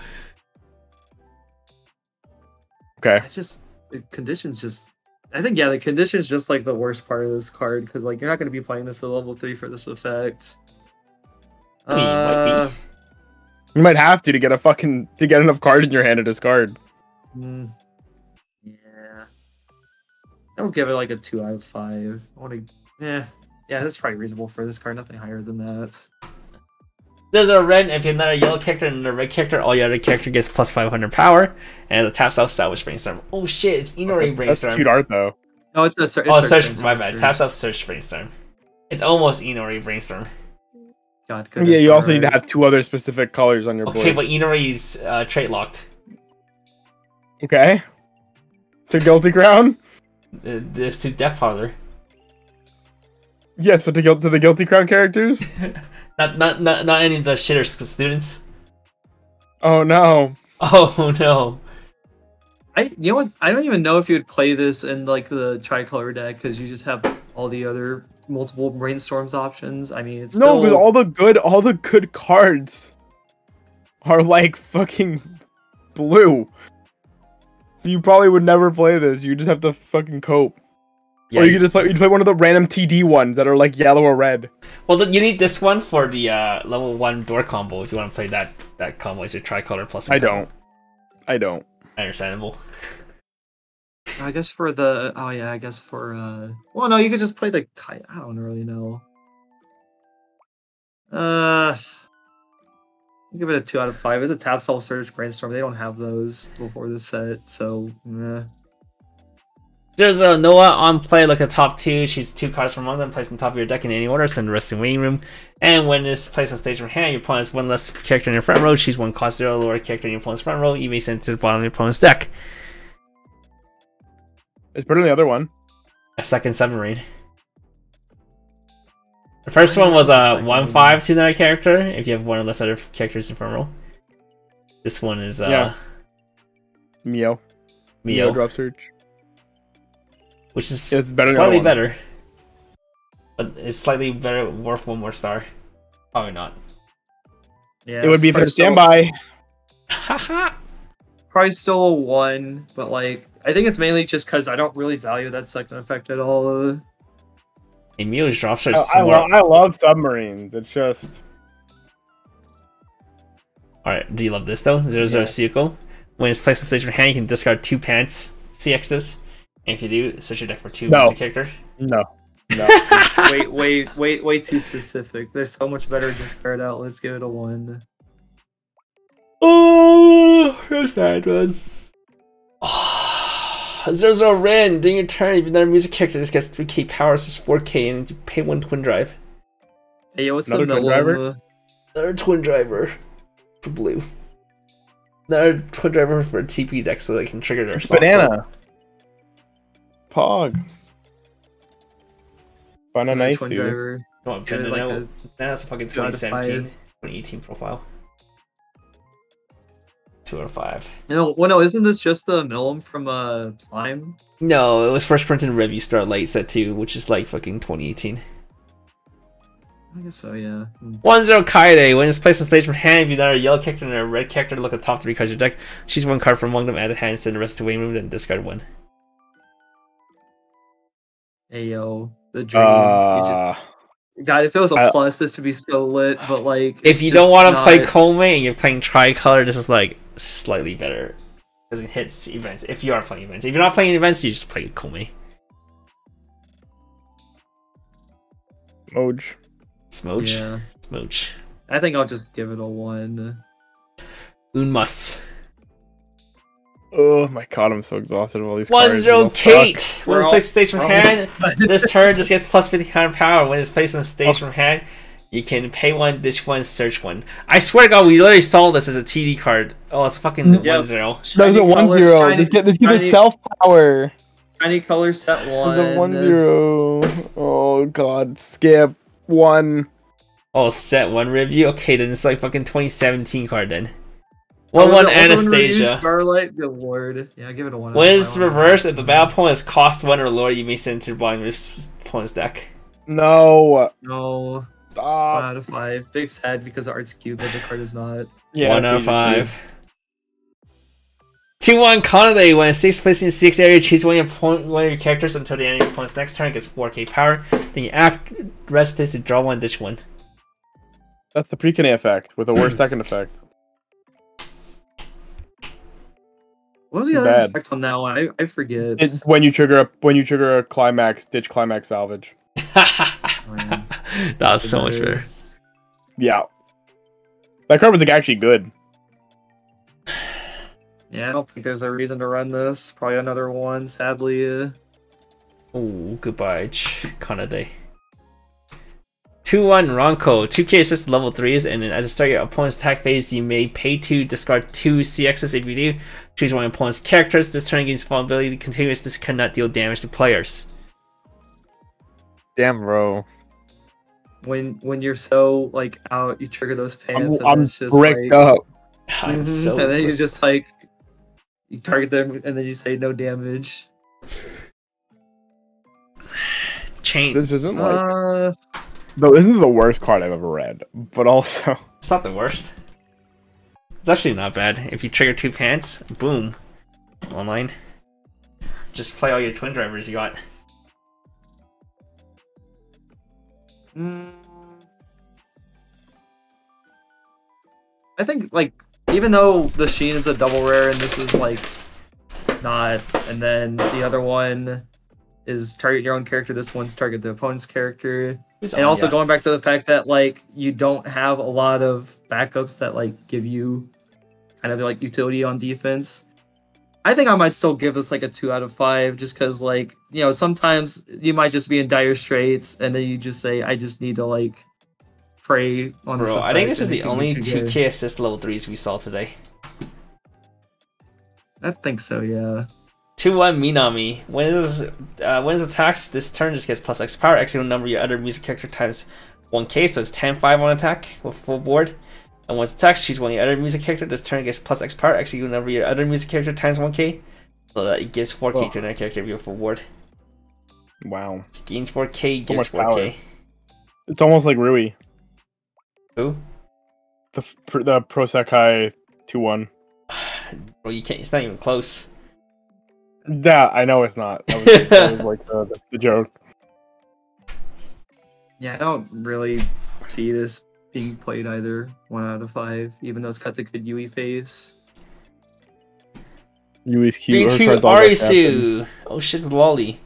Okay. The conditions just. I think the conditions just like the worst part of this card because like you're not going to be playing this at level 3 for this effect. I mean, you might be. You might have to get enough cards in your hand to discard. Yeah. I would give it like a 2 out of 5. I want to. Yeah, that's probably reasonable for this card. Nothing higher than that. There's a red. If you're not a yellow character and a red character, all your other character gets plus 500 power. And the taps out Salvage Brainstorm. Oh shit, it's Inori Brainstorm. That's cute art though. No, it's a search. Search. My bad. Taps out Search Brainstorm. It's almost Inori Brainstorm. God, yeah, you also need to have 2 other specific colors on your board. Okay, but Inori's trait locked. Okay. To Guilty Crown? There's to Death Parlor. Yeah, so to the Guilty Crown characters? not any of the shitter students. Oh no. Oh no. You know what? I don't even know if you would play this in like the tricolor deck because you just have all the other multiple brainstorms options. I mean, it's no, because all the good cards are like fucking blue. So you probably would never play this. You just have to fucking cope. Yeah, or you could just play one of the random TD ones that are like yellow or red. Well, you need this one for the level 1 door combo if you want to play that combo as your tricolor plus. I don't. Understandable. I guess for the I guess for well, no, you could just play the I don't really know. Give it a 2 out of 5. It's a Tap Solve Search Brainstorm. They don't have those before this set, so There's a Noah on play like a top 2. Choose 2 cards from among them, place on top of your deck in any order, send the rest in waiting room. And when it's placed on stage from hand, your opponent has 1 less character in your front row. Choose 1 cost 0 lower character in your opponent's front row. You may send it to the bottom of your opponent's deck. It's better than the other one. A second submarine. The first one was a 1/5 to another character if you have 1 or less other characters in front row. This one is Mio drop search. Which is better slightly better. But it's slightly better, worth 1 more star. Probably not. Yeah, it would be for the standby. Haha. Probably still a 1, but like I think it's mainly just because I don't really value that second effect at all. A Mio's drop search. I love submarines. It's just. Alright, do you love this though? 0/0 Sequel. When it's placed on stage from hand, you can discard 2 pants CXs. And if you do, search your deck for 2 music character. No. Way too specific. There's so much better discard out. Let's give it a 1. Oh, that's bad, man. 0/0 Ren. During your turn, if another music character just gets 3k power, so it's 4k, and you pay 1 twin drive. Hey, what's another twin driver? Another twin driver for blue. Another twin driver for a TP deck so they can trigger their banana. Pog. Banana twin driver. Come on, banana. That's a fucking 2017, 2018 profile. 2 out of 5. No, isn't this just the Millum from Slime? No, it was first printed in Review Starlight Set 2, which is like fucking 2018. I guess so, yeah. 1/0 Kaede. When it's placed on stage from hand, if you're not a yellow character and a red character, look at the top 3 cards of your deck. Choose 1 card from among them, add the hand, send the rest to waiting room, then discard 1. Hey yo, the dream. God, if it was a plus, this would be so lit, but like... If you don't want to play Komei and you're playing Tricolor, this is like slightly better. Because it hits events. If you are playing events. If you're not playing events, you just play Komei. Smooch? Yeah. Smooch. I think I'll just give it a 1. Unmust. Oh my god, I'm so exhausted of all these cards. 1/0 Kate! When it's placed on stage from hand, this turn just gets plus 50 power. When it's placed on stage from hand, you can pay 1, ditch 1, search 1. I swear to god, we literally saw this as a TD card. Oh, it's fucking 1/0. That's a 1/0. This gives it self power. Shiny color set 1. The 1/0. Oh god, skip 1. Oh, set 1 review? Okay, then it's like fucking 2017 card then. 1/1 Anastasia. Starlight, good lord. Yeah, give it a 1. When it's reversed, if the battle opponent is cost 1 or lower, you may send it to the bottom of your opponent's deck. No. No. Stop. 1 out of 5. Big sad because the art's cute, but the card is not. Yeah, 1 out of 5. 2/1 Kanade. When it's 6th place in the 6th area, choose one of your characters until the end of your opponent's next turn. Gets 4k power. Then you act, rest is to draw 1, ditch 1. That's the Precane effect with a worse second effect. What was the other effect on that one? I forget. It's when you trigger a climax, ditch climax salvage. That was so much better. Yeah. That card was like actually good. Yeah, I don't think there's a reason to run this. Probably another 1, sadly. Oh, goodbye, Kanade. 2/1 Ronko. 2k assist level 3s, and then at the start of your opponent's attack phase, you may pay 2, discard 2 CXs. If you do, choose 1 of your opponent's characters. This turn gains vulnerability continuous. This cannot deal damage to players. Damn, bro. When you're so like out, you trigger those pants. I'm just bricked up. I'm so. And then you just like you target them, and then you say no damage. Chain. This isn't like. Though this is the worst card I've ever read, but also it's not the worst. It's actually not bad. If you trigger 2 pants, boom, online. Just play all your twin drivers you got. I think like even though the Sheen is a double rare and this is like not, and then the other one is target your own character, this one's target the opponent's character. And also going back to the fact that like you don't have a lot of backups that like give you kind of like utility on defense. I think I might still give this like a 2 out of 5 just because like, you know, sometimes you might just be in dire straits and then you just say, I just need to like pray on this. Bro, I think this is the only 2K assist level 3s we saw today. I think so, yeah. 2-1 Minami. When it attacks this turn, just gets plus X power. X equal number of your other music character times 1k, so it's 10-5 on attack with full board. And once it attacks, choose one of your other music character. This turn gets plus X power. X equal number of your other music character times 1k, so that it gives 4k to another character if you're full board. Wow. It gains 4k, gives 4k. Power. It's almost like Rui. Who? The Prosekai 2-1. Bro, you can't. It's not even close. Yeah, I know it's not. That was like the joke. Yeah, I don't really see this being played either 1 out of 5, even though it's got the good Yui face. Yui's cute. G2 Arisu. Oh shit, it's lolly.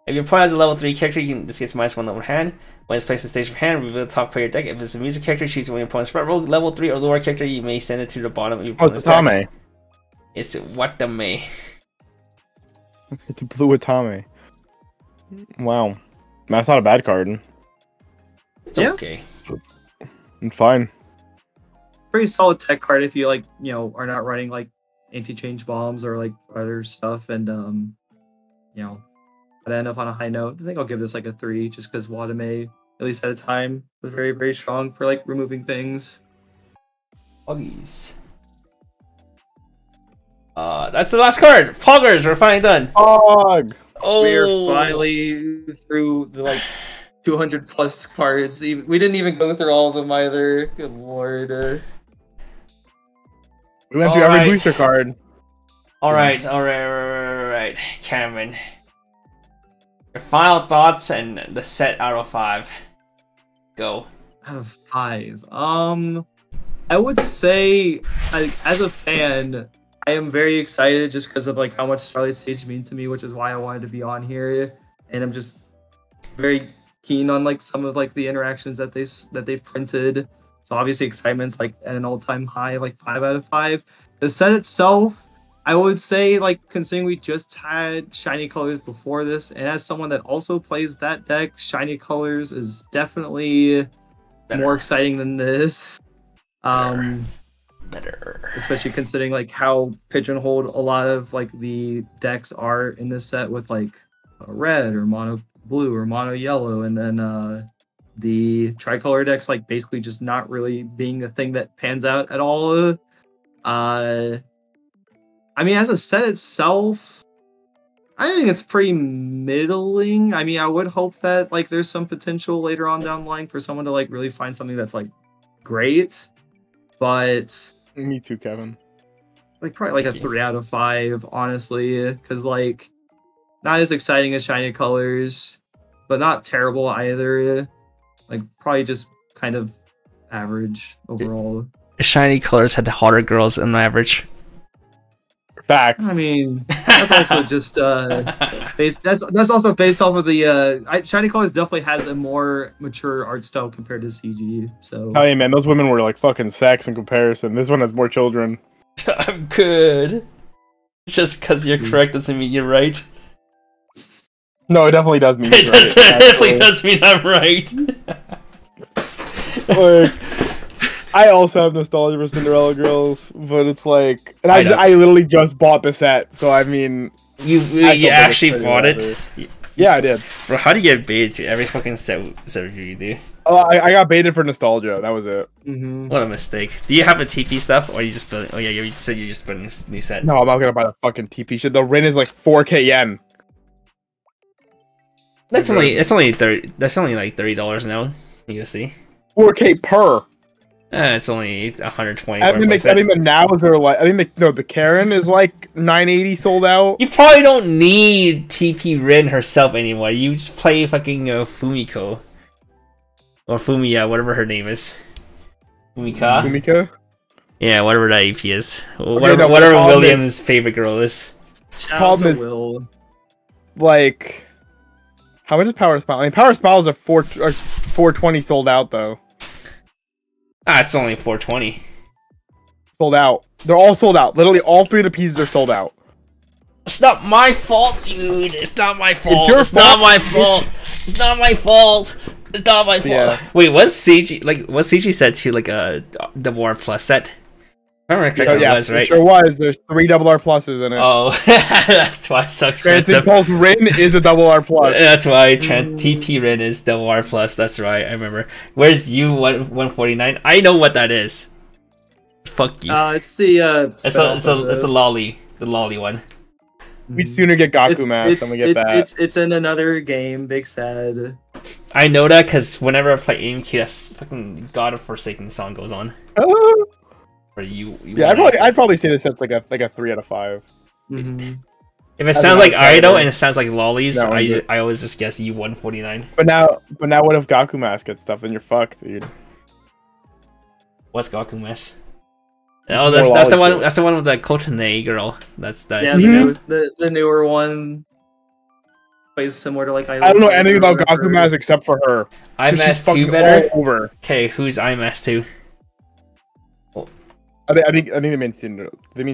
If your opponent has a level 3 character, this gets -1 level hand. When it's placed in stage of hand, reveal the top player deck. If it's a music character, choose one of your opponent's front row level 3 or lower character. You may send it to the bottom of your opponent's deck. It's Watame. It's a blue Watame. Wow, that's not a bad card. It's okay. It's fine. Pretty solid tech card if you like, you know, are not running like anti-change bombs or like other stuff, and you know. But I end up on a high note. I think I'll give this like a 3, just because Watame, at least at a time, was very, very strong for like removing things. Poggies. That's the last card. Poggers, we're finally done. Pog. Oh, we are finally through the like 200 plus cards. We didn't even go through all of them either. Good lord. We went through every booster card. All right, Cameron. Your final thoughts and the set out of 5. Go. Out of 5. I would say, as a fan, I am very excited just because of like how much Starlight Stage means to me, which is why I wanted to be on here. And I'm just very keen on like some of like the interactions that they've printed. So obviously excitement's like at an all-time high, like 5 out of 5. The set itself, I would say, like, considering we just had Shiny Colors before this, and as someone that also plays that deck, Shiny Colors is definitely more exciting than this. Better. Especially considering, like, how pigeonholed a lot of, like, the decks are in this set with, like, red or mono blue or mono yellow, and then the tricolor decks, like, basically just not really being a thing that pans out at all. I mean, as a set itself, I think it's pretty middling. I mean, I would hope that like there's some potential later on down the line for someone to like really find something that's like great. But me too, Kevin. Like probably like a 3 out of 5, honestly, because like not as exciting as Shiny Colors, but not terrible either. Like probably just kind of average overall. Shiny Colors had hotter girls than average. Facts. I mean, that's also just based. That's also based off of the Shiny Colors definitely has a more mature art style compared to CG. So, hey man, those women were like fucking sex in comparison. This one has more children. I'm good. Just because you're correct doesn't mean you're right. No, it definitely does mean. It definitely does mean I'm right. Like, I also have nostalgia for Cinderella Girls, but it's like, and I literally just bought the set, so I mean, you actually bought it? Yeah, I did. Bro, how do you get baited to every fucking set review you do? I got baited for nostalgia. That was it. What a mistake. Do you have a TP stuff, or are you just building? Oh yeah, you said you just building a new set. No, I'm not gonna buy the fucking TP shit. The Rin is like 4k yen. That's only like $30 now, USD. 4k per. It's only 120. I think the nows are like. The Karen is like 980 sold out. You probably don't need TP Rin herself anymore. You just play fucking Fumiko or Fumiya, whatever her name is. Fumiko. Yeah, whatever that AP is. Okay, whatever William's favorite girl is. Problem is, like, how much is Power Smile? I mean, Power Smiles are 420 sold out though. It's only 420. Sold out. They're all sold out. Literally, all 3 of the pieces are sold out. It's not my fault, dude. It's not my fault. It's not my fault. It's not my fault. It's not my fault. Yeah. Wait, what's CG said to like a double R plus set? I remember correctly, it was, right? It sure was. There's 3 double R pluses in it. Oh, that's why it's so expensive. Pulse Rin is a double R plus. That's why TP Rin is double R plus. That's right. I remember. Where's U149? I know what that is. Fuck you. It's the it's the lolly one. We'd sooner get Gaku Mask than we get that. It's in another game. Big sad. I know that because whenever I play AimQ, that's fucking God of Forsaken song goes on. I'd probably say this as like a 3 out of 5. Mm-hmm. If it sounds like Idol and it sounds like lollies, I always just guess U149. But now what if Gaku Mask gets stuff? Then you're fucked, dude. What's Gaku Mask? Oh, that's the one. That's the one with the Kotane girl. That's the newer one. Plays similar to like I don't know anything about Gaku Mask except for her. IMS2 better. Okay, who's IMS2? I think they mean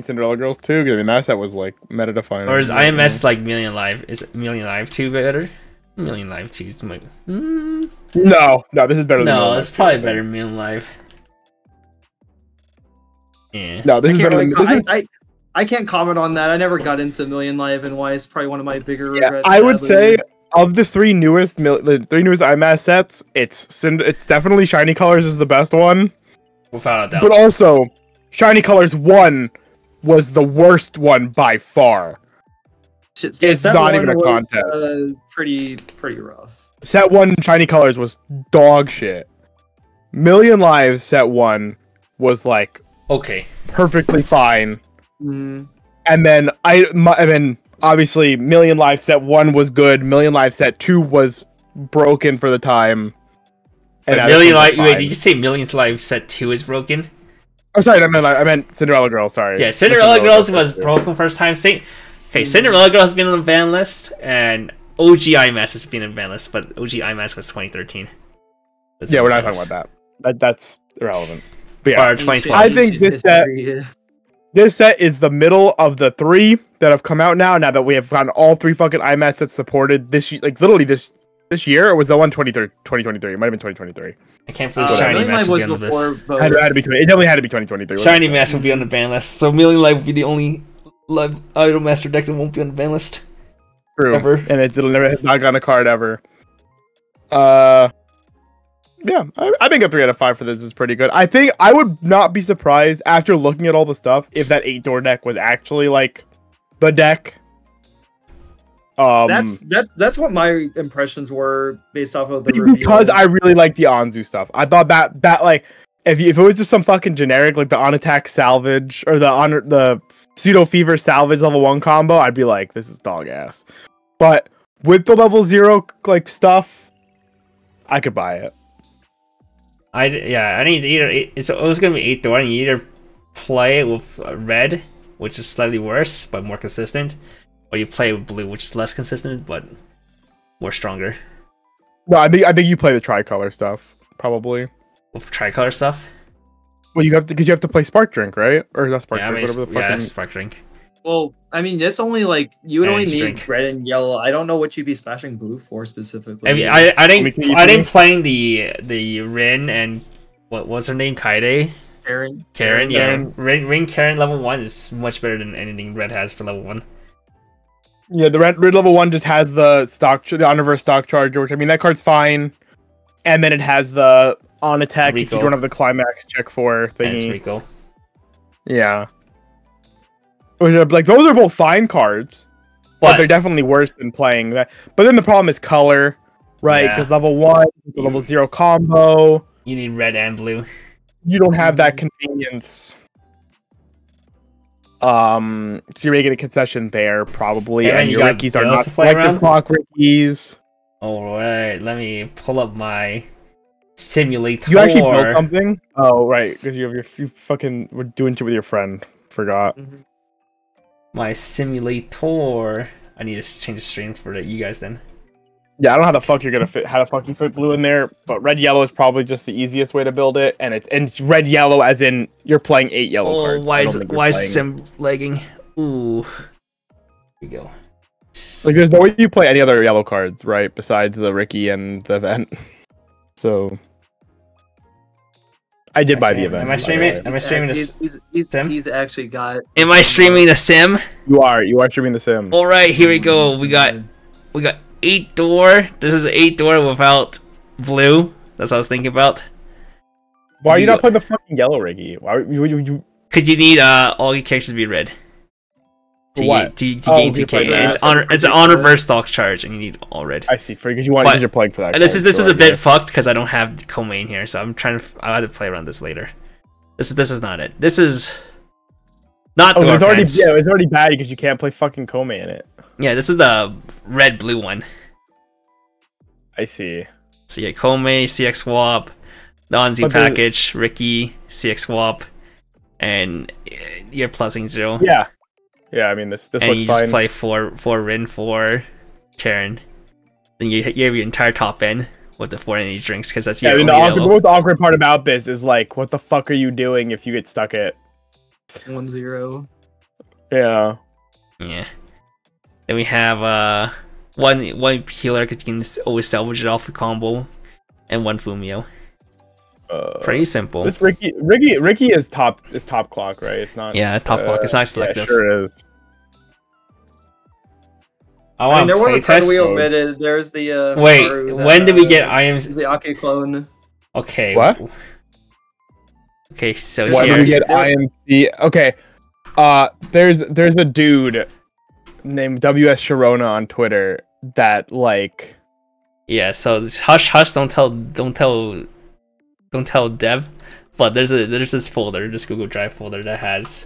Cinderella Girls too. I mean that set was like meta defining. Or is IMS like Million Live? Is Million Live 2 better? Million Live 2 is my. No, this is better. No, it's probably better than Million Live. Yeah. No, this is better than. I can't comment on that. I never got into Million Live and Weiss. Probably one of my bigger regrets. I would say of the 3 newest IMAS sets, it's definitely Shiny Colors is the best one. Without a doubt. But also, Shiny Colors 1 was the worst one by far. It's not even a contest. Pretty rough. Set 1 Shiny Colors was dog shit. Million Lives set 1 was like okay, perfectly fine. Mm-hmm. And then obviously Million Lives set 1 was good. Million Lives set 2 was broken for the time. And wait, did you say Million Lives set 2 is broken? Oh, sorry, I meant Cinderella Girls, sorry. Yeah, Cinderella Girls was broken first time. Cinderella Girls has been on the ban list, and OG IMAS has been on the ban list, but OG IMAS was 2013. Yeah, we're not talking about that. That's irrelevant. But yeah, 2020. I think this set is the middle of the 3 that have come out now that we have gotten all 3 fucking IMAS sets supported this like literally this year, or was that one 2023? It might have been 2023. I can't believe Shiny Mask would be on this. It definitely had to be 2023. Shiny Mask would be on the ban list, so Million Live would be the only live Idolmaster deck that won't be on the ban list. True. Ever. And it'll never have not gotten a card ever. Yeah, I think a 3 out of 5 for this is pretty good. I think I would not be surprised after looking at all the stuff if that 8-door deck was actually like the deck. That's what my impressions were based off of the review. Because I really like the Anzu stuff. I thought that like if it was just some fucking generic like the on attack salvage or the pseudo fever salvage level 1 combo, I'd be like, this is dog ass. But with the level 0 like stuff, I could buy it. I think it's always gonna be 8-door, and you either play it with red, which is slightly worse but more consistent, or you play with blue, which is less consistent but more stronger. No, I think you play the tricolor stuff probably. With tricolor stuff. Well, you have to play Spark Drink, right? Or is that Spark Drink? Whatever the fucking... Spark Drink. Well, I mean, it's only like you would only need red and yellow. I don't know what you'd be splashing blue for specifically. I mean, I think playing the Rin and what was her name, Kaide? Karen, yeah. Rin Karen level 1 is much better than anything red has for level 1. Yeah, the red level 1 just has the on-reverse stock charger, which I mean that card's fine, and then it has the on attack Rico. If you don't have the climax check for thingy. That's Rico. Yeah. Like those are both fine cards, but they're definitely worse than playing that. But then the problem is color, right? Because level 1, the level 0 combo. You need red and blue. you don't have that convenience. So you're making a concession there, probably, and your Rickies are not selective clock Rickies. Alright, let me pull up my simulator. You actually built something? Oh, right, because you fucking were doing shit with your friend. Forgot. My simulator. I need to change the stream for you guys then. Yeah, I don't know how the fuck you're gonna fit. How the fuck you fit blue in there? But red yellow is probably just the easiest way to build it, and it's red yellow as in you're playing 8 yellow cards. Why is sim lagging? Ooh. Here we go. Like, there's no way you play any other yellow cards, right? Besides the Ricky and the event. So, I did buy the event. Am I streaming? Am I streaming a sim? He's actually got. Am I streaming a sim? You are streaming the sim. All right, here we go. We got 8 door. This is 8 door without blue. That's what I was thinking about. Why are you not playing the fucking yellow Ricky? Why you? Because you need all your characters to be red. To what? To gain 2k. It's an on reverse stock charge, and you need all red. I see. Because you're playing for that. And this is a bit fucked because I don't have co-main here, so I'm trying to. I'll have to play around this later. This is not it. This is not. Oh, it's already bad because you can't play fucking co-main in it. Yeah, this is the red blue one. I see. So yeah, Komei, CX swap, non-Z package, Ricky, CX swap, and you're plusing 0. Yeah. Yeah, I mean this looks fine. And you just play 4 Rin, 4 Karen. Then you have your entire top end with the 4 energy drinks because that's your the most awkward part about this is like, what the fuck are you doing if you get stuck at 1-0? Yeah. Yeah. Then we have one healer because you can always salvage it off a combo, and 1 Fumio. Pretty simple. This Ricky is top clock, right? It's not. Yeah, top clock. It's not selective. Yeah, sure is. I mean, there was a card we omitted. There's the wait. When did we get IMC? The Ake clone. Okay. What? Okay, so when did we get IMC? Okay. There's a dude named WS Sharona on Twitter that like. Yeah. So hush, don't tell Dev, but there's this folder, this Google Drive folder that has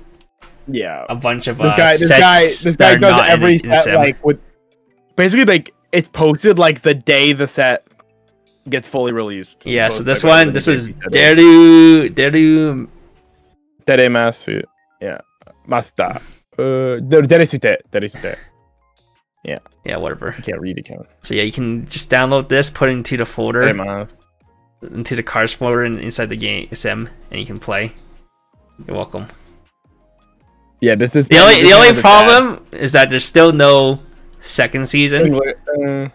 a bunch of this guy does every set like with basically like it's posted like the day the set gets fully released. Yeah, so this one, this is Deru Masu. Yeah. Master. Derisute. Yeah. Yeah, whatever. I can't read it, So yeah, you can just download this, put it into the folder. Into the cards folder and inside the game sim, and you can play. You're welcome. Yeah, this is the only problem is that there's still no second season. I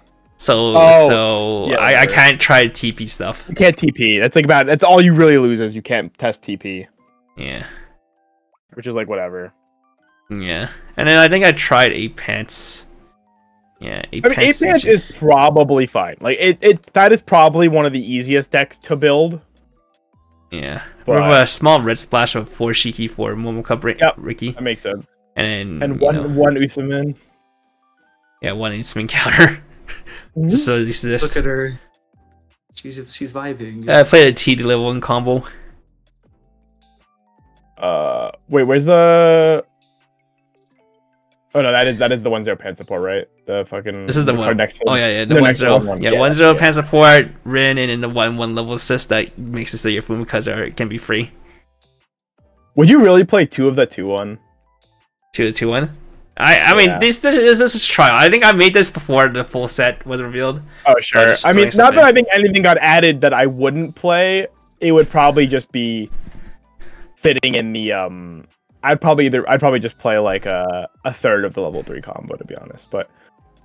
can't try TP stuff. You can't TP. That's all you really lose is you can't test TP. Yeah. Which is like whatever. Yeah. And then I think I tried 8 pants. Yeah, 8 pants is probably fine. Like that is probably one of the easiest decks to build. Yeah, we have a small red splash of 4 Shiki for Momoka Ricky. That makes sense. And one Usamin. Yeah, 1 Usamin counter. So this look at her. She's vibing. I played a TD level 1 combo. Wait, where's the? Oh no, that is the 1-0 pan support, right? The fucking. This is the one. Next oh yeah, the 1-0. Yeah, 1-0 pan support, Rin, and then the 1-1 level assist that makes it so your Fumikaze can be free. Would you really play 2 of the 2-1? 2 of the 2-1? I mean, this is trial. I think I made this before the full set was revealed. Oh sure. So I mean, not that I think anything got added that I wouldn't play. It would probably just be fitting in the I'd probably just play like a third of the level 3 combo, to be honest. But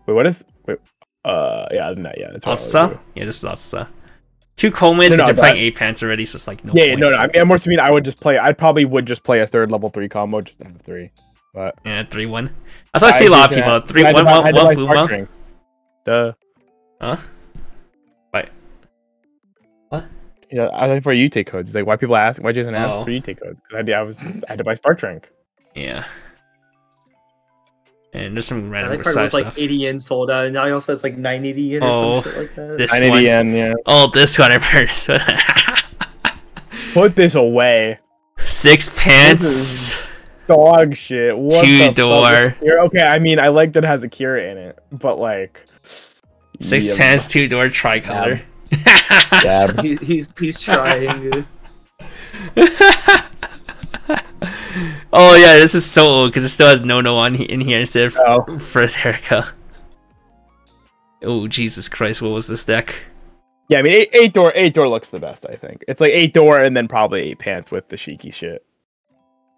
wait, that's Asa? Yeah, this is Asa. 2 Coleman's because you're playing 8 pants already, so it's like no. Yeah, no. I mean, more to mean, I probably would just play a third level 3 combo, just to have 3. But yeah, 3-1. That's what I see a lot of people. 3-1 Fuma. Duh. Huh? Wait. What? Yeah, I like for UT codes. It's like why people ask, why Jason asked for UT codes? Because I had to buy Spark Drink. Yeah. And there's some random that card was like 80 yen sold out, and now he also has like 980 yen or some shit like that. This 980 yen, yeah. Oh, this one I heard. Put this away. Sixpence. Dog shit. What 2-door. Okay, I mean, I like that it has a cure in it, but like... Sixpence, 2-door, tricolor. Yeah. He's trying. Oh yeah, this is so old because it still has no on in here instead of Frederica. Oh Jesus Christ, what was this deck? Yeah, I mean, 8-door looks the best, I think. It's like 8-door and then probably 8 pants with the Shiki shit.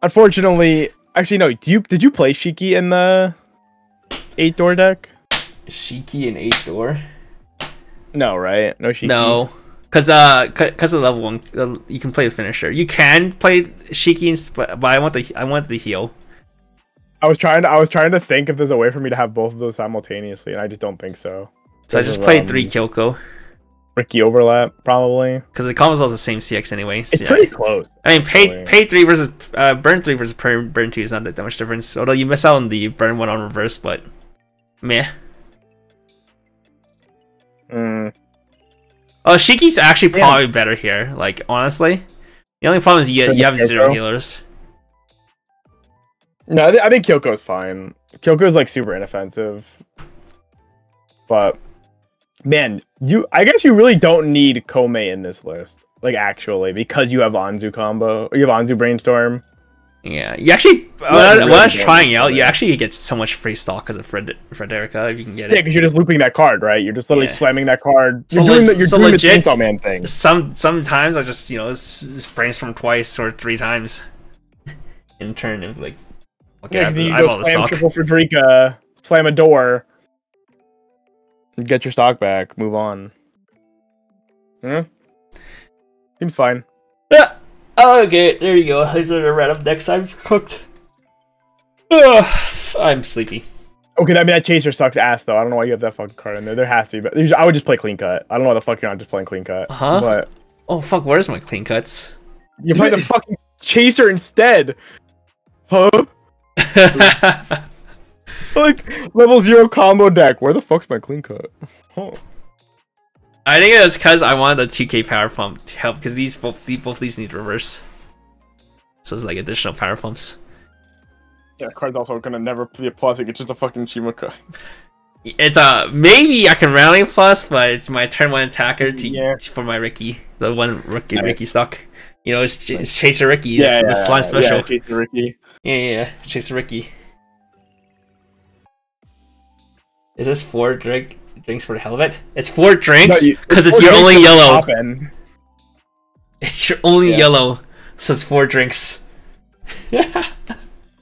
Unfortunately, actually no. Did you play Shiki in the 8-door deck? Shiki and 8-door? No, right? No Shiki. No, because of level 1, you can play the finisher. You can play Shiki, but I want the heal. I was trying to think if there's a way for me to have both of those simultaneously, and I just don't think so. So I just played 3 Kyoko. Ricky overlap, probably. Because the combos all the same CX anyway. It's pretty close. I mean, pay 3 versus burn 3 versus burn 2 is not that much difference. Although you miss out on the burn 1 on reverse, but meh. Oh, Shiki's actually probably better here. Like honestly, the only problem is you have 0 healers. No, I think Kyoko's fine. Kyoko's like super inoffensive, but man, I guess you really don't need Komei in this list. Like actually, because you have Anzu combo, or you have Anzu Brainstorm. Yeah, you actually when I was trying out, you actually get so much free stock because of Frederica if you can get it. Yeah, because you're just looping that card, right? You're just literally slamming that card. You're doing the Chainsaw Man thing. Sometimes I just just brainstorm twice or 3 times in turn of like. Okay, yeah, you go slam triple Frederica, slam a door, get your stock back, move on. Seems fine. Okay, there you go. These are the random decks I've cooked. I'm sleepy. Okay, I mean that chaser sucks ass though. I don't know why you have that fucking card in there. There has to be, but I would just play clean cut. I don't know why the fuck you're not just playing clean cut. But oh fuck, where's my clean cuts? You're playing the fucking chaser instead. Huh? Like level 0 combo deck. Where the fuck's my clean cut? Huh. I think it was because I wanted the 2k power pump to help because both these need reverse. So it's like additional power pumps. Yeah, card's also gonna never be a plus. It's just a fucking Shimaka. It's maybe I can rally plus, but it's my turn 1 attacker for my Ricky, the one Ricky stock. You know, it's Chaser Ricky. That's the slime special. Yeah, Chaser Ricky. Yeah, Chaser Ricky. Is this 4 drinks for the hell of it? It's 4 drinks because it's your only yellow. It's your only yellow, so it's 4 drinks.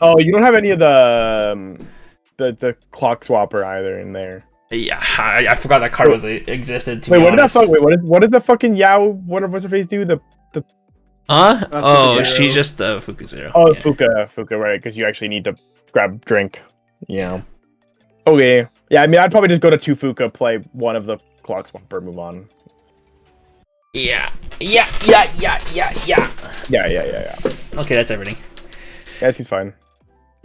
Oh, you don't have any of the clock swapper either in there. Yeah, I forgot that card existed. Wait, what did that fuck? Wait, what did the fucking Yao? What's her face do? Oh, she's just Fuku Zero. Oh, yeah. Fuka, right? Because you actually need to grab drink. Yeah. Okay. Yeah, I mean, I'd probably just go to 2 Fuka, play one of the clock swapper, move on. Yeah. Yeah. Okay, that's everything. Yeah, seems fine.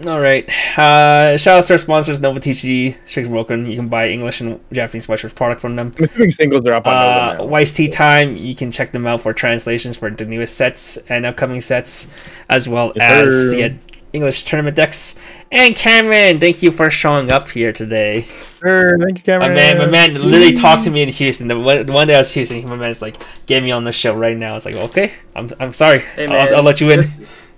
Alright. Shout out to our sponsors, Nova TCG, Strict Broken. You can buy English and Japanese Weiss Schwarz product from them. I'm assuming singles are up on Nova now. Weiss Tea Time, you can check them out for translations for the newest sets and upcoming sets, as well as the English tournament decks. And Cameron, thank you for showing up here today. Sure, thank you, Cameron. My man literally talked to me in Houston. The one day I was in Houston, my man's like, get me on the show right now. It's like, okay, I'm sorry. Hey, I'll let you in.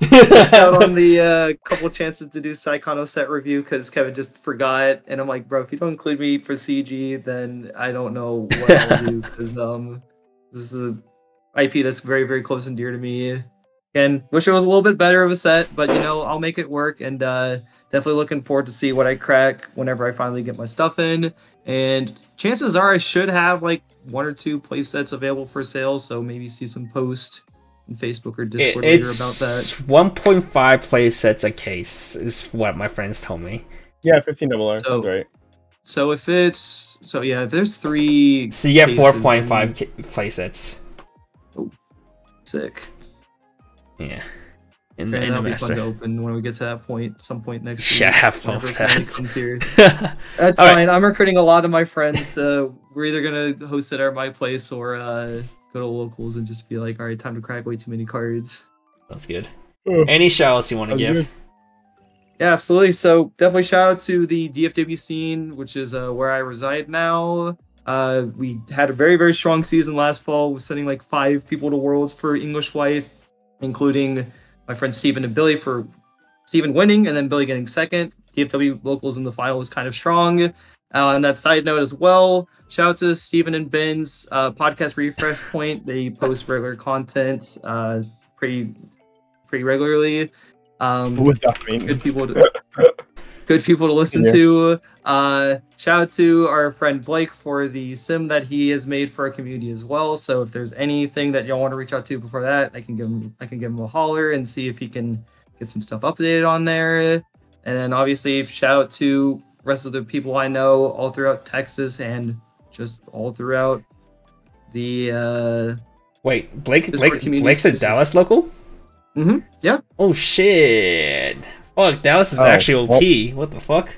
Missed out on the couple chances to do Saikano set review because Kevin just forgot, and I'm like, bro, if you don't include me for CG, then I don't know what I'll do because this is an IP that's very, very close and dear to me. And wish it was a little bit better of a set, but you know, I'll make it work, and definitely looking forward to see what I crack whenever I finally get my stuff in. And chances are I should have like 1 or 2 play sets available for sale, so maybe see some post in Facebook or Discord later about that. 1.5 play sets a case is what my friends told me. Yeah, 15 sounds right. So if there's 3, so you get 4.5 play sets. Oh, sick. Yeah. That'll be fun to open when we get to that point, some point next week. Yeah, have fun with that. That's fine. I'm recruiting a lot of my friends. We're either gonna host it at my place or go to locals and just be like, all right, time to crack way too many cards. Sounds good. Any shout-outs you want to give? Good. Yeah, absolutely. So definitely shout out to the DFW scene, which is where I reside now. We had a very, very strong season last fall with sending like 5 people to Worlds for English Weiss, including my friends Steven and Billy, for Steven winning and then Billy getting second. DFW locals in the final was kind of strong. On that side note as well, shout out to Steven and Ben's podcast Refresh Point. They post regular content pretty regularly. What that means. Good people to listen to. Shout out to our friend Blake for the sim that he has made for our community as well. So if there's anything that y'all want to reach out to before that, I can give him a holler and see if he can get some stuff updated on there. And then obviously shout out to rest of the people I know all throughout Texas and just all throughout the Wait, Blake's a Dallas local? Yeah. Oh shit. Fuck, Dallas is actually OP. What the fuck?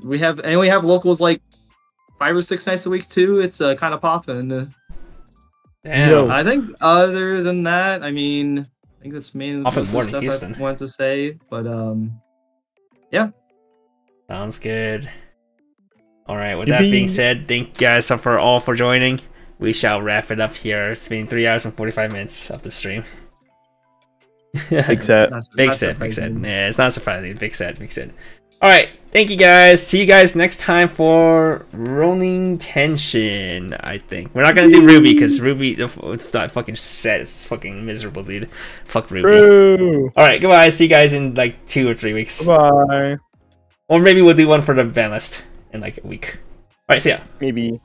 We have locals like 5 or 6 nights a week too. It's kind of popping. Damn. I think other than that, I mean, I think that's mainly Often the more stuff than Houston. I wanted to say. But yeah. Sounds good. Alright, with that being said, thank you guys all for joining. We shall wrap it up here. It's been 3 hours and 45 minutes of the stream. Big set. Big set. Yeah, it's not surprising. Big set. Alright, thank you guys. See you guys next time for Rolling Tension, I think. We're not gonna do Ruby, because Ruby, it's not fucking set. It's fucking miserable, dude. Fuck Ruby. Alright, goodbye. See you guys in like 2 or 3 weeks. Bye. Or maybe we'll do one for the ban list in like a week. Alright, see ya. Maybe.